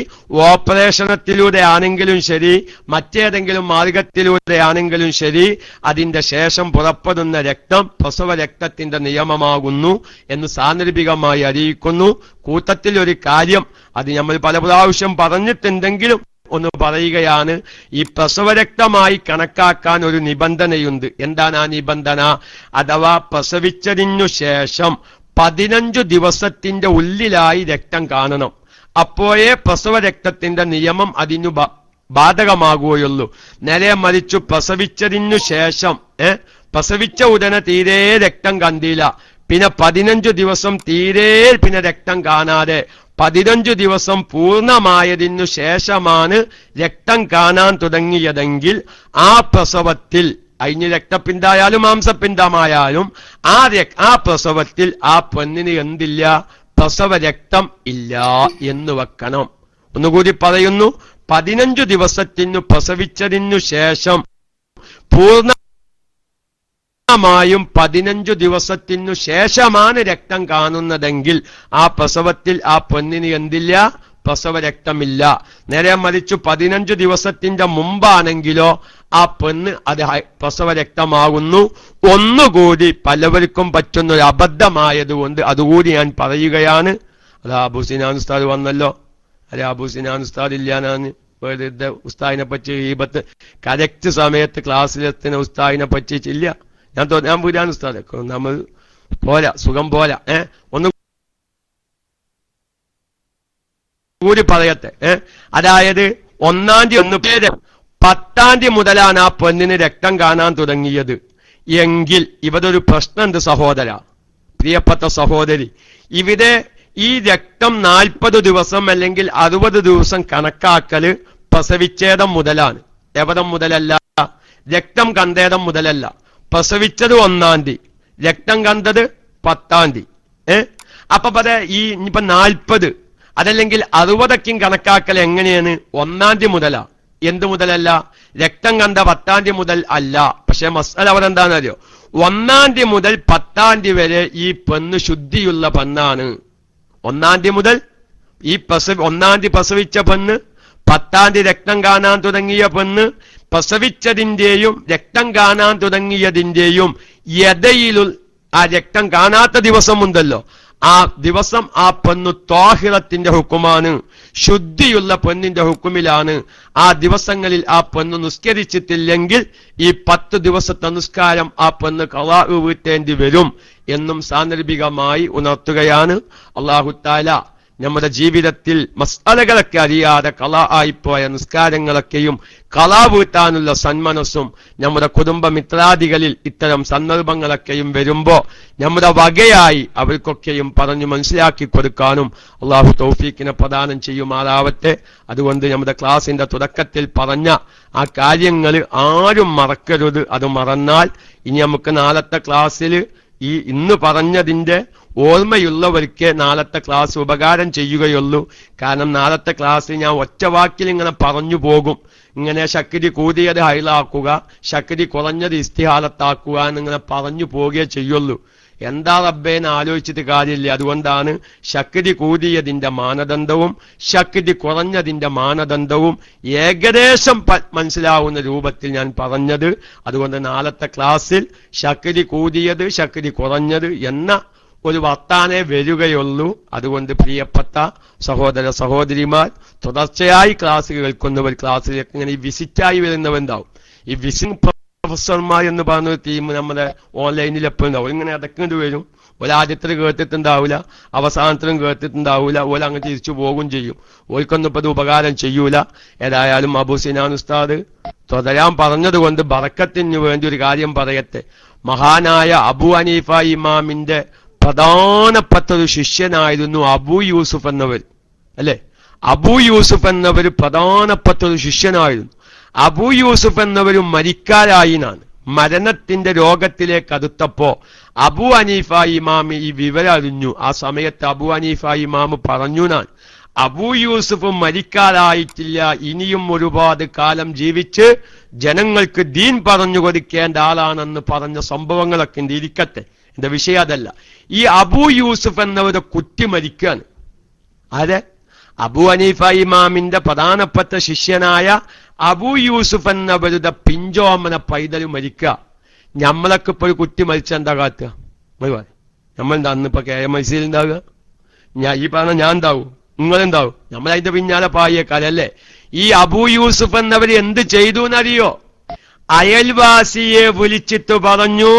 ഓപ്പറേഷനത്തിലൂടെ ആണെങ്കിലും ശരി, മറ്റേതെങ്കിലും മാർഗത്തിലൂടെയാണെങ്കിലും ശരി, അതിന്റെ ശേഷം പുറപ്പെടുന്ന രക്തം പ്രസവ രക്തത്തിന്റെ നിയമമാകുന്നു എന്ന് സാന്ദർഭികമായി അറിയിക്കുന്നു. കൂട്ടത്തിൽ ഒരു കാര്യം, അത് നമ്മൾ പല പ്രാവശ്യം പറഞ്ഞിട്ടുണ്ടെങ്കിലും ഒന്ന് പറയുകയാണ്. ഈ പ്രസവരക്തമായി കണക്കാക്കാൻ ഒരു നിബന്ധനയുണ്ട്. എന്താണ് ആ നിബന്ധന? അഥവാ പ്രസവിച്ചതിനു ശേഷം 15 ദിവസത്തിന്റെ ഉള്ളിലായി രക്തം കാണണം. അപ്പോഴേ പ്രസവരക്തത്തിന്റെ നിയമം അതിനു ബാധകമാകുകയുള്ളൂ. നേരെ മറിച്ചു പ്രസവിച്ചതിനു ശേഷം പ്രസവിച്ച ഉടനെ തീരെ രക്തം കണ്ടില്ല, പിന്നെ 15 ദിവസം തീരെ പിന്നെ രക്തം കാണാതെ 15 ദിവസം പൂർണ്ണമായതിനു ശേഷമാണ് രക്തം കാണാൻ തുടങ്ങിയതെങ്കിൽ ആ പ്രസവത്തിൽ, അതിന് രക്തപിണ്ഡായാലും മാംസപിണ്ഡമായാലും ആ പ്രസവത്തിൽ ആ പെണ്ണിന് എന്തില്ല? പ്രസവ രക്തം ഇല്ല എന്ന് വെക്കണം. ഒന്നുകൂടി പറയുന്നു, 15 ദിവസത്തിനു പ്രസവിച്ചതിനു ശേഷം പൂർണ്ണമായും 15 ദിവസത്തിനു ശേഷമാണ് രക്തം കാണുന്നതെങ്കിൽ ആ പ്രസവത്തിൽ ആ പെണ്ണിന് എന്തില്ല? പ്രസവരക്തമില്ല. നേരെ മറിച്ചു 15 ദിവസത്തിന്റെ മുമ്പാണെങ്കിലോ ആ പെണ്ണ് അത് പ്രസവരക്തമാകുന്നു. ഒന്നുകൂടി പലവർക്കും പറ്റുന്ന ഒരു അബദ്ധമായതുകൊണ്ട് അതുകൂടി ഞാൻ പറയുകയാണ്. അത് അബൂ സിനാൻ ഉസ്താദ് വന്നല്ലോ. അല്ലെ അബൂ സിനാൻ ഉസ്താദ് ഇല്ലാനാണ് വെറുതെ ഉസ്താദിനെ പറ്റി ഈബത്ത് കറക്റ്റ് സമയത്ത് ക്ലാസ്സിലെത്തുന്ന ഉസ്താദിനെ പറ്റിയിട്ടില്ല. ഞാൻ പുരാൻ ഉസ്താദ് നമ്മൾ പോരാ, സുഖം പോരാ. ഒന്ന് കൂടി പറയട്ടെ. അതായത് 1-ാം തീയതി 10-ാം തീയതി മുതലാണ് ആ പെണ്ണിന് രക്തം കാണാൻ തുടങ്ങിയത് എങ്കിൽ ഇവിടെ ഒരു പ്രശ്നമുണ്ട് സഹോദര, പ്രിയപ്പെട്ട സഹോദരി. ഇവിടെ ഈ രക്തം 40 ദിവസം അല്ലെങ്കിൽ 60 ദിവസം കണക്കാക്കല് പ്രസവിച്ചേതം മുതലാണ്. എവിടം മുതലല്ല? രക്തം കണ്ടേതം മുതലല്ല. പ്രസവിച്ചത് 1-ാം തീയതി, രക്തം കണ്ടത് 10-ാം തീയതി. അപ്പൊ ഈ ഇനിയിപ്പോ 40 അതല്ലെങ്കിൽ 60 കണക്കാക്കൽ എങ്ങനെയാണ്? 1-ാം തീയതി മുതലാ. എന്ത് മുതലല്ല? രക്തം കണ്ട 10-ാം തീയതി മുതൽ അല്ല. പക്ഷെ മസാല അവിടെ എന്താണെന്നറിയോ? 1-ാം തീയതി മുതൽ 10-ാം തീയതി വരെ ഈ പെണ്ണ് ശുദ്ധിയുള്ള പെണ്ണാണ്. 1-ാം തീയതി മുതൽ ഈ 1-ാം തീയതി പ്രസവിച്ച പെണ്ണ്, 10-ാം തീയതി രക്തം കാണാൻ തുടങ്ങിയ പെണ്ണ്, പ്രസവിച്ചതിന്റെയും രക്തം കാണാൻ തുടങ്ങിയതിന്റെയും ഇടയിലുള്ള ആ രക്തം കാണാത്ത ദിവസമുണ്ടല്ലോ, ആ ദിവസം ആ പെണ്ണ് ത്വാഹിറത്തിന്റെ ഹുക്കുമാണ്, ശുദ്ധിയുള്ള പെണ്ണിന്റെ ഹുക്കുമിലാണ്. ആ ദിവസങ്ങളിൽ ആ പെണ്ണ് നിസ്കരിച്ചിട്ടില്ലെങ്കിൽ ഈ 10 ദിവസത്തെ നിസ്കാരം ആ പെണ്ണ് ഖളാ വീട്ടേണ്ടി വരും എന്നും സാന്ദർഭികമായി ഉണർത്തുകയാണ്. അല്ലാഹു തആല നമ്മുടെ ജീവിതത്തിൽ മസ്അലകളൊക്കെ അറിയാതെ ഖളാ ആയിപ്പോയ നിസ്കാരങ്ങളൊക്കെയും ഖളാ വീട്ടാനുള്ള സന്മനസ്സും നമ്മുടെ കുടുംബമിത്രാദികളിൽ ഇത്തരം സന്ദർഭങ്ങളൊക്കെയും വരുമ്പോ നമ്മുടെ വകയായി അവർക്കൊക്കെയും പറഞ്ഞു മനസ്സിലാക്കി കൊടുക്കാനും അള്ളാഹു തൗഫീഖിനെ പ്രദാനം ചെയ്യുമാറാവട്ടെ. അതുകൊണ്ട് നമ്മുടെ ക്ലാസിന്റെ തുടക്കത്തിൽ പറഞ്ഞ ആ കാര്യങ്ങൾ ആരും മറക്കരുത്. അത് മറന്നാൽ ഇനി നമുക്ക് നാളത്തെ ക്ലാസ്സിൽ ഈ ഇന്ന് പറഞ്ഞതിന്റെ ഓർമ്മയുള്ളവർക്ക് നാളത്തെ ക്ലാസ് ഉപകാരം ചെയ്യുകയുള്ളൂ. കാരണം നാളത്തെ ക്ലാസ് ഞാൻ ഒറ്റ വാക്കിൽ ഇങ്ങനെ പറഞ്ഞു പോകും. ഇങ്ങനെ ശക്തി കൂടിയത് ഹൈലാക്കുക, ശക്തി കുറഞ്ഞത് ഇസ്തിഹാലത്താക്കുക എന്നിങ്ങനെ പറഞ്ഞു പോകുകയേ ചെയ്യുള്ളൂ. എന്താ റബ്ബേന്ന് ആലോചിച്ചിട്ട് കാര്യമില്ല. അതുകൊണ്ടാണ് ശക്തി കൂടിയതിന്റെ മാനദണ്ഡവും ശക്തി കുറഞ്ഞതിന്റെ മാനദണ്ഡവും ഏകദേശം മനസ്സിലാവുന്ന രൂപത്തിൽ ഞാൻ പറഞ്ഞത്. അതുകൊണ്ട് നാളത്തെ ക്ലാസ്സിൽ ശക്തി കൂടിയത് ശക്തി കുറഞ്ഞത് എന്ന ഒരു വർത്താനേ വരികയുള്ളൂ. അതുകൊണ്ട് പ്രിയപ്പെട്ട സഹോദര സഹോദരിമാർ, തുടർച്ചയായി ക്ലാസ് കേൾക്കുന്നവർ, ക്ലാസ്സിലേക്ക് ഇങ്ങനെ ഈ വിസിറ്റായി വരുന്നവരുണ്ടാവും. ഈ വിസിറ്റ് പ്രൊഫസർമാർ എന്ന് പറഞ്ഞ ടീം നമ്മുടെ ഓൺലൈനിൽ എപ്പോഴും ഉണ്ടാവും. ഇങ്ങനെ ഇടക്കേണ്ടി വരും. ഒരാദ്യത്തിൽ കേട്ടിട്ടുണ്ടാവില്ല, അവസാനത്തിലും കേട്ടിട്ടുണ്ടാവില്ല. ഓല അങ്ങ് തിരിച്ചു പോകും ചെയ്യും. ഓൽക്കൊന്നും ഇപ്പൊ ഇത് ഉപകാരം ചെയ്യൂല. ഏതായാലും അബൂ സിനാൻ ഉസ്താദ് തുടരാൻ പറഞ്ഞതുകൊണ്ട് ബറക്കത്തിന് വേണ്ടി ഒരു കാര്യം പറയട്ടെ. മഹാനായ അബൂ ഹനീഫ ഇമാമിന്റെ പ്രധാനപ്പെട്ട ഒരു ശിഷ്യനായിരുന്നു അബൂ യൂസുഫ് എന്നവർ. അല്ലെ, അബൂ യൂസുഫ് എന്നവർ പ്രധാനപ്പെട്ട ഒരു ശിഷ്യനായിരുന്നു. അബൂ യൂസുഫ് എന്നവരും മരിക്കാരായിനാണ്. മരണത്തിന്റെ രോഗത്തിലേക്ക് അടുത്തപ്പോ അബൂ ഹനീഫ ഇമാമി ഈ വിവരം അറിഞ്ഞു. ആ സമയത്ത് അബൂ ഹനീഫ ഇമാമ് പറഞ്ഞു, ഞാൻ അബൂ യൂസുഫ് മരിക്കാറായിട്ടില്ല, ഇനിയും ഒരുപാട് കാലം ജീവിച്ച് ജനങ്ങൾക്ക് ദീൻ പറഞ്ഞു കൊടുക്കേണ്ട ആളാണെന്ന് പറഞ്ഞ സംഭവങ്ങളൊക്കെ ഉണ്ട്. ഇരിക്കട്ടെ, എന്റെ വിഷയം അതല്ല. ഈ അബൂ യൂസുഫ് എന്നവരെ കുറ്റി മരിക്കാണ്. ആരെ? അബൂ ഹനീഫ ഇമാമിന്റെ പ്രധാനപ്പെട്ട ശിഷ്യനായ അബൂ യൂസുഫ് എന്നവരുടെ പിഞ്ചോമന പൈതൽ മരിക്കുക. നമ്മളൊക്കെ ഇപ്പോൾ ഒരു കുറ്റി മരിച്ച എന്താ കാത്തുക? നമ്മളെന്താ അന്നിപ്പോ KMIC ഉണ്ടാവുക? ഈ പറഞ്ഞ ഞാൻ എന്താവും, നിങ്ങളെന്താവും? നമ്മളതിന്റെ പിന്നാലെ പായേക്കാലല്ലേ. ഈ അബൂ യൂസുഫ് എന്നവർ എന്ത് ചെയ്തു എന്നറിയോ? അയൽവാസിയെ വിളിച്ചിട്ട് പറഞ്ഞു,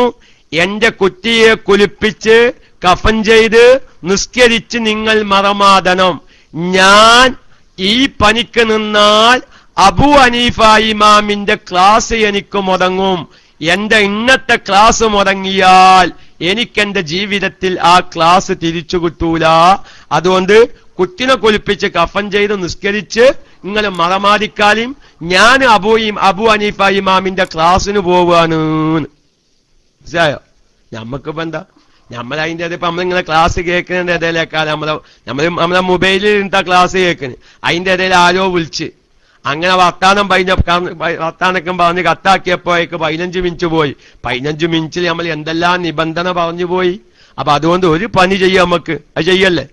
എന്റെ കുറ്റിയെ കുളിപ്പിച്ച് കഫൻ ചെയ്ത് നിസ്കരിച്ച് നിങ്ങൾ മറമാടണം. ഞാൻ ഈ പണിക്ക് നിന്നാൽ അബൂ ഹനീഫ ഇമാമിന്റെ ക്ലാസ് എനിക്ക് മുടങ്ങും. എന്റെ ഇന്നത്തെ ക്ലാസ് മുടങ്ങിയാൽ എനിക്കെന്റെ ജീവിതത്തിൽ ആ ക്ലാസ് തിരിച്ചു കിട്ടൂല. അതുകൊണ്ട് കുറ്റിനെ കുളിപ്പിച്ച് കഫൻ ചെയ്ത് നിസ്കരിച്ച് നിങ്ങൾ മറമാടിക്കാലും ഞാൻ അബൂ ഹനീഫ ഇമാമിന്റെ ക്ലാസ്സിന് പോവാണ്. മനസ്സിലായോ? നമ്മക്കിപ്പോ എന്താ, നമ്മളതിൻ്റെ ഇപ്പൊ നമ്മളിങ്ങനെ ക്ലാസ് കേൾക്കുന്നതിന്റെ ഇടയിലേക്കാൾ നമ്മളെ മൊബൈലിൽ ഇരുന്ന ക്ലാസ് കേൾക്കുന്നത്, അതിന്റെ ഇടയിൽ ആരോ വിളിച്ച് അങ്ങനെ വർത്താനൊക്കെ പറഞ്ഞ് കത്താക്കിയപ്പോഴേക്ക് 15 മിനിറ്റ് പോയി. 15 മിനിറ്റിൽ നമ്മൾ എന്തെല്ലാം നിബന്ധന പറഞ്ഞു പോയി. അപ്പൊ അതുകൊണ്ട് ഒരു പണി ചെയ്യാം നമുക്ക്, അത് ചെയ്യല്ലേ.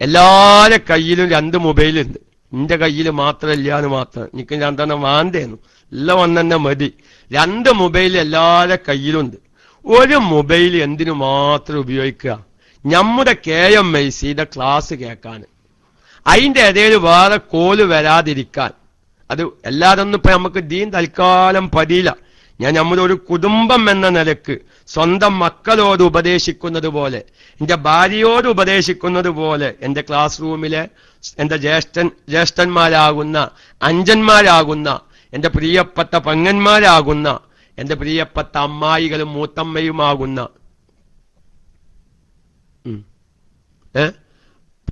എല്ലാരെ കയ്യിലും 2 മൊബൈലുണ്ട്. എന്റെ കയ്യിൽ മാത്രമില്ല എന്ന് മാത്രം, എനിക്ക് 2 വാന്തേന്നു, എല്ലാം ഒന്നെ മതി. 2 മൊബൈൽ എല്ലാരെ കയ്യിലുണ്ട്. ഒരു മൊബൈൽ എന്തിനു മാത്രം ഉപയോഗിക്കുക? നമ്മുടെ KMICയുടെ ക്ലാസ് കേൾക്കാൻ, അതിന്റെ ഇടയിൽ വേറെ കോല് വരാതിരിക്കാൻ. അത് എല്ലാതൊന്നും ഇപ്പൊ നമുക്ക് ദീൻ തൽക്കാലം പതിയില്ല. ഞാൻ നമ്മുടെ ഒരു കുടുംബം എന്ന നിലക്ക് സ്വന്തം മക്കളോട് ഉപദേശിക്കുന്നത് പോലെ, എന്റെ ഭാര്യയോട് ഉപദേശിക്കുന്നത് പോലെ, എന്റെ ക്ലാസ് റൂമിലെ എന്റെ ജ്യേഷ്ഠന്മാരാകുന്ന, അഞ്ചന്മാരാകുന്ന, എന്റെ പ്രിയപ്പെട്ട പെങ്ങന്മാരാകുന്ന, എന്റെ പ്രിയപ്പെട്ട അമ്മായികളും മൂത്തമ്മയുമാകുന്ന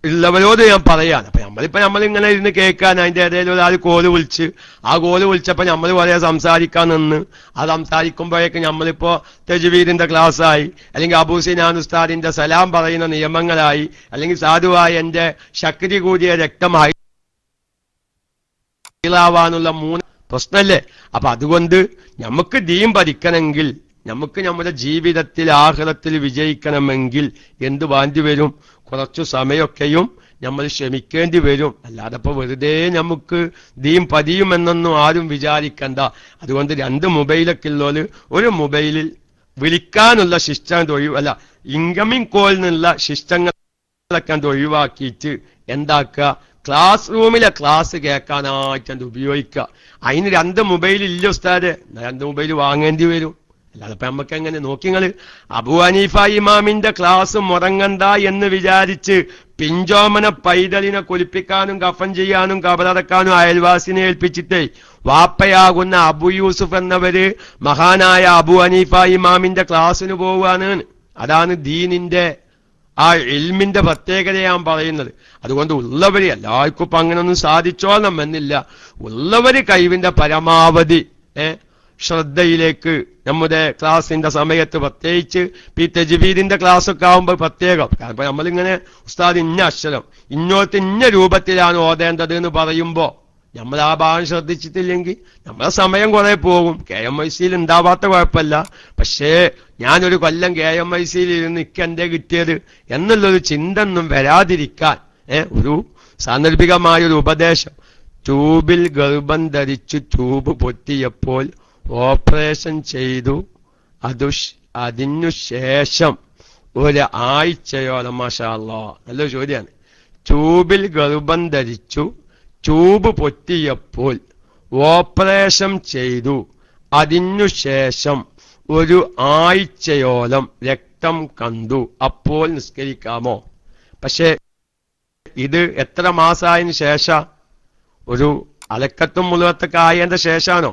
ഉള്ളവരോട് ഞാൻ പറയാൻ. അപ്പൊ നമ്മളിങ്ങനെ ഇരുന്ന് കേൾക്കാൻ, അതിന്റെ ഇടയിൽ ഒരാൾ കോല് വിളിച്ച്, ആ കോല് വിളിച്ചപ്പോ നമ്മൾ പറയാ സംസാരിക്കാൻ നിന്ന്, ആ സംസാരിക്കുമ്പോഴേക്ക് നമ്മളിപ്പോ തജ്വീദിന്റെ ക്ലാസ്സായി, അല്ലെങ്കിൽ അബൂ സിനാൻ ഉസ്താദിന്റെ സലാം പറയുന്ന നിയമങ്ങളായി, അല്ലെങ്കിൽ സാധുവായ എന്റെ ശക്തി കൂടിയ രക്തം ഹൈലാവാനുള്ള 3 പ്രശ്നമല്ലേ? അപ്പൊ അതുകൊണ്ട് നമുക്ക് ദീൻ പഠിക്കണമെങ്കിൽ, നമുക്ക് നമ്മുടെ ജീവിതത്തിൽ ആഖിറത്തിൽ വിജയിക്കണമെങ്കിൽ എന്ത് വേണ്ടി വരും? കുറച്ചു സമയമൊക്കെയും നമ്മൾ ക്ഷമിക്കേണ്ടി വരും. അല്ലാതെ ഇപ്പൊ വെറുതെ നമുക്ക് ദീൻ പതിയുമെന്നൊന്നും ആരും വിചാരിക്കണ്ട. അതുകൊണ്ട് 2 മൊബൈലൊക്കെ ഉള്ളോല് ഒരു മൊബൈലിൽ വിളിക്കാനുള്ള ശിഷ്ടം അല്ല, ഇൻകമിങ് കോളിനുള്ള ശിഷ്ടങ്ങളൊക്കെ ഒഴിവാക്കിയിട്ട് എന്താക്കുക? ക്ലാസ് റൂമിലെ ക്ലാസ് കേൾക്കാനായിട്ട് ഉപയോഗിക്കുക. അതിന് 2 മൊബൈൽ ഇല്ല ഉസ്താദെ, 2 മൊബൈൽ വാങ്ങേണ്ടി വരും. അല്ലാതെ ഇപ്പൊ നമുക്ക് എങ്ങനെ? നോക്കിങ്ങള് അബൂ ഹനീഫ ഇമാമിന്റെ ക്ലാസ് മുടങ്ങണ്ട എന്ന് വിചാരിച്ച് പിഞ്ചോമന പൈതലിനെ കുളിപ്പിക്കാനും കഫൻ ചെയ്യാനും കബറടക്കാനും അയൽവാസിനെ ഏൽപ്പിച്ചിട്ടേ വാപ്പയാകുന്ന അബു യൂസുഫ് എന്നവര് മഹാനായ അബൂ ഹനീഫ ഇമാമിന്റെ ക്ലാസ്സിന് പോവുകയാണ്. അതാണ് ദീനിന്റെ ആ ഇൽമിന്റെ പ്രത്യേകത ഞാൻ പറയുന്നത്. അതുകൊണ്ട് ഉള്ളവര്, എല്ലാവർക്കും ഇപ്പൊ അങ്ങനൊന്നും സാധിച്ചോളണം എന്നില്ല, ഉള്ളവര് കഴിവിന്റെ പരമാവധി ശ്രദ്ധയിലേക്ക് നമ്മുടെ ക്ലാസിന്റെ സമയത്ത്, പ്രത്യേകിച്ച് ഈ തജ്വീദിന്റെ ക്ലാസ് ഒക്കെ ആകുമ്പോൾ പ്രത്യേകം. കാരണം നമ്മളിങ്ങനെ ഉസ്താദ് ഇന്ന അക്ഷരം ഇന്നോട്ട് ഇന്ന രൂപത്തിലാണ് ഓതേണ്ടത് എന്ന് പറയുമ്പോ നമ്മൾ ആ ഭാഗം ശ്രദ്ധിച്ചിട്ടില്ലെങ്കിൽ നമ്മളെ സമയം കുറെ പോകും. KMICയിൽ ഉണ്ടാവാത്ത കുഴപ്പമില്ല, പക്ഷേ ഞാനൊരു കൊല്ലം KMICയിൽ ഇരുന്ന് എന്റെ കിട്ടിയത് എന്നുള്ളൊരു ചിന്ത ഒന്നും വരാതിരിക്കാൻ ഒരു സാന്ദർഭികമായൊരു ഉപദേശം. ട്യൂബിൽ ഗർഭം ധരിച്ചു ട്യൂബ് പൊട്ടിയപ്പോൾ ഓപ്പറേഷൻ ചെയ്തു, അതിനു ശേഷം 1 ആഴ്ചയോളം, മാഷാ അല്ലാഹ് നല്ലൊരു ചോദ്യമാണ്. ട്യൂബിൽ ഗർഭം ധരിച്ചു, ട്യൂബ് പൊട്ടിയപ്പോൾ ഓപ്പറേഷൻ ചെയ്തു, അതിനു ശേഷം 1 ആഴ്ചയോളം രക്തം കണ്ടു, അപ്പോൾ നിസ്കരിക്കാമോ? പക്ഷെ ഇത് എത്ര മാസമായതിനു ശേഷം? ഒരു അലക്കത്തും മുഴുവത്തൊക്കെ ആയതിന്റെ ശേഷാണോ?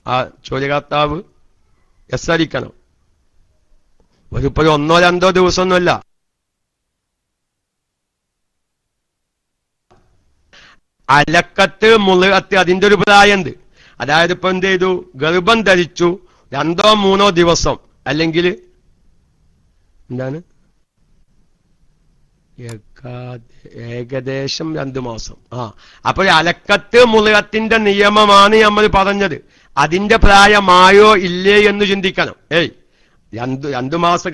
ആ ചോദ്യകർത്താവ് എസ്സരിക്കണം. ഇപ്പോൾ 1-2 ദിവസമൊന്നുമല്ല. അലക്കത്ത് മുഴുവത്ത് അതിന്റെ ഒരു പ്രായമുണ്ട്. അതായത് ഇപ്പൊ എന്ത് ചെയ്തു? ഗർഭം ധരിച്ചു 2-3 ദിവസം, അല്ലെങ്കിൽ എന്താണ് ഏകദേശം 2 മാസം. അപ്പോൾ അലക്കത്ത് മുഴുവത്തിന്റെ നിയമമാണ് നമ്മൾ പറഞ്ഞത്. അതിന്റെ പ്രായമായോ ഇല്ലേ എന്ന് ചിന്തിക്കണം. 2 മാസം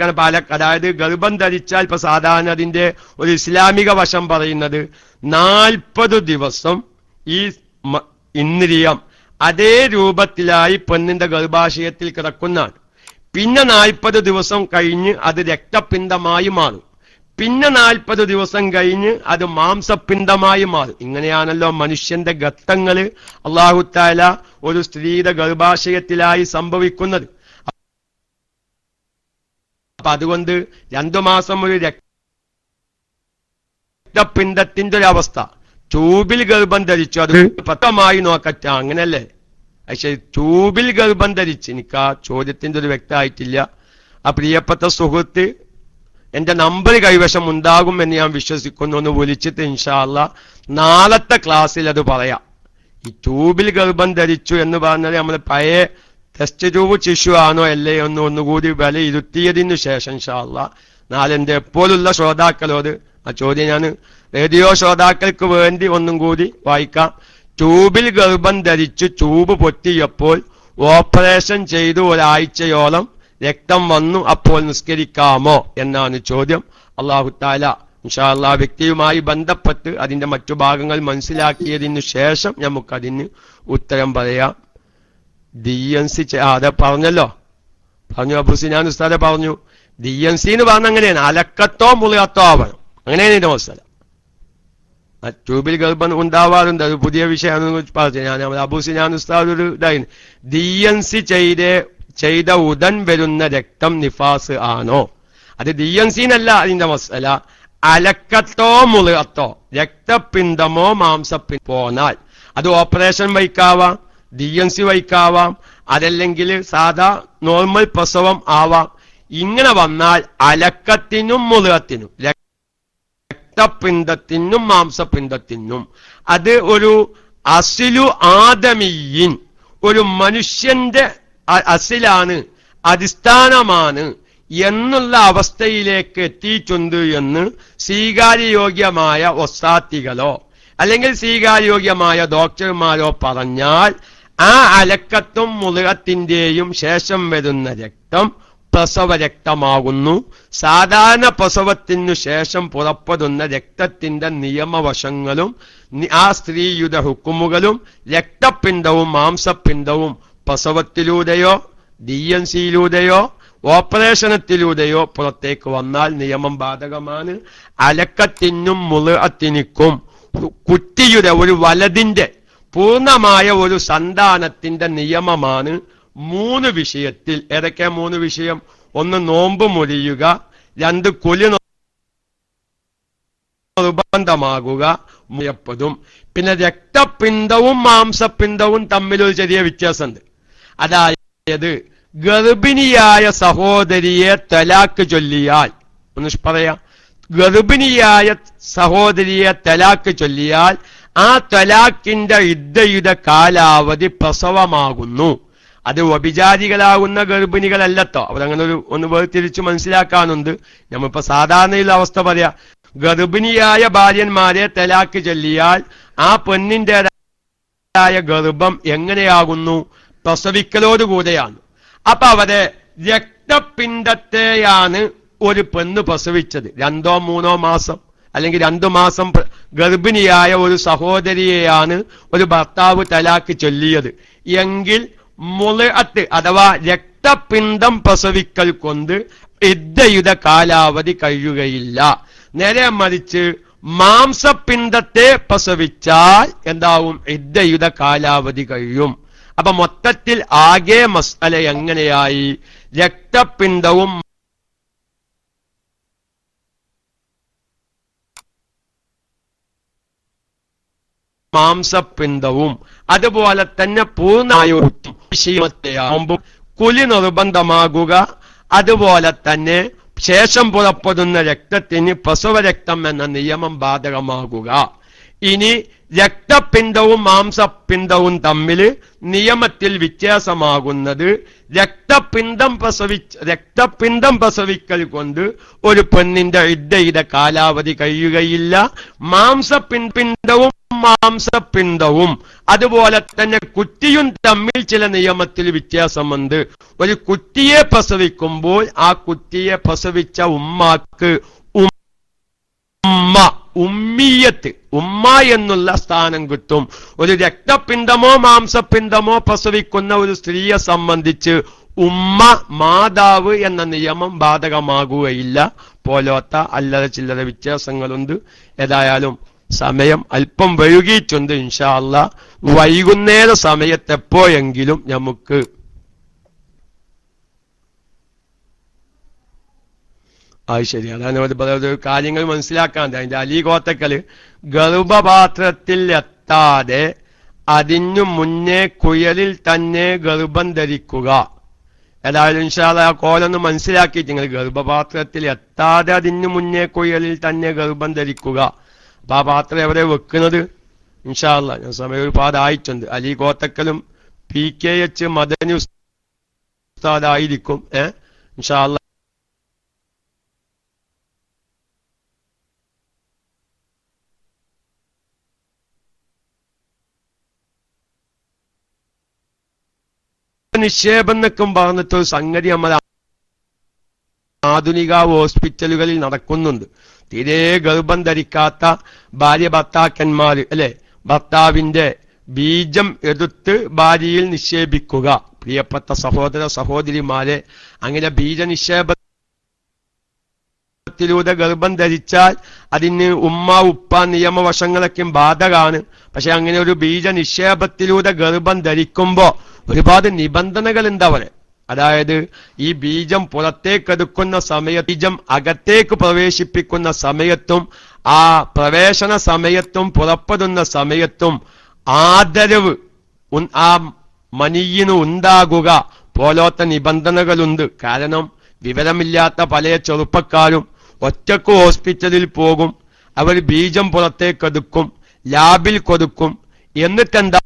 അതായത് ഗർഭം ധരിച്ചാൽ ഇപ്പൊ സാധാരണ അതിന്റെ ഒരു ഇസ്ലാമിക വശം പറയുന്നത് 40 ദിവസം ഈ ഇന്ദ്രിയം അതേ രൂപത്തിലായി പെണ്ണിന്റെ ഗർഭാശയത്തിൽ കിടക്കുന്നതാണ്. പിന്നെ 40 ദിവസം കഴിഞ്ഞ് അത് രക്തപിണ്ഡമായി മാറും. പിന്നെ 40 ദിവസം കഴിഞ്ഞ് അത് മാംസപിണ്ഡമായി മാറും. ഇങ്ങനെയാണല്ലോ മനുഷ്യന്റെ ഘട്ടങ്ങള് അല്ലാഹു തആല ഒരു സ്ത്രീയുടെ ഗർഭാശയത്തിലായി സംഭവിക്കുന്നത്. അപ്പൊ അതുകൊണ്ട് 2 മാസം ഒരു രക്തപിണ്ഡത്തിന്റെ ഒരു അവസ്ഥ. ട്യൂബിൽ ഗർഭം ധരിച്ചു, അത് പത്തമായി നോക്കറ്റ, അങ്ങനല്ലേ? പക്ഷെ ട്യൂബിൽ ഗർഭം ധരിച്ച്, എനിക്ക് ആ ചോദ്യത്തിന്റെ ഒരു വ്യക്തമായിട്ടില്ല. ആ പ്രിയപ്പെട്ട സുഹൃത്ത് എന്റെ നമ്പർ കൈവശം ഉണ്ടാകും എന്ന് ഞാൻ വിശ്വസിക്കുന്നു. ഒന്ന് വിളിച്ചിട്ട് ഇൻഷാ അല്ലാഹ് നാളത്തെ ക്ലാസ്സിൽ അത് പറയാം. ഈ ട്യൂബിൽ ഗർഭം ധരിച്ചു എന്ന് പറഞ്ഞത് നമ്മൾ പഴയ ടെസ്റ്റ് ട്യൂബ് ശിശു ആണോ അല്ലേ ഒന്നുകൂടി വിലയിരുത്തിയതിനു ശേഷം ഇൻഷാ അല്ലാഹ് നാളെ എന്റെ എപ്പോഴുള്ള ശ്രോതാക്കളോട് ആ ചോദ്യം ഞാൻ റേഡിയോ ശ്രോതാക്കൾക്ക് വേണ്ടി ഒന്നും കൂടി വായിക്കാം. ട്യൂബിൽ ഗർഭം ധരിച്ചു ട്യൂബ് പൊട്ടിയപ്പോൾ ഓപ്പറേഷൻ ചെയ്തു 1 ആഴ്ചയോളം രക്തം വന്നു, അപ്പോൾ നിസ്കരിക്കാമോ എന്നാണ് ചോദ്യം. അല്ലാഹു തആല ഇൻഷാ അല്ലാഹ് വ്യക്തിയുമായി ബന്ധപ്പെട്ട് അതിന്റെ മറ്റു ഭാഗങ്ങൾ മനസ്സിലാക്കിയതിനു ശേഷം നമുക്കതിന് ഉത്തരം പറയാം. DNC അതെ പറഞ്ഞല്ലോ, പറഞ്ഞു അബൂ സിനാൻ ഉസ്താദെ പറഞ്ഞു. DNC എന്ന് പറഞ്ഞ അങ്ങനെയാണ്, അലക്കത്തോ മുളിയത്തോ ആവണം, അങ്ങനെയാണ് ഇതിന്റെ മസല. ട്യൂബിൽ ഗർഭം ഉണ്ടാവാറുണ്ട്, അത് പുതിയ വിഷയമാണെന്ന് പറഞ്ഞു. ഞാൻ അബൂ സിനാൻ ഉസ്താദ് ഒരു ഇതായിരുന്നു, DNC ചെയ്ത ഉടൻ വരുന്ന രക്തം നിഫാസ് ആണോ? അത് DNC എന്നല്ല അതിന്റെ മസല. അലക്കത്തോ മുളിയത്തോ രക്തപിണ്ഡമോ മാംസപിണ്ഡമോ പോന്നാൽ അത് ഓപ്പറേഷൻ വൈക്കാവാം, DNC വൈക്കാവാം, അതല്ലെങ്കിൽ സാധാ നോർമൽ പ്രസവം ആവാം. ഇങ്ങനെ വന്നാൽ അലക്കത്തിനും മുളിയത്തിനും രക്തപിണ്ഡത്തിനും മാംസപിണ്ഡത്തിനും അത് ഒരു അസിലു ആദമിയിൻ, ഒരു മനുഷ്യന്റെ അസിലാണ്, അടിസ്ഥാനമാണ് എന്നുള്ള അവസ്ഥയിലേക്ക് എത്തിയിട്ടുണ്ട് എന്ന് സ്വീകാര്യയോഗ്യമായ ഒസാത്തികളോ അല്ലെങ്കിൽ സ്വീകാര്യയോഗ്യമായ ഡോക്ടർമാരോ പറഞ്ഞാൽ ആ അലക്കത്തും മുളിയത്തിന്റെയും ശേഷം വരുന്ന രക്തം പ്രസവ രക്തമാകുന്നു. സാധാരണ പ്രസവത്തിനു ശേഷം പുറപ്പെടുന്ന രക്തത്തിന്റെ നിയമവശങ്ങളും ആ സ്ത്രീയുടെ ഹുക്കുമുകളും രക്തപിണ്ഡവും മാംസപിണ്ഡവും പ്രസവത്തിലൂടെയോ DNCയിലൂടെയോ ഓപ്പറേഷനത്തിലൂടെയോ പുറത്തേക്ക് വന്നാൽ നിയമം ബാധകമാണ്. അലക്കത്തിനും മുളിയത്തിനും കുട്ടിയുടെ ഒരു വലതിന്റെ പൂർണ്ണമായ ഒരു സന്താനത്തിന്റെ നിയമമാണ് 3 വിഷയത്തിൽ. ഏതൊക്കെ 3 വിഷയം? 1 നോമ്പ് മുറിയുക, 2 കുലി നിർബന്ധമാകുക, മുയപ്പതും. പിന്നെ രക്തപിണ്ഡവും മാംസപിണ്ഡവും തമ്മിലൊരു ചെറിയ വ്യത്യാസമുണ്ട്. അതായത് ഗർഭിണിയായ സഹോദരിയെ തലാക്ക് ചൊല്ലിയാൽ, ഒന്ന് പറയാം, ഗർഭിണിയായ സഹോദരിയെ തലാക്ക് ചൊല്ലിയാൽ ആ തലാക്കിന്റെ ഇദ്ദയുടെ കാലാവധി പ്രസവമാകുന്നു. അത് വ്യഭിചാരികളാകുന്ന ഗർഭിണികളല്ലട്ടോ. അവരങ്ങനെ ഒന്ന് വേർതിരിച്ച് മനസ്സിലാക്കാനുണ്ട്. നമ്മളിപ്പോ സാധാരണയുള്ള അവസ്ഥ പറയാ, ഗർഭിണിയായ ഭാര്യന്മാരെ തലാക്ക് ചൊല്ലിയാൽ ആ പെണ്ണിൻ്റെതായ ഗർഭം എങ്ങനെയാകുന്നു? പ്രസവിക്കലോടുകൂടെയാണ്. അപ്പൊ അവരെ രക്തപിണ്ഡത്തെയാണ് ഒരു പെണ്ണ് പ്രസവിച്ചത്, 2-3 മാസം അല്ലെങ്കിൽ 2 മാസം ഗർഭിണിയായ ഒരു സഹോദരിയെയാണ് ഒരു ഭർത്താവ് തലാക്ക് ചൊല്ലിയത് എങ്കിൽ മുളിഅത്ത് അഥവാ രക്തപിണ്ഡം പ്രസവിക്കൽ കൊണ്ട് ഇദ്ദയുടെ കാലാവധി കഴിയുകയില്ല. നേരെ മറിച്ച് മാംസപിണ്ഡത്തെ പ്രസവിച്ചാൽ എന്താവും? ഇദ്ദയുടെ കാലാവധി കഴിയും. അപ്പൊ മൊത്തത്തിൽ ആകെ മസ്അല എങ്ങനെയായി? രക്തപിണ്ഡവും മാംസപിണ്ഡവും അതുപോലെ തന്നെ പൂർണ്ണമായ വിഷയത്തെയാകുമ്പോൾ കുലി നിർബന്ധമാകുക, അതുപോലെ തന്നെ ശേഷം പുറപ്പെടുന്ന രക്തത്തിന് പ്രസവരക്തം എന്ന നിയമം ബാധകമാകുക. ഇനി രക്തപിണ്ഡവും മാംസപിണ്ഡവും തമ്മിൽ നിയമത്തിൽ വ്യത്യാസമാകുന്നത് രക്തപിണ്ഡം പ്രസവിക്കൽ കൊണ്ട് ഒരു പെണ്ണിന്റെ ഇദ്ദയുടെ കാലാവധി കഴിയുകയില്ല. മാംസപിണ്ഡവും അതുപോലെ തന്നെ കുട്ടിയും തമ്മിൽ ചില നിയമത്തിൽ വ്യത്യാസമുണ്ട്. ഒരു കുട്ടിയെ പ്രസവിക്കുമ്പോൾ ആ കുട്ടിയെ പ്രസവിച്ച ഉമ്മാക്ക് ഉമ്മിയത്ത് ഉമ്മ എന്നുള്ള സ്ഥാനം കിട്ടും. ഒരു രക്തപിണ്ഡമോ മാംസപിണ്ഡമോ പ്രസവിക്കുന്ന ഒരു സ്ത്രീയെ സംബന്ധിച്ച് ഉമ്മ മാതാവ് എന്ന നിയമം ബാധകമാകുകയില്ല. പോലോത്ത അല്ലറ ചില്ലറ വ്യത്യാസങ്ങളുണ്ട്. ഏതായാലും സമയം അല്പം വൈകിയിട്ടുണ്ട്. ഇൻഷാ അല്ലാഹ് വൈകുന്നേര സമയത്തെപ്പോയെങ്കിലും നമുക്ക് അത് ശരി. അതാണ് കാര്യങ്ങൾ മനസ്സിലാക്കാൻ. അതിന്റെ അലി കോത്തക്കല് ഗർഭപാത്രത്തിൽ എത്താതെ അതിനു മുന്നേ കുയലിൽ തന്നെ ഗർഭം ധരിക്കുക. ഏതായാലും ഇൻഷാ അല്ലാഹ് ആ കോലൊന്ന് മനസ്സിലാക്കിയിട്ട് നിങ്ങൾ ഗർഭപാത്രത്തിൽ എത്താതെ അതിനു മുന്നേ കുയലിൽ തന്നെ ഗർഭം ധരിക്കുക. അപ്പൊ ആ പാത്രം എവിടെ വെക്കുന്നത്? ഇൻഷാ അല്ലാഹ് ഞാൻ സമയം ഒരുപാട് ആയിട്ടുണ്ട്. അലി കോത്തക്കലും PKH മദനി ഉസ്താദായിരിക്കും. ഇൻഷാ അല്ലാഹ് നിക്ഷേപം എന്നൊക്കെ പറഞ്ഞിട്ട് ഒരു സംഗതി നമ്മൾ ആധുനിക ഹോസ്പിറ്റലുകളിൽ നടക്കുന്നുണ്ട്. തീരെ ഗർഭം ധരിക്കാത്ത ഭാര്യ ഭർത്താക്കന്മാർ അല്ലെ, ഭർത്താവിന്റെ ബീജം എടുത്ത് ഭാര്യയിൽ നിക്ഷേപിക്കുക. പ്രിയപ്പെട്ട സഹോദര സഹോദരിമാരെ, അങ്ങനെ ബീജനിക്ഷേപത്തിലൂടെ ഗർഭം ധരിച്ചാൽ അതിന് ഉമ്മ ഉപ്പ നിയമവശങ്ങളൊക്കെ ബാധകമാണ്. പക്ഷെ അങ്ങനെ ഒരു ബീജനിക്ഷേപത്തിലൂടെ ഗർഭം ധരിക്കുമ്പോ ഒരുപാട് നിബന്ധനകൾ ഉണ്ട് അവിടെ. അതായത് ഈ ബീജം പുറത്തേക്കെടുക്കുന്ന സമയത്ത്, ബീജം അകത്തേക്ക് പ്രവേശിപ്പിക്കുന്ന സമയത്തും ആ പ്രവേശന സമയത്തും പുറപ്പെടുന്ന സമയത്തും ആദരവ് ആ മനിയിന് ഉണ്ടാകുക പോലത്തെ നിബന്ധനകളുണ്ട്. കാരണം വിവരമില്ലാത്ത പല ചെറുപ്പക്കാരും ഒറ്റക്ക് ഹോസ്പിറ്റലിൽ പോകും, അവർ ബീജം പുറത്തേക്കെടുക്കും, ലാബിൽ കൊടുക്കും, എന്നിട്ടെന്താക്കും,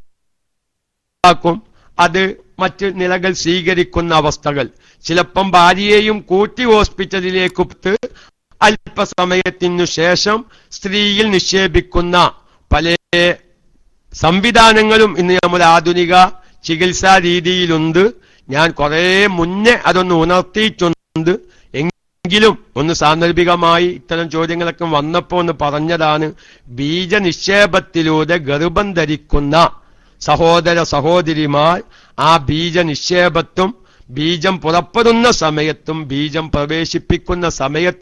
അത് മറ്റ് നിലകൾ സ്വീകരിക്കുന്ന അവസ്ഥകൾ. ചിലപ്പം ഭാര്യയെയും കൂട്ടി ഹോസ്പിറ്റലിലേക്ക് അല്പസമയത്തിനു ശേഷം സ്ത്രീയിൽ നിക്ഷേപിക്കുന്ന പല സംവിധാനങ്ങളും ഇന്ന് നമ്മുടെ ആധുനിക ചികിത്സാ രീതിയിലുണ്ട്. ഞാൻ കുറെ മുന്നേ അതൊന്ന് ഉണർത്തിയിട്ടുണ്ട്. എങ്കിലും ഒന്ന് സാന്ദർഭികമായി ഇത്തരം ചോദ്യങ്ങളൊക്കെ വന്നപ്പോ ഒന്ന് പറഞ്ഞതാണ്. ബീജനിക്ഷേപത്തിലൂടെ ഗർഭം ധരിക്കുന്ന സഹോദര സഹോദരിമാർ ആ ബീജനിക്ഷേപത്തും ബീജം പുറപ്പെടുന്ന സമയത്തും ബീജം പ്രവേശിപ്പിക്കുന്ന സമയത്തുമുള്ള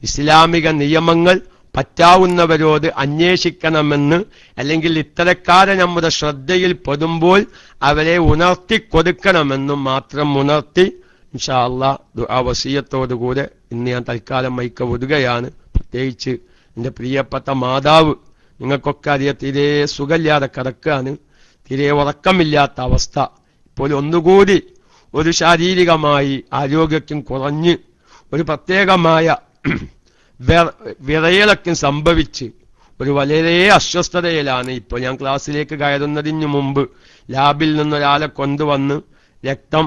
ഇസ്ലാമിക നിയമങ്ങൾ പറ്റാവുന്നവരോട് അന്വേഷിക്കണമെന്ന്, അല്ലെങ്കിൽ ഇത്തരക്കാരെ നമ്മുടെ ശ്രദ്ധയിൽ പെടുമ്പോൾ അവരെ ഉണർത്തിക്കൊടുക്കണമെന്നും മാത്രം ഉണർത്തി ഇൻഷാ അല്ലാഹ് ദുആ വസിയത്തോടുകൂടെ ഇന്ന് ഞാൻ തൽക്കാലം മൈക്ക് വിടുകയാണ്. പ്രത്യേകിച്ച് എൻ്റെ പ്രിയപ്പെട്ട മാതാവ്, നിങ്ങൾക്കൊക്കെ അറിയാം, തീരെ സുഖമില്ലാതെ കിടക്കുകയാണ്, തീരെ ഉറക്കമില്ലാത്ത അവസ്ഥ. ഇപ്പോൾ ഒന്നുകൂടി ഒരു ശാരീരികമായി ആരോഗ്യം കുറഞ്ഞ് ഒരു പ്രത്യേകമായ വിറയലൊക്കെ സംഭവിച്ച് ഒരു വളരെ അസ്വസ്ഥതയിലാണ് ഇപ്പോൾ. ഞാൻ ക്ലാസ്സിലേക്ക് കയറുന്നതിന് മുമ്പ് ലാബിൽ നിന്നൊരാളെ കൊണ്ടുവന്ന് രക്തം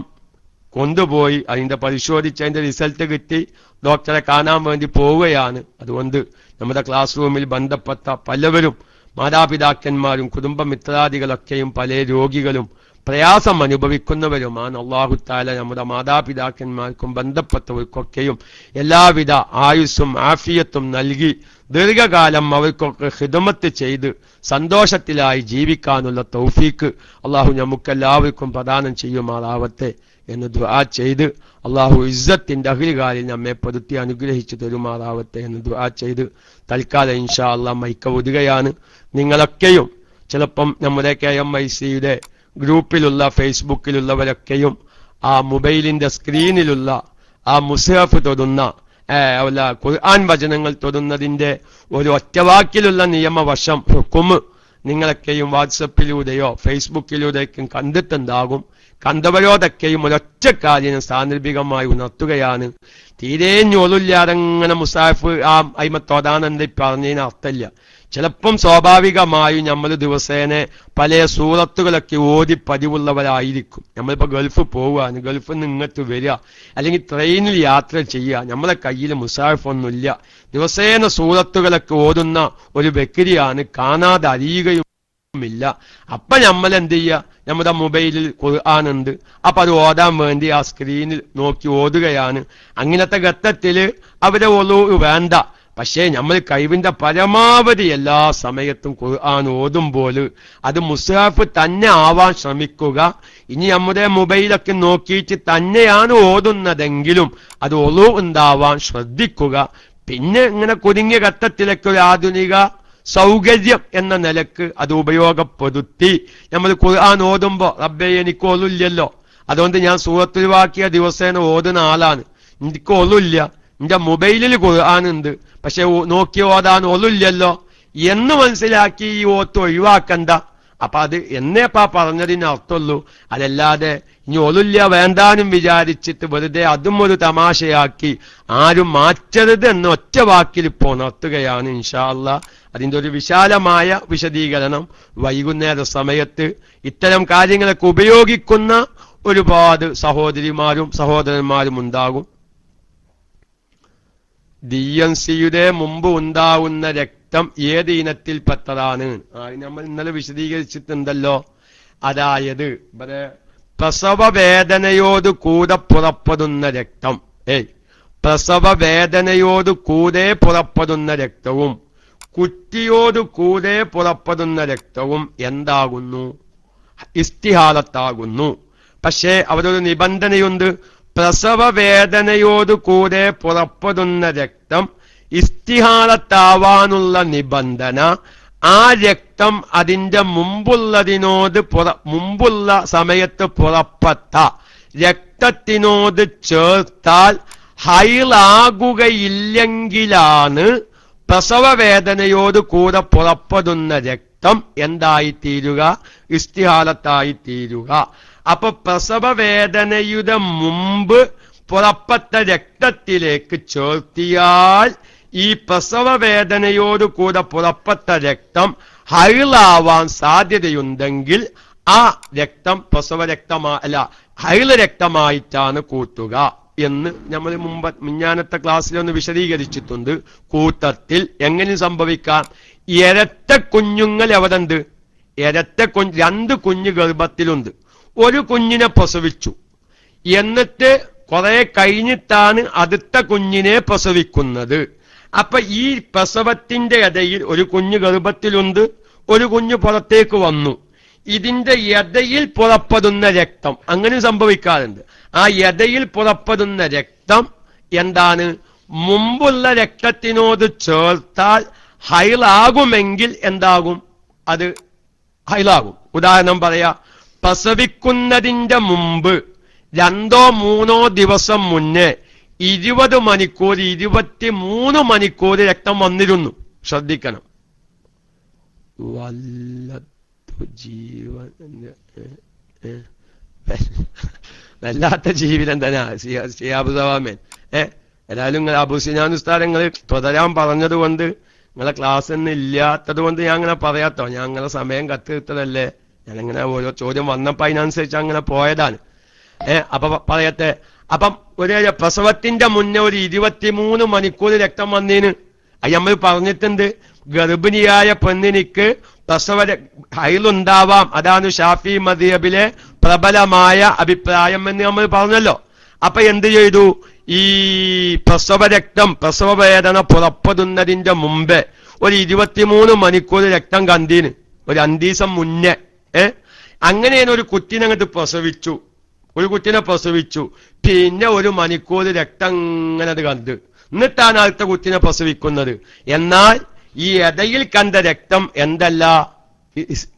കൊണ്ടുപോയി അതിന്റെ പരിശോധിച്ച് അതിന്റെ റിസൾട്ട് കിട്ടി ഡോക്ടറെ കാണാൻ വേണ്ടി പോവുകയാണ്. അതുകൊണ്ട് നമ്മുടെ ക്ലാസ് റൂമിൽ ബന്ധപ്പെട്ട പലവരും, മാതാപിതാക്കന്മാരും കുടുംബമിത്രാദികളൊക്കെയും പല രോഗികളും പ്രയാസം അനുഭവിക്കുന്നവരുമാണ്. അല്ലാഹു തആല നമ്മുടെ മാതാപിതാക്കന്മാർക്കും ബന്ധപ്പെട്ടവർക്കൊക്കെയും എല്ലാവിധ ആയുസ്സും ആഫിയത്തും നൽകി ദീർഘകാലം അവർക്കൊക്കെ ഖിദ്മത്ത് ചെയ്ത് സന്തോഷത്തിലായി ജീവിക്കാനുള്ള തൗഫീക്ക് അല്ലാഹു നമുക്കെല്ലാവർക്കും പ്രദാനം ചെയ്യുമാറാവട്ടെ എന്ന് ദുആ ചെയ്ത്, അല്ലാഹു ഇസ്സത്തിന്റെ അഹ്ലുകാരിൽ നമ്മെ പെടുത്തി അനുഗ്രഹിച്ചു തരുമാറാവട്ടെ എന്ന് ദുആ ചെയ്ത് തൽക്കാലം ഇൻഷാ അല്ലാഹ് മൈക്ക് വിടുകയാണ്. നിങ്ങളൊക്കെയും ചിലപ്പം നമ്മുടെ KMIC-യുടെ ഗ്രൂപ്പിലുള്ള ഫേസ്ബുക്കിലുള്ളവരൊക്കെയും ആ മൊബൈലിന്റെ സ്ക്രീനിലുള്ള ആ മുസ്ഹഫ് തൊടുന്ന ഖുർആൻ വചനങ്ങൾ തൊടുന്നതിന്റെ ഒരു ഒറ്റവാക്കിലുള്ള നിയമവശം ഹുക്കുമ് നിങ്ങളൊക്കെയും വാട്സപ്പിലൂടെയോ ഫേസ്ബുക്കിലൂടെയൊക്കെ കണ്ടിട്ടുണ്ടാകും. കണ്ടവരോടൊക്കെയും ഒരൊറ്റ കാര്യം സാന്ദർഭികമായി ഉണർത്തുകയാണ്. തീരെ ഞൊളില്ലാതെ അങ്ങനെ മുസാഫ് ആ അയിമത്തോടാനെന്ത് പറഞ്ഞതിന് അർത്ഥമില്ല. ചിലപ്പം സ്വാഭാവികമായും നമ്മൾ ദിവസേന പല സൂറത്തുകളൊക്കെ ഓതി പതിവുള്ളവരായിരിക്കും. നമ്മളിപ്പോ ഗൾഫ് പോവുകയാണ്, ഗൾഫിൽ നിന്ന് ഇങ്ങോട്ട് വരിക, അല്ലെങ്കിൽ ട്രെയിനിൽ യാത്ര ചെയ്യുക, നമ്മളെ കയ്യിൽ മുസാഫ് ഒന്നുമില്ല, ദിവസേന സൂറത്തുകളൊക്കെ ഓതുന്ന ഒരു വ്യക്തിയാണ്, കാണാതെ അറിയുകയും ഇല്ല. അപ്പൊ നമ്മൾ എന്ത് ചെയ്യുക, നമ്മുടെ മൊബൈലിൽ ഖുർആനുണ്ട്, അപ്പൊ അത് ഓതാൻ വേണ്ടി ആ സ്ക്രീനിൽ നോക്കി ഓതുകയാണ്. അങ്ങനത്തെ ഘട്ടത്തില് അവരെ ഒളു വേണ്ട. പക്ഷേ നമ്മൾ കഴിവിന്റെ പരമാവധി എല്ലാ സമയത്തും ഖുർആൻ ഓതുമ്പോൾ അത് മുസ്ഹഫ് തന്നെ ആവാൻ ശ്രമിക്കുക. ഇനി നമ്മുടെ മൊബൈലൊക്കെ നോക്കിയിട്ട് തന്നെയാണ് ഓതുന്നതെങ്കിലും അത് ഒളു ഉണ്ടാവാൻ ശ്രദ്ധിക്കുക. പിന്നെ ഇങ്ങനെ കുരുങ്ങിയ ഘട്ടത്തിലൊക്കെ ഒരു ആധുനിക സൗകര്യം എന്ന നിലക്ക് അത് ഉപയോഗപ്പെടുത്തി നമ്മൾ ഖുർആൻ ഓതുമ്പോ, റബ്ബേ എനിക്ക് ഒളില്ലല്ലോ, അതുകൊണ്ട് ഞാൻ സൂറത്തുൽ വാഖിയ ദിവസേന ഓതുന്ന ആളാണ്, എനിക്ക് ഒളില്ല, എന്റെ മൊബൈലിൽ ഖുർആനുണ്ട്, പക്ഷെ നോക്കി ഓതാൻ ഒളില്ലല്ലോ എന്ന് മനസ്സിലാക്കി ഈ ഓത്ത് ഒഴിവാക്കണ്ട. അപ്പൊ അത് എന്നേപ്പാ പറഞ്ഞതിന് അർത്ഥമുള്ളൂ. അതല്ലാതെ ഇനി ഒളില്ല വേണ്ടാനും വിചാരിച്ചിട്ട് വെറുതെ അതും ഒരു തമാശയാക്കി ആരും മാറ്റരുത് എന്ന ഒറ്റ വാക്കിൽ ഇപ്പോൾ ഉണർത്തുകയാണ് ഇൻഷാ അല്ലാഹ്. അതിന്റെ ഒരു വിശാലമായ വിശദീകരണം വൈകുന്നേര സമയത്ത് ഇത്തരം കാര്യങ്ങളൊക്കെ ഉപയോഗിക്കുന്ന ഒരുപാട് സഹോദരിമാരും സഹോദരന്മാരും ഉണ്ടാകും. DNC-യുടെ മുമ്പ് ഉണ്ടാവുന്ന രക്തം ഏത് ഇനത്തിൽപ്പെട്ടതാണ്? നമ്മൾ ഇന്നലെ വിശദീകരിച്ചിട്ടുണ്ടല്ലോ. അതായത് ഇവിടെ പ്രസവ വേദനയോട് കൂടെ പുറപ്പെടുന്ന രക്തം പ്രസവ വേദനയോട് കൂടെ പുറപ്പെടുന്ന രക്തവും കുറ്റിയോട് കൂടെ പുറപ്പെടുന്ന രക്തവും എന്താകുന്നു? ഇസ്തിഹാലത്താകുന്നു. പക്ഷേ അവരൊരു നിബന്ധനയുണ്ട്. പ്രസവ വേദനയോട് കൂടെ പുറപ്പെടുന്ന രക്തം ഇസ്തിഹാലത്താവാനുള്ള നിബന്ധന ആ രക്തം അതിന്റെ മുമ്പുള്ള സമയത്ത് പുറപ്പെട്ട രക്തത്തിനോട് ചേർത്താൽ ഹൈലാകുകയില്ലെങ്കിലാണ് പ്രസവ വേദനയോട് കൂടെ പുറപ്പെടുന്ന രക്തം എന്തായിത്തീരുക? ഇസ്തിഹാലത്തായിത്തീരുക. അപ്പൊ പ്രസവ വേദനയുടെ മുമ്പ് പുറപ്പെട്ട രക്തത്തിലേക്ക് ചേർത്തിയാൽ ഈ പ്രസവ വേദനയോട് കൂടെ പുറപ്പെട്ട രക്തം ഹൈലാവാൻ സാധ്യതയുണ്ടെങ്കിൽ ആ രക്തം പ്രസവ ഹൈല രക്തമായിട്ടാണ് കൂട്ടുക എന്ന് നമ്മൾ മിഞ്ഞാനത്തെ ക്ലാസ്സിലൊന്ന് വിശദീകരിച്ചിട്ടുണ്ട്. കൂട്ടത്തിൽ എങ്ങനെ സംഭവിക്കാം? ഇരട്ട കുഞ്ഞുങ്ങൾ എവിടെണ്ട്? രണ്ട് കുഞ്ഞ് ഗർഭത്തിലുണ്ട്. ഒരു കുഞ്ഞിനെ പ്രസവിച്ചു, എന്നിട്ട് കുറെ കഴിഞ്ഞിട്ടാണ് അടുത്ത കുഞ്ഞിനെ പ്രസവിക്കുന്നത്. അപ്പൊ ഈ പ്രസവത്തിന്റെ ഇടയിൽ ഒരു കുഞ്ഞ് ഗർഭത്തിലുണ്ട്, ഒരു കുഞ്ഞ് പുറത്തേക്ക് വന്നു. ഇതിന്റെ ഇടയിൽ പുറപ്പെടുന്ന രക്തം അങ്ങനെ സംഭവിക്കാറുണ്ട്. ആ ഇടയിൽ പുറപ്പെടുന്ന രക്തം എന്താണ്? മുമ്പുള്ള രക്തത്തിനോട് ചേർത്താൽ ഹൈലാകുമെങ്കിൽ എന്താകും? അത് ഹൈലാകും. ഉദാഹരണം പറയാ, പ്രസവിക്കുന്നതിന്റെ മുമ്പ് 2-3 ദിവസം മുന്നേ 20 മണിക്കൂർ 23 മണിക്കൂർ രക്തം വന്നിരുന്നു. ശ്രദ്ധിക്കണം. വല്ലാത്ത ജീവിതം തന്നെ ഷിയാബുസവാമൻ. ഏതായാലും നിങ്ങൾ അബുസിനാൻ ഉസ്താദ് നിങ്ങൾ തുടരാൻ പറഞ്ഞത് കൊണ്ട്, നിങ്ങളെ ക്ലാസ് ഒന്നും ഇല്ലാത്തത് കൊണ്ട് ഞാൻ അങ്ങനെ പറയാത്തോ. ഞാൻ നിങ്ങളെ സമയം കത്തിർത്തതല്ലേ. ഞാനിങ്ങനെ ഓരോ ചോദ്യം വന്നപ്പോ അതിനനുസരിച്ച് അങ്ങനെ പോയതാണ്. അപ്പൊ പറയട്ടെ. അപ്പം ഒരു പ്രസവത്തിന്റെ മുന്നേ ഒരു 23 മണിക്കൂർ രക്തം വന്നതിന് അത് നമ്മൾ പറഞ്ഞിട്ടുണ്ട്. ഗർഭിണിയായ പെണ്ണിനിക്ക് പ്രസവ ഹൈലുണ്ടാവാം. അതാണ് ഷാഫി മദ്ഹബിലെ പ്രബലമായ അഭിപ്രായം എന്ന് നമ്മൾ പറഞ്ഞല്ലോ. അപ്പൊ എന്ത് ചെയ്തു? ഈ പ്രസവ വേദന പുറപ്പെടുന്നതിന്റെ മുമ്പേ ഒരു 23 മണിക്കൂർ രക്തം കണ്ടീന്, ഒരു 5 ദിവസം മുന്നേ. അങ്ങനെയാണ് ഒരു കുട്ടിനെ അങ്ങോട്ട് പ്രസവിച്ചു. പിന്നെ 1 മണിക്കൂർ രക്തം ഇങ്ങനെ അത് കണ്ട്, എന്നിട്ടാണ് അടുത്ത കുട്ടിനെ പ്രസവിക്കുന്നത്. എന്നാൽ ഈ ഇടയിൽ കണ്ട രക്തം എന്തല്ല?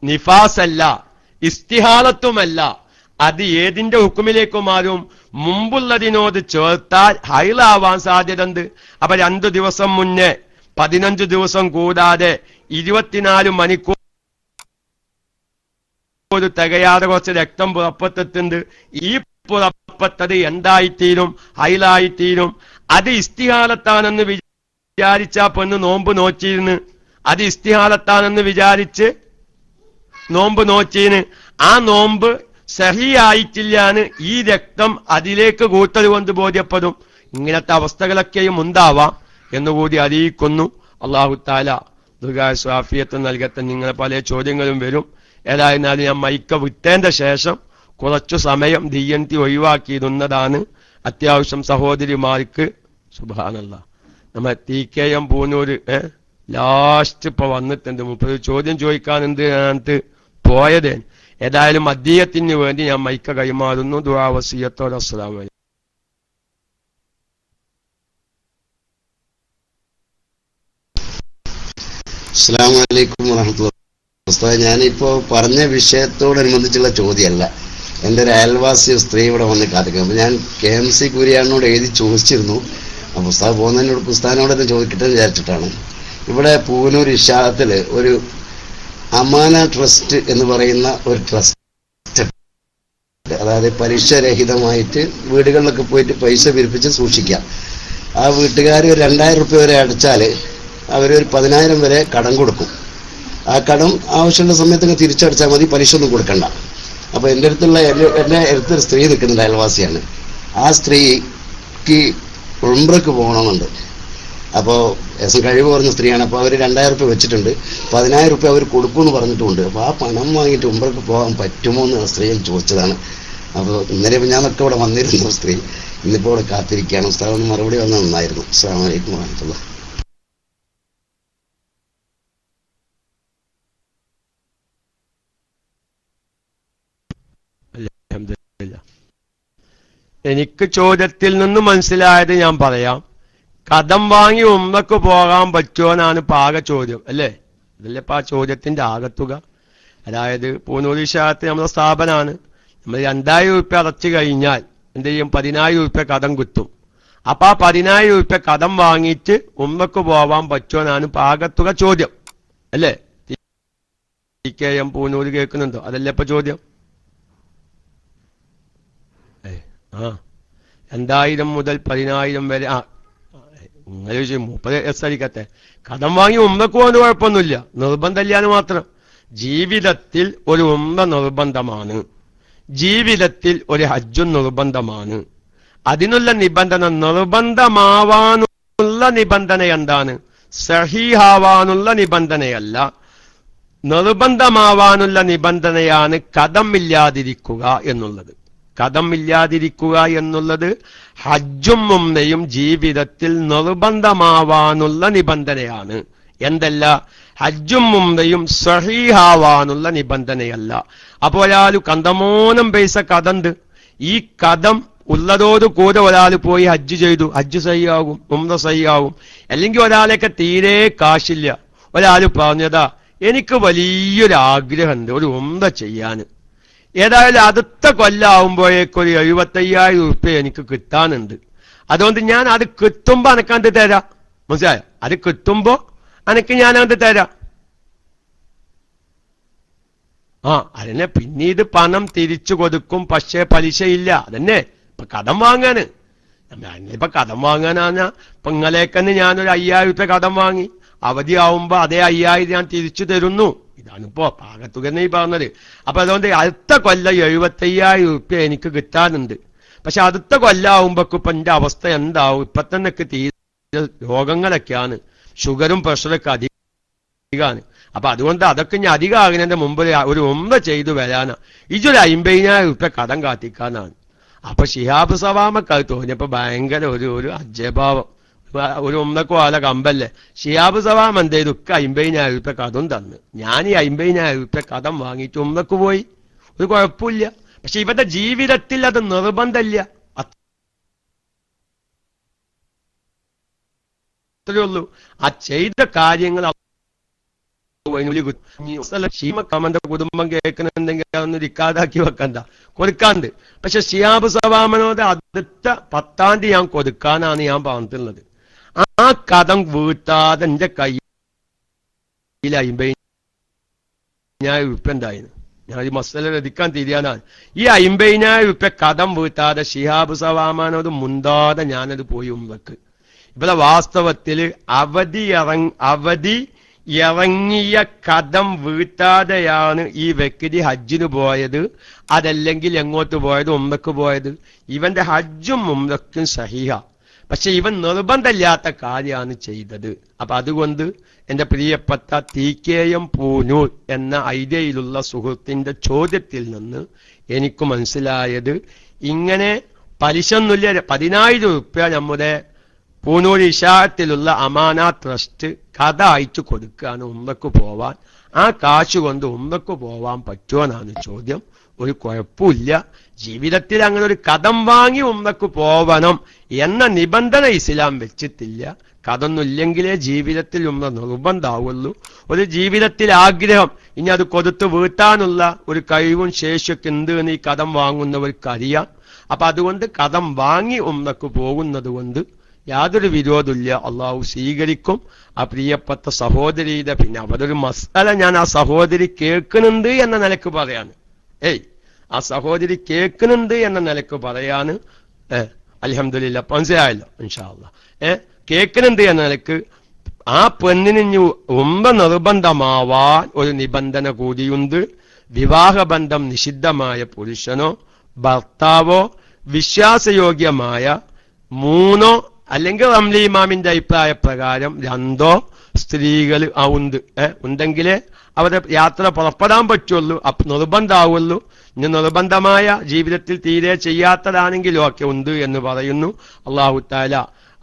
നിഫാസല്ല, ഇസ്തിഹാലത്തുമല്ല. അത് ഏതിന്റെ ഹുക്കുമിലേക്ക് മാറും? മുമ്പുള്ളതിനോട് ചേർത്താൽ ഹൈലാവാൻ സാധ്യതയുണ്ട്. അപ്പൊ 2 ദിവസം മുന്നേ 15 ദിവസം കൂടാതെ 24 മണിക്കൂർ തികയാതെ കുറച്ച് രക്തം പുറപ്പെട്ടെത്തുണ്ട്. ഈ പുറപ്പെട്ടത് എന്തായിത്തീരും? ഹൈലായിത്തീരും. അത് ഇസ്തിഹാലത്താണെന്ന് വിചാരിച്ച പെണ്ണ് നോമ്പ് നോച്ചിരുന്ന്, അത് ഇസ്തിഹാലത്താണെന്ന് വിചാരിച്ച് നോമ്പ് നോച്ചീന്. ആ നോമ്പ് സഹിയായിട്ടില്ലാന്ന് ഈ രക്തം അതിലേക്ക് കൂട്ടൽ കൊണ്ട് ബോധ്യപ്പെടും. ഇങ്ങനത്തെ അവസ്ഥകളൊക്കെയും ഉണ്ടാവാം എന്നുകൂടി അറിയിക്കുന്നു. അള്ളാഹു താല ദീർഘായുസ്സാഫിയത്ത് നൽകട്ടെ. നിങ്ങളെ പല ചോദ്യങ്ങളും വരും. ഏതായിരുന്നാലും ഞാൻ മൈക്ക വിട്ടേണ്ട ശേഷം കുറച്ചു സമയം DNT ഒഴിവാക്കിയിരുന്നതാണ്. അത്യാവശ്യം സഹോദരിമാർക്ക് സുബ്ഹാനല്ലാഹ് നമ്മ TKM പൂനൂര് ലാസ്റ്റ് ഇപ്പൊ വന്നിട്ടുണ്ട്. 30 ചോദ്യം ചോദിക്കാനുണ്ട് ഞാനത് പോയതേ. ഏതായാലും അദ്ദേഹത്തിന് വേണ്ടി ഞാൻ മൈക്ക കൈമാറുന്നു. ദുആ വസിയത്തോടെ അസ്സലാമു അലൈക്കും. അസ്സലാമു അലൈക്കും വറഹ്മത്തുള്ളാഹി. ഞാനിപ്പോ പറഞ്ഞ വിഷയത്തോടനുബന്ധിച്ചുള്ള ചോദ്യമല്ല. എൻ്റെ ഒരു അയൽവാസി സ്ത്രീ ഇവിടെ വന്ന് കാത്തിക്കും. അപ്പൊ ഞാൻ KMC കുര്യാനോട് എഴുതി ചോദിച്ചിരുന്നു. അപ്പൊ പുസ്തകം പോകുന്നതിനോട് പുസ്തകനോട് തന്നെ ചോദിക്കട്ടെ വിചാരിച്ചിട്ടാണ്. ഇവിടെ പൂനൂർ ഇഷാഅത്തില് ഒരു അമാന ട്രസ്റ്റ് എന്ന് പറയുന്ന ഒരു ട്രസ്റ്റ്, അതായത് പലിശരഹിതമായിട്ട് വീടുകളിലൊക്കെ പോയിട്ട് പൈസ പിരിപ്പിച്ച് സൂക്ഷിക്കാം. ആ വീട്ടുകാർ 2000 രൂപ വരെ അടച്ചാൽ അവരൊരു 10,000 വരെ കടം കൊടുക്കും. ആ കടം ആവശ്യമുള്ള സമയത്തൊക്കെ തിരിച്ചടച്ചാൽ മതി, പലിശ ഒന്നും കൊടുക്കണ്ട. അപ്പൊ എൻ്റെ അടുത്തൊരു സ്ത്രീ നിൽക്കുന്നുണ്ട്, അയൽവാസിയാണ്. ആ സ്ത്രീക്ക് ഉംറക്ക് പോകണമെന്നുണ്ട്. അപ്പോൾ കഴിവ് പറഞ്ഞ സ്ത്രീയാണ്. അപ്പോൾ അവർ 2000 രൂപ വെച്ചിട്ടുണ്ട്. 10,000 രൂപ അവർ കൊടുക്കുമെന്ന് പറഞ്ഞിട്ടുമുണ്ട്. അപ്പോൾ ആ പണം വാങ്ങിയിട്ട് ഉംറക്ക് പോകാൻ പറ്റുമോ എന്ന് സ്ത്രീ ചോദിച്ചതാണ്. അപ്പോൾ ഇന്നലെ ഞാനൊക്കെ ഇവിടെ വന്നിരുന്നു സ്ത്രീ, ഇന്നിപ്പോൾ ഇവിടെ കാത്തിരിക്കുകയാണ്. ഉസ്താദ് ഒന്ന് മറുപടി വന്നാൽ നന്നായിരുന്നു. അസ്സലാമു അലൈക്കും വറഹ്മത്തുള്ളാഹി. എനിക്ക് ചോദ്യത്തിൽ നിന്ന് മനസ്സിലായത് ഞാൻ പറയാം. കടം വാങ്ങി ഉംറക്ക് പോകാൻ പറ്റുമോന്നാണ് പാക ചോദ്യം, അല്ലേ? അതല്ലേ ഇപ്പൊ ആ ചോദ്യത്തിന്റെ ആകത്തുക. അതായത് പൂനൂരിഷാത്ത് നമ്മുടെ സ്ഥാപനമാണ്. നമ്മൾ 2000 രൂപ അടച്ചു കഴിഞ്ഞാൽ എന്ത് ചെയ്യും? 10000 രൂപ കടം കിട്ടും. അപ്പൊ ആ 10000 രൂപ കടം വാങ്ങിയിട്ട് ഉംറക്ക് പോവാൻ പറ്റുമോന്നാണ് പാകത്തുക ചോദ്യം, അല്ലേ? TKM പൂനൂര് കേൾക്കുന്നുണ്ടോ? അതല്ലേ ഇപ്പൊ ചോദ്യം? 2000 മുതൽ 10000 വരെ. നിങ്ങൾ 30 എസ്സടിക്കട്ടെ. കടം വാങ്ങി ഉംറക്ക് പോകുന്നത് കുഴപ്പമൊന്നുമില്ല, നിർബന്ധമില്ലാന്ന് മാത്രം. ജീവിതത്തിൽ ഒരു ഉംറ നിർബന്ധമാണ്, ജീവിതത്തിൽ ഒരു ഹജ്ജും നിർബന്ധമാണ്. അതിനുള്ള നിബന്ധന, നിർബന്ധമാവാനുള്ള നിബന്ധന എന്താണ്? സഹീഹാവാനുള്ള നിബന്ധനയല്ല, നിർബന്ധമാവാനുള്ള നിബന്ധനയാണ് കടമില്ലാതിരിക്കുക എന്നുള്ളത്. കടമില്ലാതിരിക്കുക എന്നുള്ളത് ഹജ്ജും ഉംറയും ജീവിതത്തിൽ നിർബന്ധമാവാനുള്ള നിബന്ധനയാണ്. എന്തല്ല? ഹജ്ജും ഉംറയും സഹീഹാവാനുള്ള നിബന്ധനയല്ല. അപ്പോൾ ഒരാൾ കണ്ടമോനം പൈസ കടണ്ട്, ഈ കടം ഉള്ളതോട് കൂടെ ഒരാൾ പോയി ഹജ്ജ് ചെയ്തു, ഹജ്ജ് സഹിയാകും, ഉംറ സഹിയാകും. അല്ലെങ്കിൽ ഒരാളൊക്കെ തീരെ കാശില്ല, ഒരാൾ പറഞ്ഞതാ എനിക്ക് വലിയൊരു ആഗ്രഹമുണ്ട് ഒരു ഉംറ ചെയ്യാൻ, ഏതായാലും അടുത്ത കൊല്ലാവുമ്പോഴേക്കൊരു 75000 രൂപ എനിക്ക് കിട്ടാനുണ്ട്, അതുകൊണ്ട് ഞാൻ അത് കിട്ടുമ്പോ അനക്കാണ്ട് തരാം. മനസ്സിലായോ? അത് കിട്ടുമ്പോ അനക്ക് ഞാനത് തരാം. അതിനെ പിന്നീട് പണം തിരിച്ചു കൊടുക്കും, പക്ഷേ പലിശയില്ല. അതന്നെ ഇപ്പൊ കടം വാങ്ങാന്. ഇപ്പൊ കടം വാങ്ങാനാ ഇപ്പൊ ഇങ്ങളേക്കന്ന് ഞാനൊരു 5000 രൂപ കടം വാങ്ങി, അവധിയാവുമ്പോ അതേ 5000 ഞാൻ തിരിച്ചു തരുന്നു. ഇതാണിപ്പോ പാകത്തുക ഈ പറഞ്ഞത്. അപ്പൊ അതുകൊണ്ട് അടുത്ത കൊല്ലം 75000 രൂപ എനിക്ക് കിട്ടാനുണ്ട്. പക്ഷെ അടുത്ത കൊല്ലാവുമ്പോക്ക് ഇപ്പൊ എന്റെ അവസ്ഥ എന്താവും? ഇപ്പൊ തന്നെ തീരെ രോഗങ്ങളൊക്കെയാണ്, ഷുഗറും പ്രഷറൊക്കെ അധികമാണ്. അപ്പൊ അതുകൊണ്ട് അതൊക്കെ ഞാൻ അധികമാകുന്നതിന്റെ മുമ്പ് ഒരു ഉംറ ചെയ്തു വരാനാ, ഇതൊരു 50000 രൂപ കടം കാത്തിക്കാനാണ്. അപ്പൊ ശിഹാബ് സവാമക്ക് അത് തോന്നിയപ്പോ ഭയങ്കര ഒരു അജയഭാവം. ഒരു ഉംറക്ക് ആല കമ്പല്ലേ. ശിഹാബ് സവാം എന്ത് ചെയ്തു? 50000 രൂപ കടം തന്ന്. ഞാൻ ഈ 50000 രൂപ കടം വാങ്ങിയിട്ട് ഉംറക്ക് പോയി, ഒരു കുഴപ്പമില്ല. പക്ഷെ ഇവരുടെ ജീവിതത്തിൽ അത് നിർബന്ധമില്ല, അത്രേ ഉള്ളൂ. ആ ചെയ്ത കാര്യങ്ങൾ ഷീമക്കാമന്റെ കുടുംബം കേൾക്കുന്നുണ്ടെങ്കിൽ അതൊന്നും ഇക്കാതാക്കി വെക്കണ്ട, കൊടുക്കാണ്ട്. പക്ഷെ ശിഹാബ് സവാമനോട് അടുത്ത 10-ാം തീയതി ഞാൻ കൊടുക്കാനാണ് ഞാൻ പറഞ്ഞിട്ടുള്ളത്. ആ കടം വീട്ടാതെ എന്റെ കയ്യിൽ 50000 രൂപ ഉണ്ടായിരുന്നു. ഞാൻ ഈ മസല രതിക്കാൻ തിരിയാനാണ്. ഈ 50000 രൂപ കടം വീട്ടാതെ ശിഹാബ് സവാമനോട് മുണ്ടാതെ ഞാനത് പോയി ഉംറക്ക്. ഇവിടെ വാസ്തവത്തില് അവധി ഇറങ്ങിയ കടം വീട്ടാതെയാണ് ഈ വ്യക്തി ഹജ്ജിന് പോയത്, അതല്ലെങ്കിൽ എങ്ങോട്ട് പോയത്? ഉംറക്ക് പോയത്. ഇവന്റെ ഹജ്ജും ഉംറക്കും സഹിഹ, പക്ഷെ ഇവൻ നിർബന്ധമില്ലാത്ത കാര്യമാണ് ചെയ്തത്. അപ്പൊ അതുകൊണ്ട് എന്റെ പ്രിയപ്പെട്ട TKM പൂനൂർ എന്ന ഐഡിയയിലുള്ള സുഹൃത്തിന്റെ ചോദ്യത്തിൽ നിന്ന് എനിക്ക് മനസ്സിലായത്, ഇങ്ങനെ പലിശൊന്നുമില്ല, 10000 രൂപ നമ്മുടെ പൂനൂർ ഇഷാത്തിലുള്ള അമാന ട്രസ്റ്റ് കട അയച്ചു കൊടുക്കുകയാണ് ഉംറക്ക് പോവാൻ. ആ കാശ് കൊണ്ട് ഉംറക്ക് പോവാൻ പറ്റുമെന്നാണ് ചോദ്യം. ഒരു കുഴപ്പമില്ല. ജീവിതത്തിൽ അങ്ങനെ ഒരു കടം വാങ്ങി ഉംറക്ക് പോവണം എന്ന നിബന്ധന ഇസ്ലാം വെച്ചിട്ടില്ല. കടൊന്നുമില്ലെങ്കിലേ ജീവിതത്തിൽ ഉംറ നിർബന്ധമാവുള്ളൂ. ഒരു ജീവിതത്തിൽ ആഗ്രഹം, ഇനി അത് കൊടുത്ത് വീട്ടാനുള്ള ഒരു കഴിവും ശേഷിയൊക്കെ ഉണ്ട് എന്ന് ഈ കടം വാങ്ങുന്നവർക്ക് അറിയാം. അപ്പൊ അതുകൊണ്ട് കടം വാങ്ങി ഉംറക്ക് പോകുന്നത് കൊണ്ട് യാതൊരു വിരോധമില്ല, അള്ളാഹു സ്വീകരിക്കും. ആ പ്രിയപ്പെട്ട സഹോദരിയുടെ പിന്നെ അവരൊരു മസാല ഞാൻ ആ സഹോദരി കേൾക്കുന്നുണ്ട് എന്ന നിലക്ക് പറയാണ്. ആ സഹോദരി കേൾക്കുന്നുണ്ട് എന്ന നിലക്ക് പറയാണ്. അൽഹംദുലില്ലാ, മനസ്സിലായല്ലോ ഇൻഷാ അല്ലാഹ്. കേൾക്കുന്നുണ്ട് എന്ന നിലക്ക് ആ പെണ്ണിന് ഉംറ നിർബന്ധമാവാൻ ഒരു നിബന്ധന കൂടിയുണ്ട്. വിവാഹബന്ധം നിഷിദ്ധമായ പുരുഷനോ ഭർത്താവോ വിശ്വാസയോഗ്യമായ 3 അല്ലെങ്കിൽ റംലി ഇമാമിന്റെ അഭിപ്രായ പ്രകാരം 2 സ്ത്രീകൾ ഉണ്ടെങ്കിലേ അവരെ യാത്ര പുറപ്പെടാൻ പറ്റുള്ളൂ, നിർബന്ധമാവുള്ളൂ. ഇനി നിർബന്ധമായ ജീവിതത്തിൽ തീരെ ചെയ്യാത്തതാണെങ്കിലും ഒക്കെ ഉണ്ട് എന്ന് പറയുന്നു. അല്ലാഹു തആല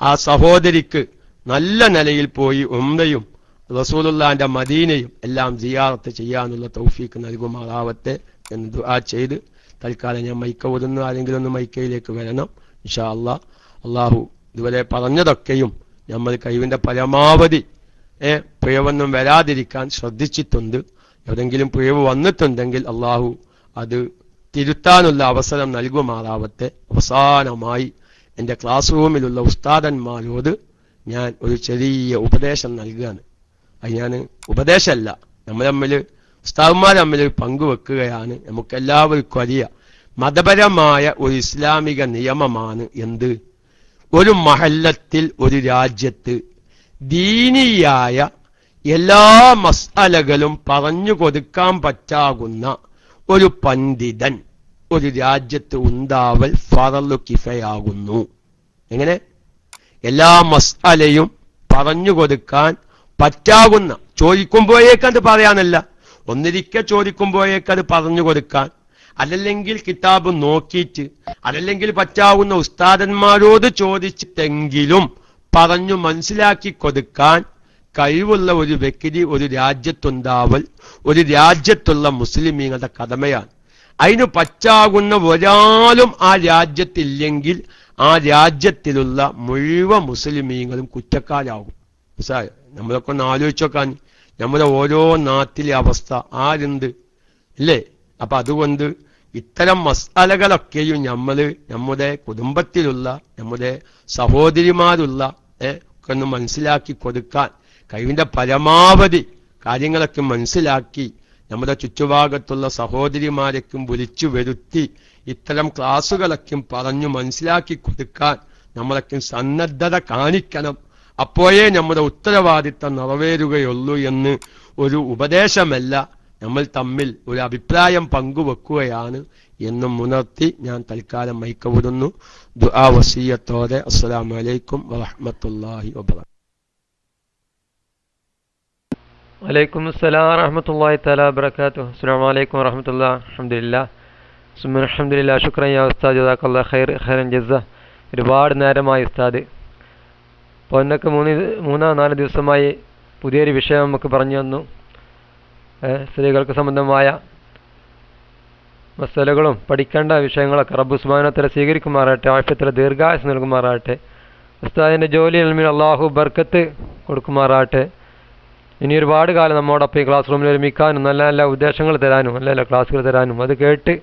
ആ സഹോദരിക്ക് നല്ല നിലയിൽ പോയി ഉംറയും റസൂലുള്ളാഹിന്റെ മദീനയും എല്ലാം സിയാറത്ത് ചെയ്യാനുള്ള തൗഫീക്ക് നൽകുമാറാവട്ടെ എന്ന് ദുആ ചെയ്ത് തൽക്കാലം ഞാൻ മൈക്ക ഓതുന്നു. ആരെങ്കിലും ഒന്ന് മൈക്കയിലേക്ക് വരണം ഇൻഷാ അല്ലാഹ്. അല്ലാഹു ഇതുവരെ പറഞ്ഞതൊക്കെയും നമ്മൾ കഴിവിന്റെ പരമാവധി പിഴവൊന്നും വരാതിരിക്കാൻ ശ്രദ്ധിച്ചിട്ടുണ്ട്. എവിടെങ്കിലും പിഴവ് വന്നിട്ടുണ്ടെങ്കിൽ അല്ലാഹു അത് തിരുത്താനുള്ള അവസരം നൽകുമാറാവട്ടെ. അവസാനമായി എൻ്റെ ക്ലാസ് റൂമിലുള്ള ഉസ്താദന്മാരോട് ഞാൻ ഒരു ചെറിയ ഉപദേശം നൽകുകയാണ്. അത് ഞാൻ ഉപദേശമല്ല, നമ്മൾ തമ്മിൽ ഉസ്താദന്മാർ തമ്മിൽ പങ്കുവെക്കുകയാണ്. നമുക്കെല്ലാവർക്കും അറിയാം, മതപരമായ ഒരു ഇസ്ലാമിക നിയമമാണ് എന്ത്, ഒരു മഹല്ലത്തിൽ ഒരു രാജ്യത്ത് ദീനിയായ എല്ലാ മസ്അലകളും പറഞ്ഞു കൊടുക്കാൻ പറ്റാകുന്ന ഒരു പണ്ഡിതൻ ഒരു രാജ്യത്ത് ഉണ്ടാവൽ ഫറളു കിഫയാകുന്നു. എങ്ങനെ? എല്ലാ മസ്അലയും പറഞ്ഞു കൊടുക്കാൻ പറ്റാകുന്ന, ചോദിക്കുമ്പോഴേക്കത് പറയാനല്ല, ഒന്നിരിക്കെ ചോദിക്കുമ്പോഴേക്കത് പറഞ്ഞു കൊടുക്കാൻ, അതല്ലെങ്കിൽ കിതാബ് നോക്കിയിട്ട്, അതല്ലെങ്കിൽ പറ്റാവുന്ന ഉസ്താദന്മാരോട് ചോദിച്ചിട്ടെങ്കിലും പറഞ്ഞു മനസ്സിലാക്കി കൊടുക്കാൻ കഴിവുള്ള ഒരു വ്യക്തി ഒരു രാജ്യത്തുണ്ടാവൽ ഒരു രാജ്യത്തുള്ള മുസ്ലിമീങ്ങളുടെ കടമയാണ്. അതിന് പറ്റാകുന്ന ഒരാളും ആ രാജ്യത്തില്ലെങ്കിൽ ആ രാജ്യത്തിലുള്ള മുഴുവൻ മുസ്ലിമീങ്ങളും കുറ്റക്കാരാകും. മനസ്സിലായോ? നമ്മളൊക്കെ ഒന്ന് ആലോചിച്ചോക്കാൻ, നമ്മുടെ ഓരോ നാട്ടിലെ അവസ്ഥ ആരുണ്ട് ഇല്ലേ? അപ്പൊ അതുകൊണ്ട് ഇത്തരം മസ്അലകളൊക്കെയും നമ്മുടെ കുടുംബത്തിലുള്ള നമ്മുടെ സഹോദരിമാരുള്ള ഒക്കെ ഒന്ന് മനസ്സിലാക്കി കൊടുക്കാൻ കഴിവിന്റെ പരമാവധി കാര്യങ്ങളൊക്കെ മനസ്സിലാക്കി നമ്മുടെ ചുറ്റുഭാഗത്തുള്ള സഹോദരിമാരേക്കും വിളിച്ചു വരുത്തി ഇത്തരം ക്ലാസുകളൊക്കെ പറഞ്ഞു മനസ്സിലാക്കി കൊടുക്കാൻ നമ്മളൊക്കെ സന്നദ്ധത കാണിക്കണം. അപ്പോഴേ നമ്മുടെ ഉത്തരവാദിത്തം നിറവേറുകയുള്ളൂ എന്ന് ഒരു ഉപദേശമല്ല, നമ്മൾ തമ്മിൽ ഒരു അഭിപ്രായം പങ്കുവെക്കുകയാണ് എന്നും ഉണർത്തി ഞാൻ തൽക്കാലം മൈക്കവിടുന്നു. ദുആ വസിയത്തോടെ അസ്സലാമു അലൈക്കും വറഹ്മത്തുള്ളാഹി വബറകാതുഹു. വലൈക്കും അസ്സലാം വറഹ്മത്തുള്ളാഹി തആല വബറകാതുഹു. അസ്സലാമു അലൈക്കും വറഹ്മത്തുള്ളാഹി. അൽഹംദുലില്ലാഹ് സുബ്ഹാന അൽഹംദുലില്ലാഹ് ശുക്രൻ യാ ഉസ്താദ് ജസാക്കല്ലാഹു ഖൈറൻ ജസാ. ഒരുപാട് നേരമായി ഉസ്താദ് അപ്പോൾ എന്നൊക്കെ 3-4 ദിവസമായി പുതിയൊരു വിഷയം നമുക്ക് പറഞ്ഞു തന്നു. സ്ത്രീകൾക്ക് സംബന്ധമായ മസലകളും പഠിക്കേണ്ട വിഷയങ്ങളൊക്കെ റബ്ബ് സുബ്ഹാനഹു വ തആല സ്വീകരിക്കുമാറാകട്ടെ, ആഫിയത്തിൽ ദീർഘായുസ്സ് നൽകുമാറാകട്ടെ. ഉസ്താദിൻ്റെ ജോലി ഇൽമിൽ അള്ളാഹു ബർക്കത്ത് കൊടുക്കുമാറാകട്ടെ. ഇനി ഒരുപാട് കാലം നമ്മോടൊപ്പം ഈ ക്ലാസ് റൂമിൽ ഒരുമിക്കാനും നല്ല നല്ല ഉദ്ദേശങ്ങൾ തരാനും നല്ല നല്ല ക്ലാസ്സുകൾ തരാനും അത് കേട്ട്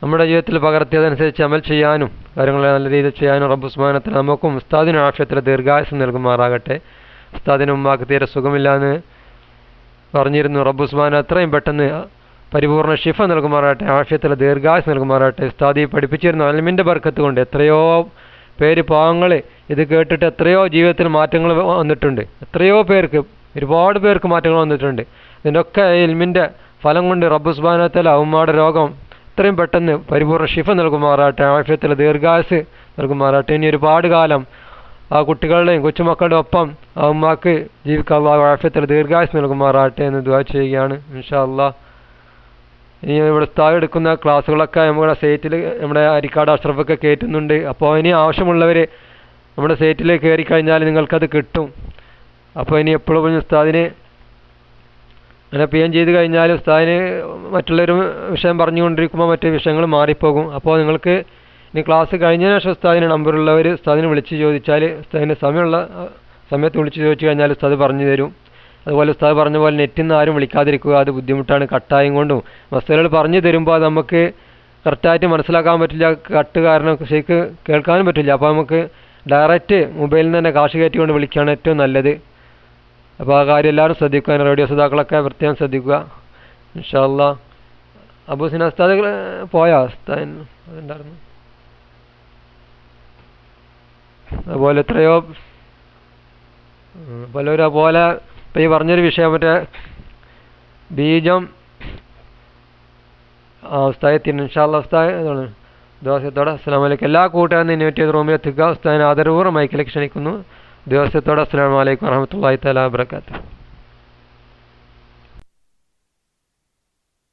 നമ്മുടെ ജീവിതത്തിൽ പകർത്തിയതനുസരിച്ച് അമൽ ചെയ്യാനും കാര്യങ്ങൾ നല്ല രീതിയിൽ ചെയ്യാനും റബ്ബ് സുബ്ഹാനഹു വ തആല നമുക്കും ഉസ്താദിനും ആഫിയത്തിൽ ദീർഘായുസ്സ് നൽകുമാറാകട്ടെ. ഉസ്താദിന് ഉമ്മാക്ക് തീരെ സുഖമില്ലാന്ന് പറഞ്ഞിരുന്നു. റബ്ബ് സുബ്ഹാനഹു എത്രയും പെട്ടെന്ന് പരിപൂർണ്ണ ഷിഫ നൽകുമാറാകട്ടെ, ആഫിയത്തിൽ ദീർഘായുസ്സ് നൽകുമാറാകട്ടെ. ഉസ്താദി പഠിപ്പിച്ചിരുന്നു അൽമിൻ്റെ ബർക്കത്ത് കൊണ്ട് എത്രയോ പേര് പാവങ്ങൾ ഇത് കേട്ടിട്ട് എത്രയോ ജീവിതത്തിൽ മാറ്റങ്ങൾ വന്നിട്ടുണ്ട്. എത്രയോ പേർക്ക്, ഒരുപാട് പേർക്ക് മാറ്റങ്ങൾ വന്നിട്ടുണ്ട്. ഇതിനൊക്കെ ഇൽമിൻ്റെ ഫലം കൊണ്ട് റബ്ബ് സുബ്ഹാനഹു വ തആല ഉമ്മയുടെ രോഗം എത്രയും പെട്ടെന്ന് പരിപൂർണ്ണ ഷിഫ നൽകുമാറാകട്ടെ, ആഫിയത്തിൽ ദീർഘായുസ്സ് നൽകുമാറാകട്ടെ. ഇനി ഒരുപാട് കാലം ആ കുട്ടികളുടെയും കൊച്ചുമക്കളുടെ ഒപ്പം ആ ഉമ്മാക്ക് ജീവിക്കാൻ അല്ലാഹു ആഫിയത്തിൽ ദീർഘായുസ്സ് നൽകുമാറാകട്ടെ എന്ന് ദുആ ചെയ്യുകയാണ് ഇൻഷാ അല്ലാഹ്. ഇനി ഇവിടെ ഉസ്താദ് എടുക്കുന്ന ക്ലാസ്സുകളൊക്കെ നമ്മുടെ സൈറ്റിൽ നമ്മുടെ അരിക്കാട് അഷ്റഫൊക്കെ കയറ്റുന്നുണ്ട്. അപ്പോൾ ഇനി ആവശ്യമുള്ളവർ നമ്മുടെ സൈറ്റിലേക്ക് കയറി കഴിഞ്ഞാൽ നിങ്ങൾക്കത് കിട്ടും. അപ്പോൾ ഇനി എപ്പോഴും ഉസ്താദിന് അങ്ങനെ പി എം ചെയ്ത് കഴിഞ്ഞാൽ ഉസ്താദിന് മറ്റുള്ളൊരു വിഷയം പറഞ്ഞുകൊണ്ടിരിക്കുമ്പോൾ മറ്റു വിഷയങ്ങൾ മാറിപ്പോകും. അപ്പോൾ നിങ്ങൾക്ക് ഇനി ക്ലാസ് കഴിഞ്ഞതിന് ശേഷം ഉസ്താദിന് നമ്പറുള്ളവർ ഉസ്താദിനെ വിളിച്ച് ചോദിച്ചാൽ ഉസ്താദിന് സമയത്ത് വിളിച്ച് ചോദിച്ചു കഴിഞ്ഞാൽ ഉസ്താദ് പറഞ്ഞു തരും. അതുപോലെ ഉസ്താദ് പറഞ്ഞ പോലെ നെറ്റിൽ നിന്ന് ആരും വിളിക്കാതിരിക്കുക, അത് ബുദ്ധിമുട്ടാണ്. കട്ടായും കൊണ്ടും മസലകൾ പറഞ്ഞു തരുമ്പോൾ അത് നമുക്ക് കറക്റ്റായിട്ട് മനസ്സിലാക്കാൻ പറ്റില്ല, കട്ട് കാരണം ശരിക്ക് കേൾക്കാനും പറ്റില്ല. അപ്പോൾ നമുക്ക് ഡയറക്റ്റ് മൊബൈലിൽ നിന്ന് തന്നെ കാശ് കയറ്റിക്കൊണ്ട് വിളിക്കുകയാണ് ഏറ്റവും നല്ലത്. അപ്പോൾ ആ കാര്യം എല്ലാവരും ശ്രദ്ധിക്കുക, റേഡിയോ ശ്രോതാക്കളൊക്കെ പ്രത്യേകം ശ്രദ്ധിക്കുക ഇൻഷാ അല്ലാഹ്. അബൂ സിന ഉസ്താദ് പോയാ ഉസ്താദ് അതുണ്ടായിരുന്നു. അതുപോലെ എത്രയോ പലരും അതുപോലെ ഇപ്പം ഈ പറഞ്ഞൊരു വിഷയം മറ്റേ ബീജം ഉസ്താദത്തിന് ഇൻഷാ അല്ലാഹ് ഉസ്താദ് ഇതാണ് ദിവസത്തോടെ. അസ്സലാമു അലൈക്കും. എല്ലാ കൂട്ടുകാരും ഇൻവൈറ്റ് ചെയ്ത് റൂമിൽ എത്തിക്കുക. ഉസ്താദിനെ ആദരപൂർവ്വം മൈക്കിലേക്ക് ക്ഷണിക്കുന്നു. ദിവസത്തോടെ അസ്സലാമു അലൈക്കും വറഹ്മത്തുള്ളാഹി തആല വബറകാതുഹു.